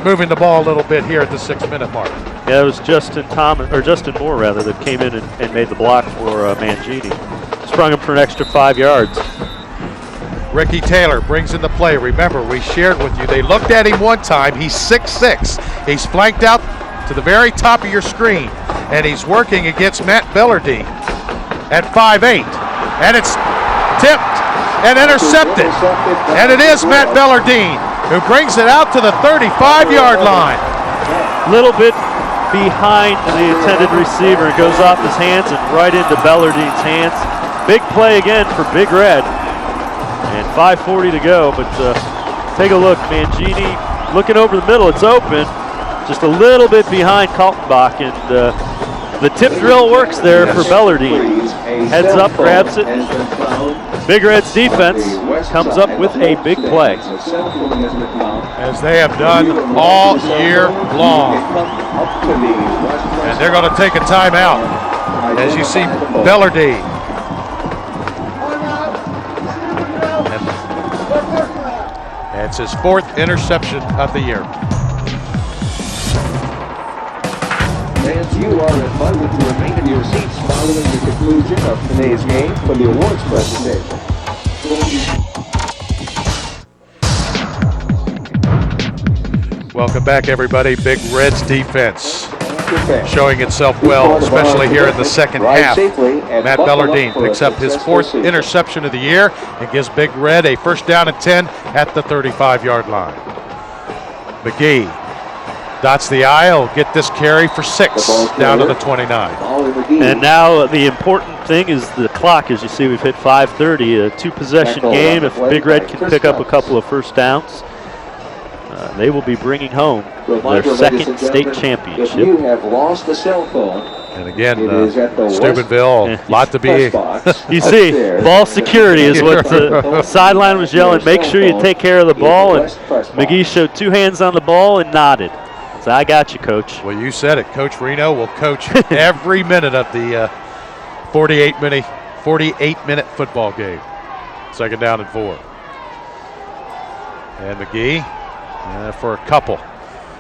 moving the ball a little bit here at the 6-minute mark. Yeah, it was Justin Moore rather that came in and made the block for Mangini. Sprung him for an extra 5 yards. Ricky Taylor brings in the play. Remember, we shared with you, they looked at him one time. He's 6'6". He's flanked out to the very top of your screen, and he's working against Matt Bellardine at 5'8". And it's tipped and intercepted. And it is Matt Bellardine who brings it out to the 35-yard line. Little bit behind the intended receiver. It goes off his hands and right into Bellardine's hands. Big play again for Big Red. And 5:40 to go, but take a look. Mangini looking over the middle. It's open. Just a little bit behind Kaltenbach, and the tip drill works there for Bellardine. Heads up, grabs it. Big Red's defense comes up with a big play. As they have done all year long. And they're going to take a timeout. as you see Bellardine. And it's his 4th interception of the year. Fans, you are invited to remain in your seats following the conclusion of today's game for the awards presentation. Welcome back, everybody. Big Red's defense showing itself well, especially here in the second half. Matt Bellardine picks up his 4th interception of the year and gives Big Red a 1st down and 10 at the 35-yard line. McGee dots the I, will get this carry for 6 down to the 29. And now the important thing is the clock. As you see, we've hit 5:30, a 2-possession game. If Big Red can pick up a couple of 1st downs, they will be bringing home their 2nd state championship. If you have lost a cell phone, and again, Steubenville, a lot to be. You see, ball security is what the sideline was yelling. Make sure you take care of the ball. And McGee showed 2 hands on the ball and nodded. So I got you, Coach. Well, you said it. Coach Reno will coach every minute of the 48-minute football game. 2nd down and 4. And McGee for a couple.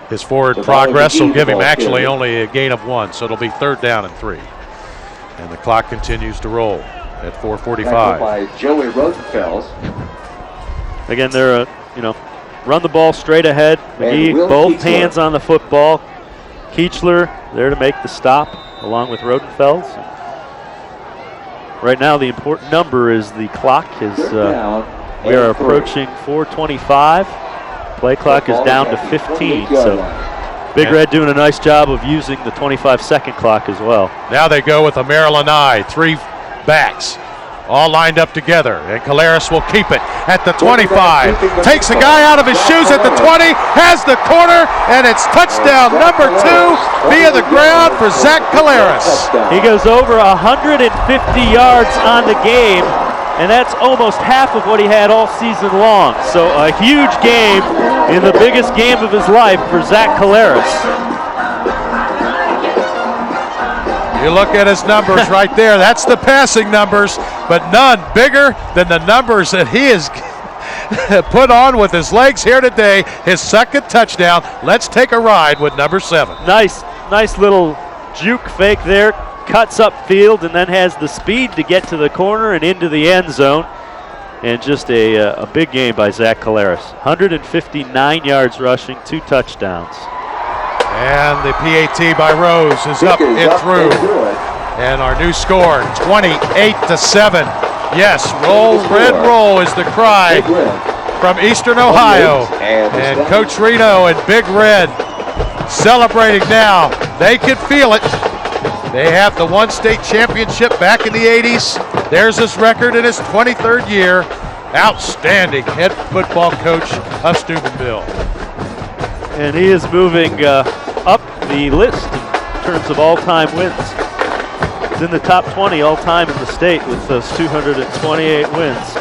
His forward progress will give him actually only a gain of 1, so it'll be 3rd down and 3. And the clock continues to roll at 4:45. By Joey Rosenfels. Again, they're run the ball straight ahead. McGee, both hands on the football. Keechler there to make the stop along with Rodenfels. Right now the important number is the clock is we are approaching 4:25. Play clock is down to 15, so Big Red doing a nice job of using the 25-second clock as well. Now they go with a Maryland I, 3 backs. All lined up together, and Caleres will keep it at the 25. Takes the guy out of his shoes at the 20, has the corner, and it's touchdown number 2 via the ground for Zach Caleres. He goes over 150 yards on the game, and that's almost half of what he had all season long. So a huge game in the biggest game of his life for Zach Caleres. You look at his numbers right there. That's the passing numbers, but none bigger than the numbers that he has put on with his legs here today. His 2nd touchdown. Let's take a ride with number 7. Nice little juke fake there. Cuts upfield and then has the speed to get to the corner and into the end zone. And just a big game by Zach Caleres. 159 yards rushing, 2 touchdowns. And the PAT by Rose is up and through. And our new score, 28-7. Yes, roll, Red roll is the cry from Eastern Ohio. And Coach Reno and Big Red celebrating now. They can feel it. They have the 1 state championship back in the 80s. There's his record in his 23rd year. Outstanding head football coach of Steubenville. And he is moving up the list in terms of all-time wins. He's in the top 20 all-time in the state with those 228 wins.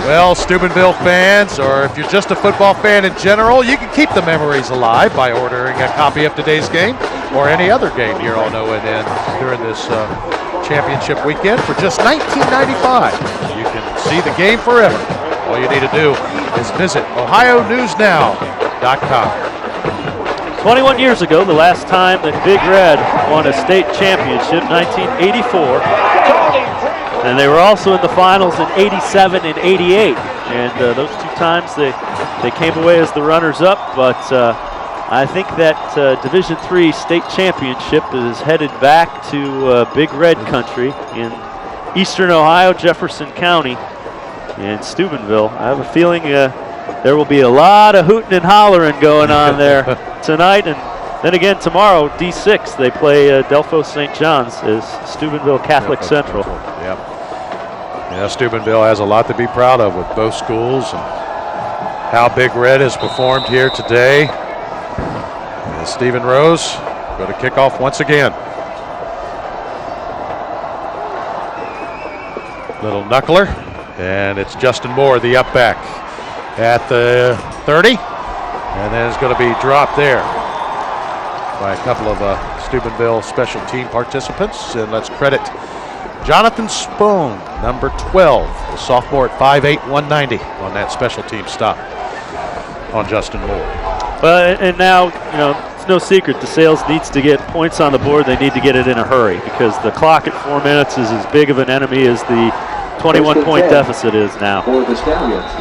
Well, Steubenville fans, or if you're just a football fan in general, you can keep the memories alive by ordering a copy of today's game or any other game you're all knowing in during this championship weekend for just $19.95. You can see the game forever. All you need to do is visit OhioNewsNow.com. 21 years ago, the last time that Big Red won a state championship, 1984. And they were also in the finals in 87 and 88. And those 2 times they came away as the runners-up. But I think that Division III state championship is headed back to Big Red country in Eastern Ohio, Jefferson County, and Steubenville. I have a feeling there will be a lot of hooting and hollering going on there tonight. And then again tomorrow, D6, they play Delphos St. John's as Steubenville Catholic Central. Yep. Yeah, Steubenville has a lot to be proud of with both schools and how Big Red has performed here today. And Stephen Rose going to kick off once again. Little knuckler, and it's Justin Moore, the up back, at the 30, and then it's going to be dropped there by a couple of Steubenville special team participants, and let's credit Jonathan Spohn, number 12, the sophomore at 5'8", 190 on that special team stop on Justin Moore. Well, and now, it's no secret DeSales needs to get points on the board. They need to get it in a hurry because the clock at 4 minutes is as big of an enemy as the 21-point deficit is now. For the Stallions.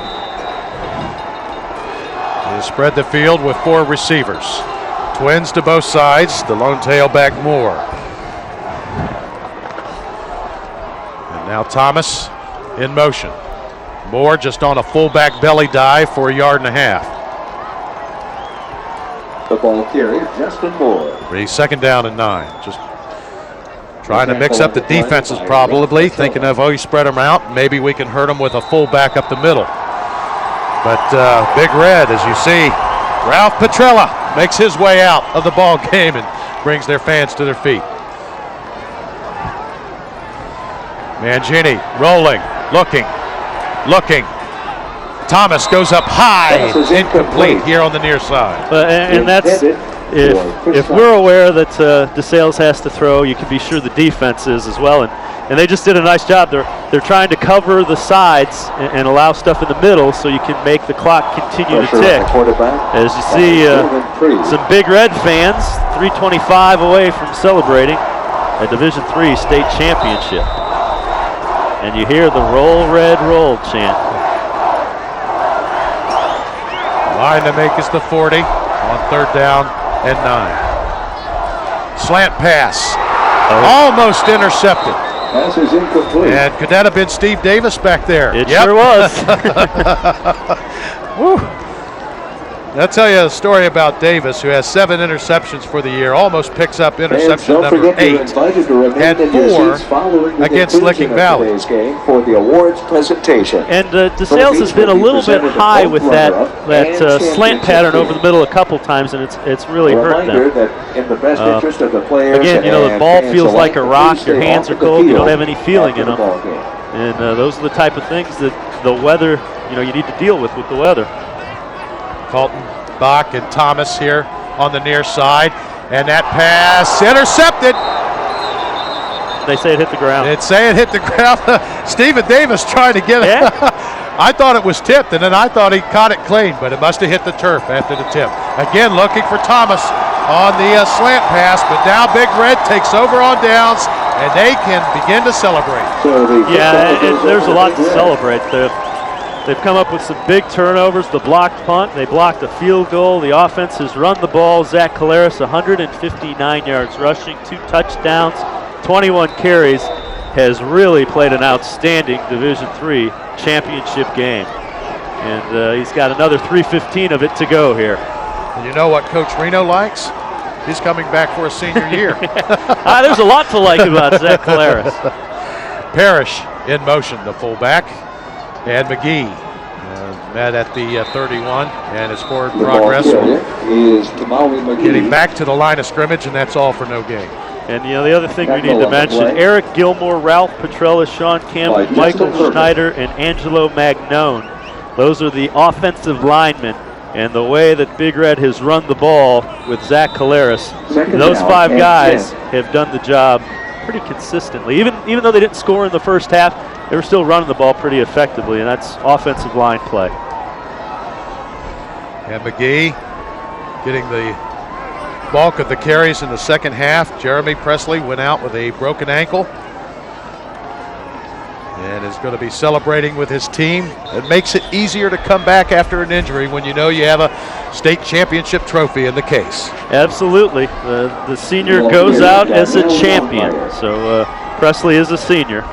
They spread the field with 4 receivers. Twins to both sides, the lone tailback Moore. And now Thomas in motion. Moore just on a fullback belly dive for a 1.5 yards. The ball carrier, Justin Moore. 2nd down and 9. Just trying to mix up the defenses probably, thinking of, you spread them out, maybe we can hurt them with a fullback up the middle. But Big Red, as you see, Ralph Petrella makes his way out of the ball game and brings their fans to their feet. Mangini rolling, looking. Thomas goes up high, incomplete here on the near side. And that's, if we're aware that DeSales has to throw, you can be sure the defense is as well. And they just did a nice job. They're trying to cover the sides and allow stuff in the middle so you can make the clock continue to tick. As you see, some Big Red fans, 3:25 away from celebrating a Division III state championship. And you hear the Roll Red Roll chant. Line to make is the 40 on 3rd down and 9. Slant pass, almost intercepted. Pass is incomplete. And could that have been Steve Davis back there? It sure was. Woo. I'll tell you a story about Davis, who has 7 interceptions for the year, almost picks up interception number 8, and 4 against Licking Valley. For the awards presentation. And DeSales has been a little bit high with that slant pattern over the middle a couple times, and it's really hurt them. Again, the ball feels like a rock. Your hands are cold. You don't have any feeling in them. And those are the type of things that the weather, you need to deal with the weather. Colton, Bach, and Thomas here on the near side. And that pass intercepted. They say it hit the ground. They say it hit the ground. Stephen Davis trying to get it. Yeah. I thought it was tipped, and then I thought he caught it clean, but it must have hit the turf after the tip. Again, looking for Thomas on the slant pass, but now Big Red takes over on downs, and they can begin to celebrate. Yeah, there's a lot to celebrate. They've come up with some big turnovers. The blocked punt, they blocked a field goal. The offense has run the ball. Zach Caleres, 159 yards rushing, 2 touchdowns, 21 carries, has really played an outstanding Division III championship game. And he's got another 3:15 of it to go here. And you know what Coach Reno likes? He's coming back for a senior year. There's a lot to like about Zach Caleres. Parrish in motion, the fullback. And McGee met at the 31, and his forward progress getting back to the line of scrimmage, and that's all for no gain. And the other thing we need to mention, Eric Gilmore, Ralph Petrella, Sean Campbell, Michael Schneider, and Angelo Magnone. Those are the offensive linemen. And the way that Big Red has run the ball with Zach Caleres, those 5 guys have done the job pretty consistently. Even though they didn't score in the first half, they were still running the ball pretty effectively, and that's offensive line play. And McGee getting the bulk of the carries in the second half. Jeremy Presley went out with a broken ankle and is going to be celebrating with his team. It makes it easier to come back after an injury when you know you have a state championship trophy in the case. Absolutely. The senior goes out as a champion, so Presley is a senior.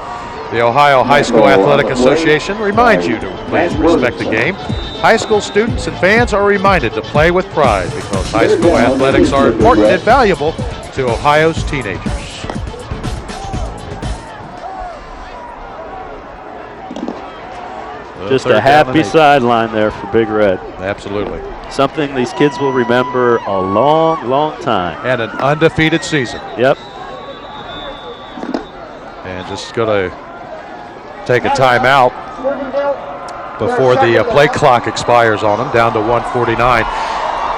The Ohio High School Athletic Association reminds you to please respect the game. High school students and fans are reminded to play with pride because high school athletics are important and valuable to Ohio's teenagers. Just a happy sideline there for Big Red. Absolutely. Something these kids will remember a long, long time. And an undefeated season. Yep. And just going to take a timeout before the play clock expires on them, down to 1:49.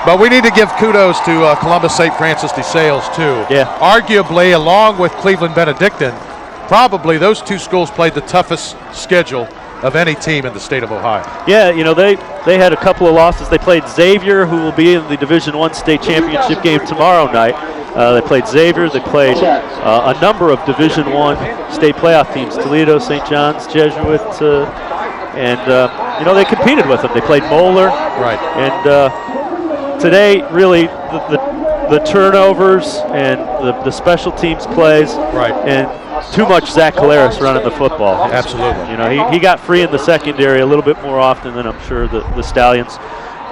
But we need to give kudos to Columbus St. Francis DeSales, too. Yeah. Arguably, along with Cleveland Benedictine, probably those two schools played the toughest schedule of any team in the state of Ohio. Yeah, they had a couple of losses. They played Xavier, who will be in the Division I state championship game tomorrow night. They played Xavier. They played a number of Division I state playoff teams, Toledo, St. John's, Jesuit, and they competed with them. They played Moeller. Right. And today, really, the turnovers and the special teams plays. Right. And too much Zach Caleris running the football. Absolutely. He got free in the secondary a little bit more often than I'm sure the Stallions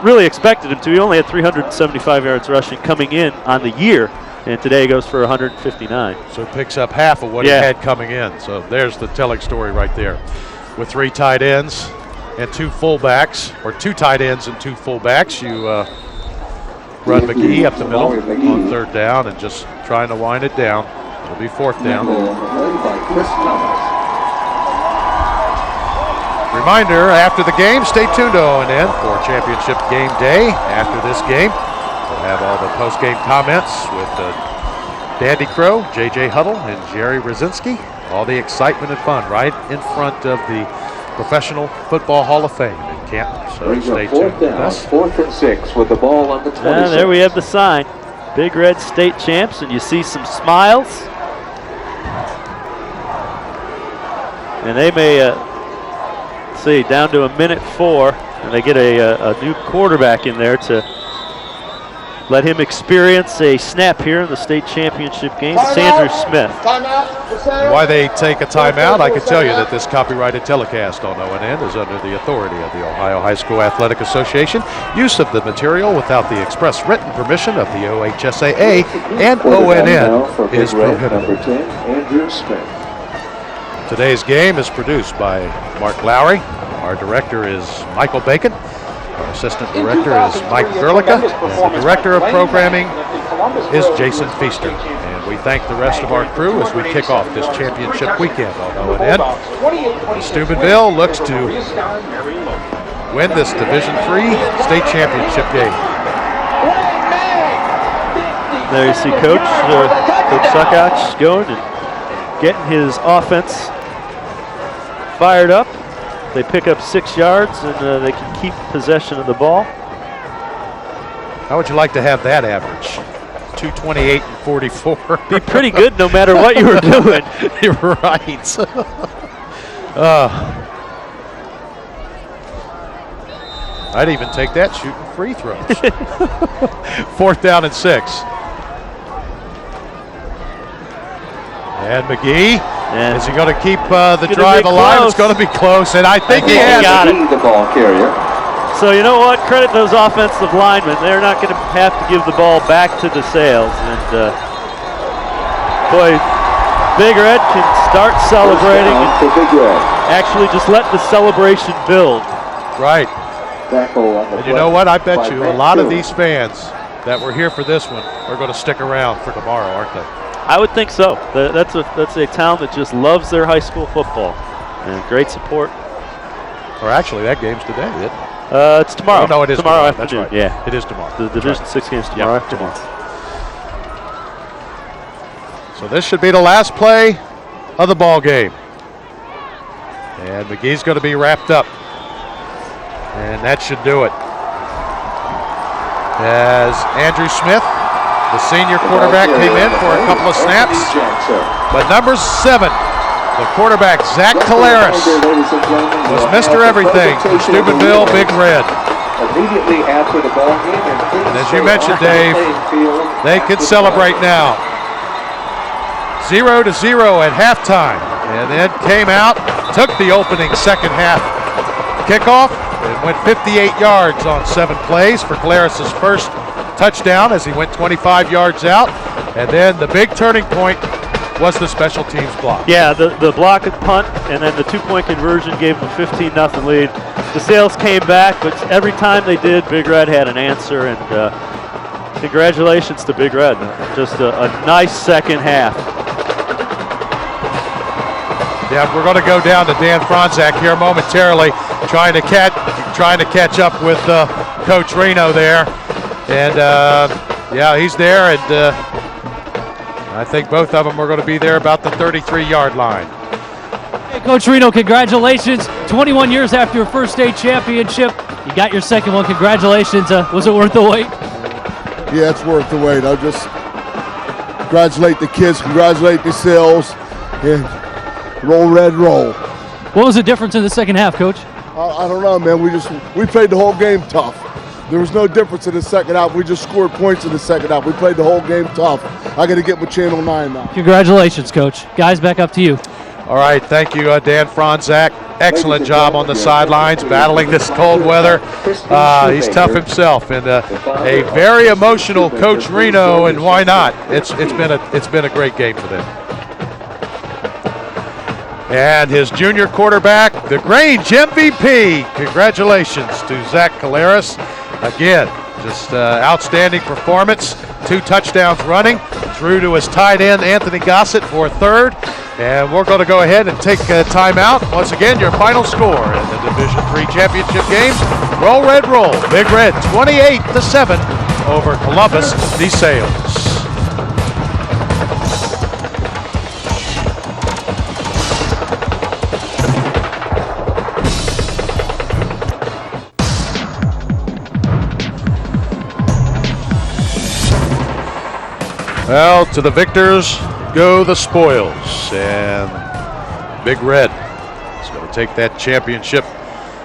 really expected him to. He only had 375 yards rushing coming in on the year, and today he goes for 159. So it picks up half of what he had coming in. So there's the telling story right there. With 3 tight ends and 2 fullbacks, or 2 tight ends and 2 fullbacks, you run McGee up the middle on 3rd down and just trying to wind it down. It'll be 4th down. Reminder, after the game, stay tuned to ONN for championship game day. After this game, we'll have all the post-game comments with Dandy Crow, J.J. Huddle, and Jerry Rosinski. All the excitement and fun right in front of the Professional Football Hall of Fame in Canton. So stay tuned with us. 4th and 6 with the ball on the 26. There we have the sign. Big Red State Champs, and you see some smiles. And they may see down to 1:04, and they get a new quarterback in there to let him experience a snap here in the state championship game. It's Andrew Smith. Why they take a timeout, I can tell you that this copyrighted telecast on ONN is under the authority of the Ohio High School Athletic Association. Use of the material without the express written permission of the OHSAA and ONN is prohibited. Andrew Smith. Today's game is produced by Mark Lowry. Our director is Michael Bacon. Our assistant director is Mike Gerlicka. And the director of programming is Jason Feaster. And we thank the rest of our crew as we kick off this championship weekend on ONN. Steubenville looks to win this Division III state championship game. There you see Coach Suckach going and getting his offense fired up. They pick up 6 yards, and they can keep possession of the ball. How would you like to have that average? 228 and 44. Be pretty good no matter what you were doing. You're right. I'd even take that shooting free throws. 4th down and 6. And McGee. Is he going to keep the drive alive? It's going to be close, and I think he has got it. The ball carrier. So you know what? Credit those offensive linemen. They're not going to have to give the ball back to DeSales. And boy, Big Red can start celebrating. Actually, just let the celebration build. Right. And you know what? I bet you a lot of these fans that were here for this one are going to stick around for tomorrow, aren't they? I would think so. That's a town that just loves their high school football, and great support. Or actually, that game's today, isn't it? It's tomorrow. Oh, no, it is tomorrow afternoon. afternoon. That's right. Yeah, it is tomorrow. The Division 6 game's tomorrow afternoon. So this should be the last play of the ball game, and McGee's going to be wrapped up, and that should do it. As Andrew Smith, the senior quarterback, came in for a couple of snaps, but number 7, the quarterback, Zach Caleris, was Mr. Everything for Steubenville Big Red. Immediately after the ball game, and as you mentioned, Dave, they could celebrate now. 0-0 at halftime, and then came out, took the opening second half kickoff, and went 58 yards on 7 plays for Caleris' first touchdown as he went 25 yards out. And then the big turning point was the special teams block. Yeah, the block and punt, and then the 2-point conversion gave them a 15-0 lead. DeSales came back, but every time they did, Big Red had an answer, and congratulations to Big Red. Just a nice second half. Yeah, we're going to go down to Dan Franzak here momentarily, trying to catch up with Coach Reno there. And, yeah, he's there, and I think both of them are going to be there about the 33-yard line. Hey, Coach Reno, congratulations. 21 years after your first state championship, you got your second one. Congratulations. Was it worth the wait? Yeah, it's worth the wait. I'll just congratulate the kids, congratulate DeSales, and roll red roll. What was the difference in the second half, Coach? I don't know, man. We played the whole game tough. There was no difference in the second half. We just scored points in the second half. We played the whole game tough. I got to get with Channel 9 now. Congratulations, Coach. Guys, back up to you. All right, thank you, Dan Franzak. Excellent job on the sidelines, battling this cold weather. He's tough himself, and a very emotional Coach Reno, and why not? It's been a great game for them. And his junior quarterback, the Grange MVP. Congratulations to Zach Caleras. Again, just outstanding performance. 2 touchdowns running. Threw to his tight end, Anthony Gossett, for a third. And we're going to go ahead and take a timeout. Once again, your final score in the Division III championship games. Roll Red Roll. Big Red 28-7 over Columbus DeSales. Well, to the victors go the spoils, and Big Red is going to take that championship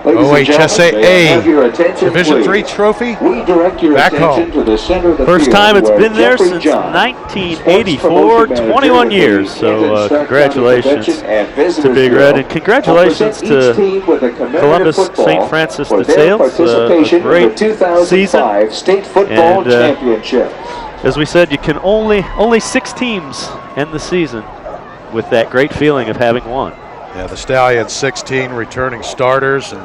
OHSAA Division III trophy back home. First time it's been there since 1984, 21 years. So congratulations to Big Red, and congratulations to Columbus St. Francis DeSales. A great season. And as we said, you can only 6 teams end the season with that great feeling of having won. Yeah, the Stallions 16 returning starters, and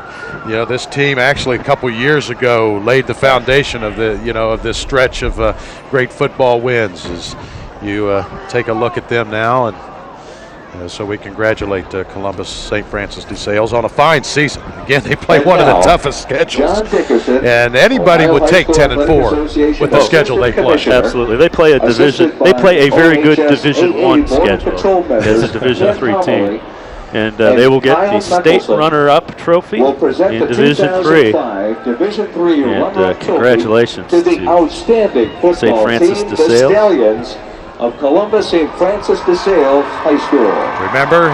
this team actually a couple years ago laid the foundation of this stretch of great football wins. As you take a look at them now, and so we congratulate Columbus St. Francis DeSales on a fine season. Again, they play one of the toughest schedules, and anybody would take 10-4 with the schedule they play. Absolutely, they play a division. They play a very good Division I schedule as a Division III team. And they will get the state runner-up trophy in Division III. And congratulations to St. Francis DeSales of Columbus St. Francis DeSales High School. Remember,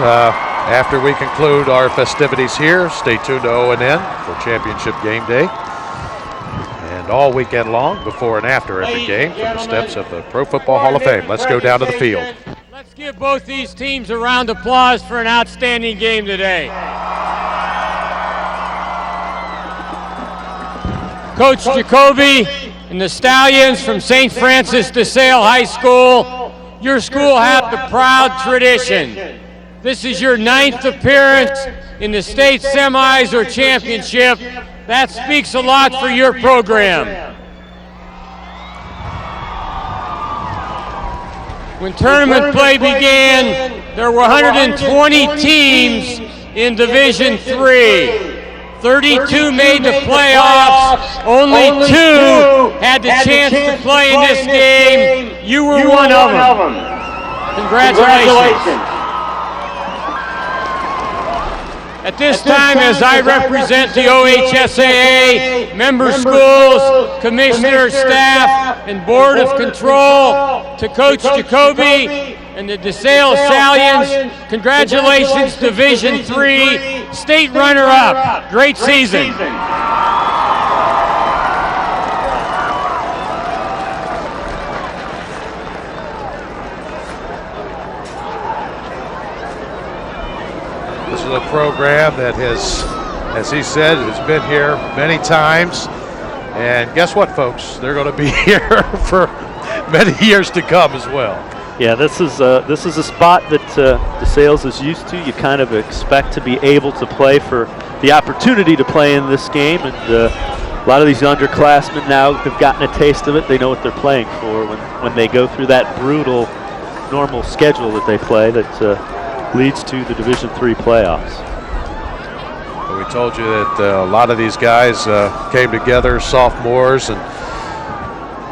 after we conclude our festivities here, stay tuned to ONN for championship game day. And all weekend long, before and after every game, from the steps of the Pro Football Hall of Fame. Let's go down to the field. Let's give both these teams a round of applause for an outstanding game today. Coach Jacoby and the Stallions from St. Francis DeSales High School, your school had the proud tradition. This is your 9th appearance in the state semis or championship. That speaks a lot for your program. When tournament play began, there were 120 teams in Division III. 32 made the playoffs. Only 2 had the chance to play in this game. You were one of them. Congratulations. At this time, as I represent the OHSAA, member schools, commissioner, staff, and board of control, to Coach Jacoby and the DeSales Stallions, congratulations, Division III, state runner-up. Great season. This is a program that has, as he said, has been here many times. And guess what, folks? They're going to be here for many years to come as well. Yeah, this is a spot that DeSales is used to. You kind of expect to be able to play for the opportunity to play in this game, and a lot of these underclassmen now have gotten a taste of it. They know what they're playing for when they go through that brutal, normal schedule that they play that leads to the Division III playoffs. We told you that a lot of these guys came together, sophomores, and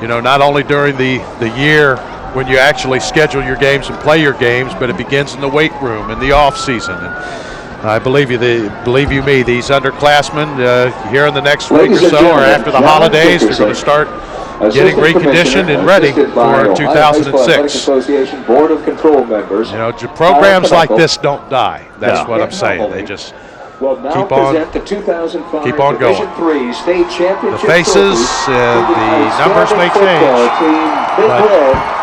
you know, not only during the year when you actually schedule your games and play your games, but it begins in the weight room in the off season. And I believe you me, these underclassmen here in the next week or so, or after the holidays, they're going to start getting reconditioned and ready for 2006. Board of Control members. You know, programs like this don't die. That's what I'm saying. They just keep on going. The faces and the numbers may change, but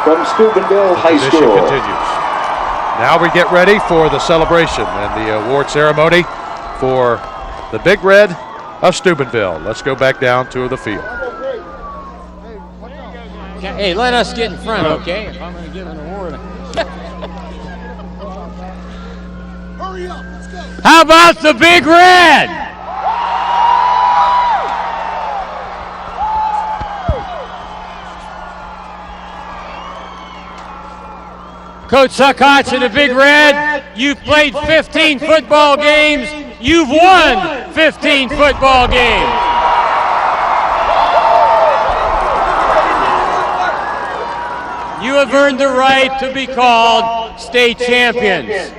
from Steubenville High the tradition continues. Now we get ready for the celebration and the award ceremony for the Big Red of Steubenville. Let's go back down to the field. Hey, let us get in front, okay? If I'm going to give an award. Hurry up, let's go. How about the Big Red? Coach Suckotch and the Big Red, you've played 15 football games. You've won 15 football games. You have earned the right to be called state champions.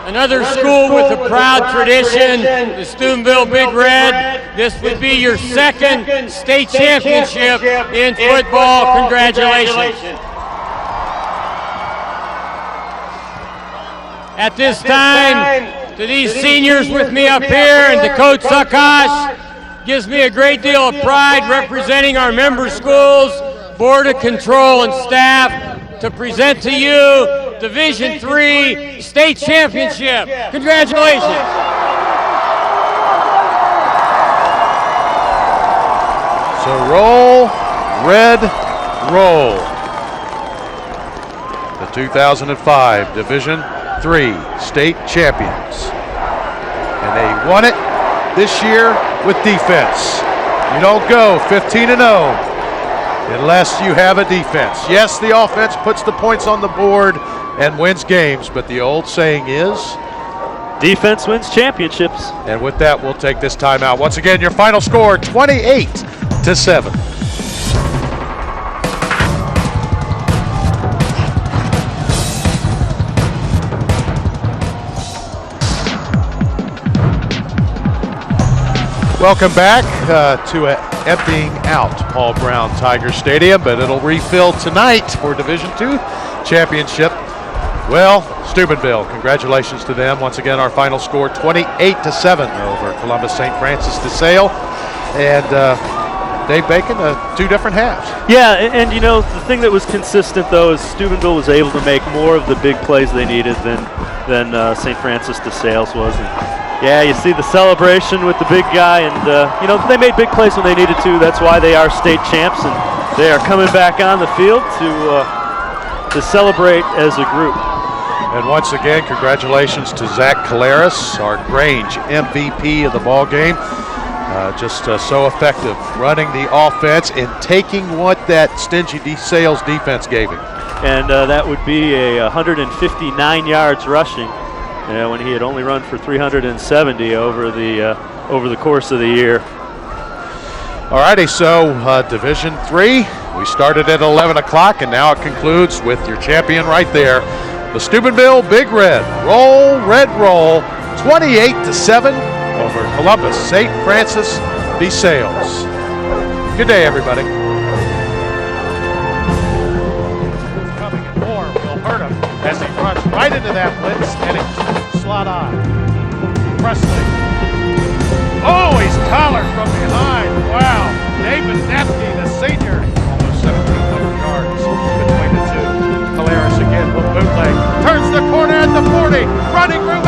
Another school with a proud tradition, the Steubenville Big Red. This would be your second state championship in football. Congratulations. At this time, to these seniors with me up here and to Coach Suckotch, gives me a great deal of pride representing our member schools, Board of Control and staff to present to you Division III State Championship. Congratulations. So roll, Red, roll. The 2005 Division III State Champions. And they won it this year with defense. You don't go 15-0 unless you have a defense. Yes, the offense puts the points on the board and wins games, but the old saying is, defense wins championships. And with that, we'll take this timeout. Once again, your final score, 28-7. Welcome back to emptying out Paul Brown Tiger Stadium, but it'll refill tonight for Division II championship. Well, Steubenville, congratulations to them. Once again, our final score 28-7 over Columbus St. Francis DeSales. And Dave Bacon, 2 different halves. Yeah, and you know, the thing that was consistent though is Steubenville was able to make more of the big plays they needed than St. Francis DeSales was. And yeah, you see the celebration with the big guy, and you know, they made big plays when they needed to. That's why they are state champs, and they are coming back on the field to celebrate as a group. And once again, congratulations to Zach Caleras, our Grange MVP of the ball game. Just so effective running the offense and taking what that stingy DeSales defense gave him. And that would be a 159 yards rushing when he had only run for 370 over the course of the year. All righty, so Division III, we started at 11 o'clock, and now it concludes with your champion right there, the Steubenville Big Red. Roll, Red, roll, 28-7 over Columbus St. Francis DeSales. Good day, everybody. Coming in more will hurt him as he runs right into that blitz, and it's slot on. Presley. Oh, he's collared from behind. Wow. David Nepke, the senior, almost 1,700 yards between the two. Caleras again will bootleg. Turns the corner at the 40. Running room